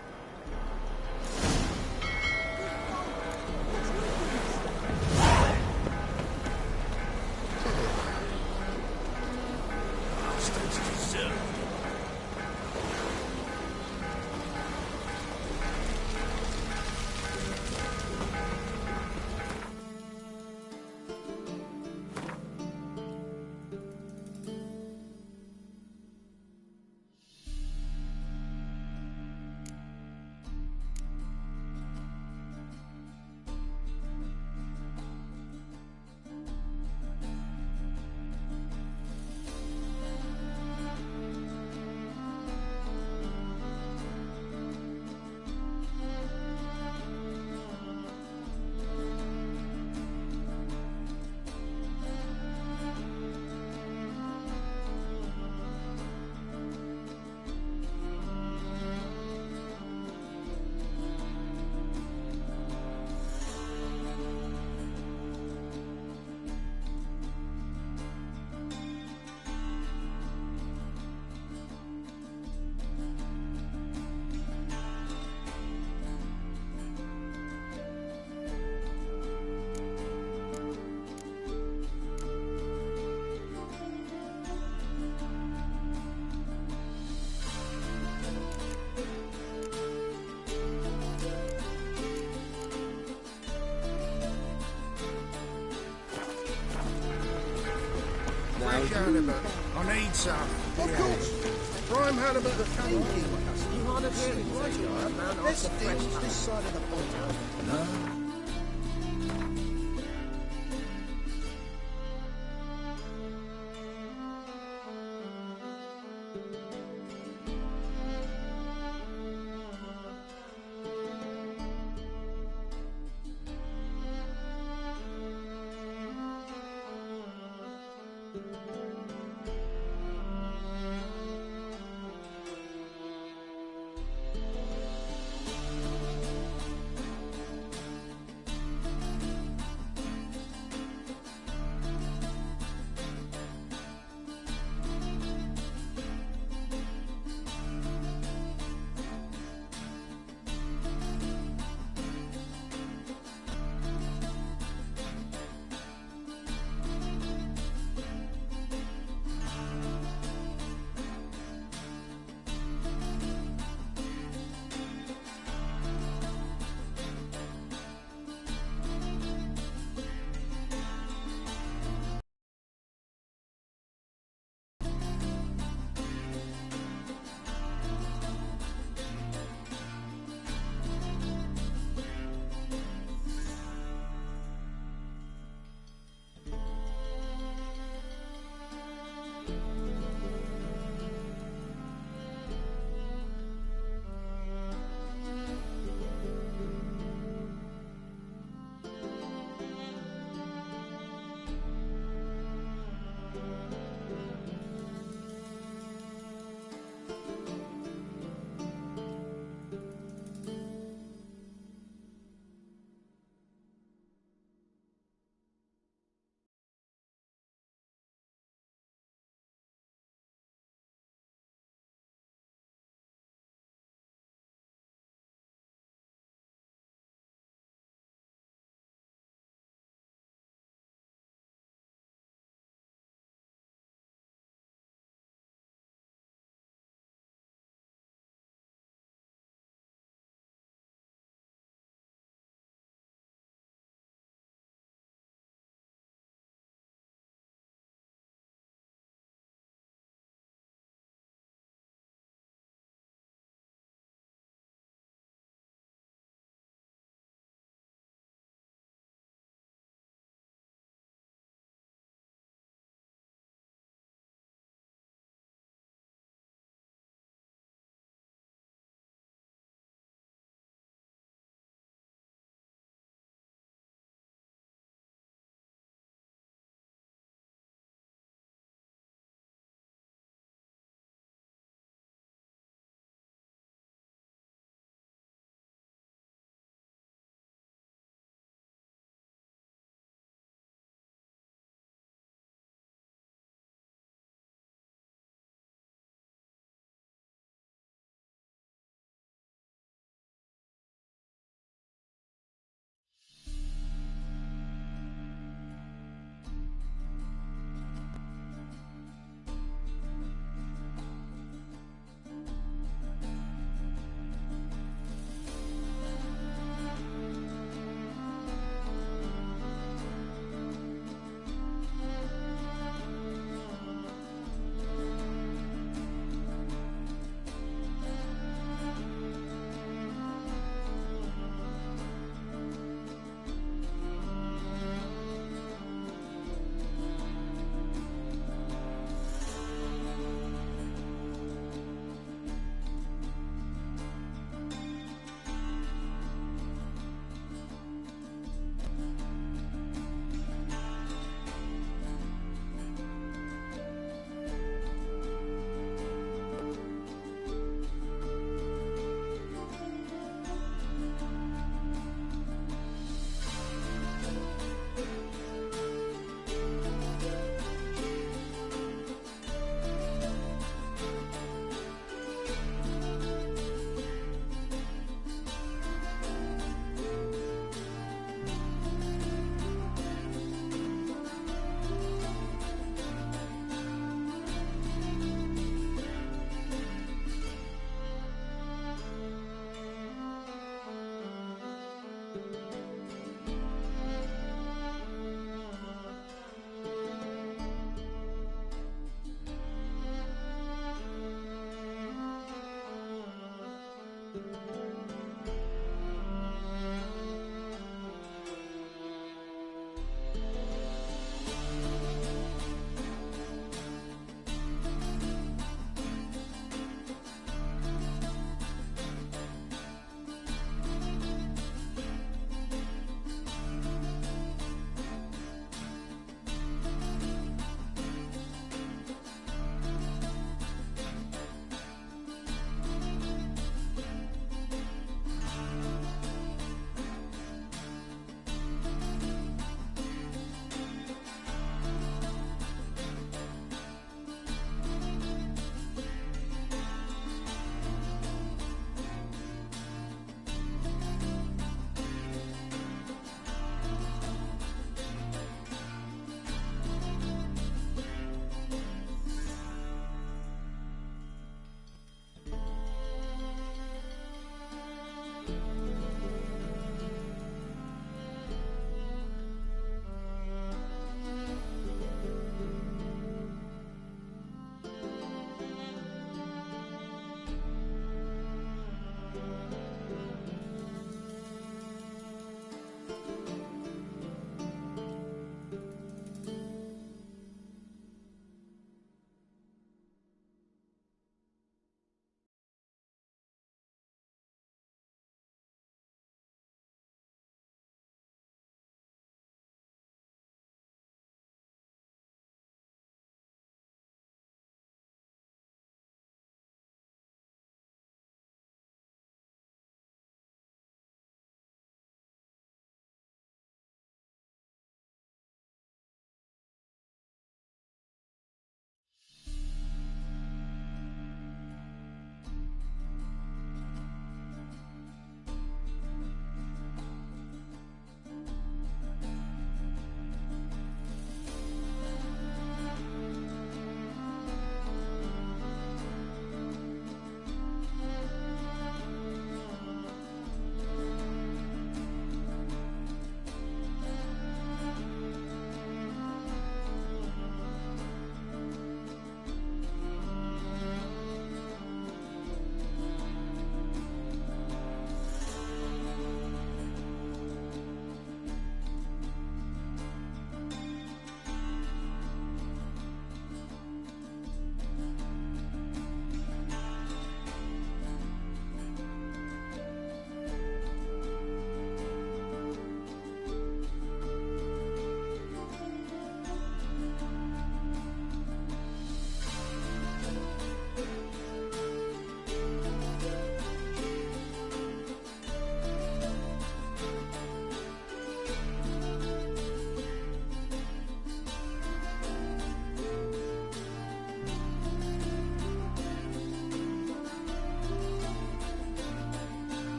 I need some. Of course. Prime halibut. You hard of hearing, This side of the point. No.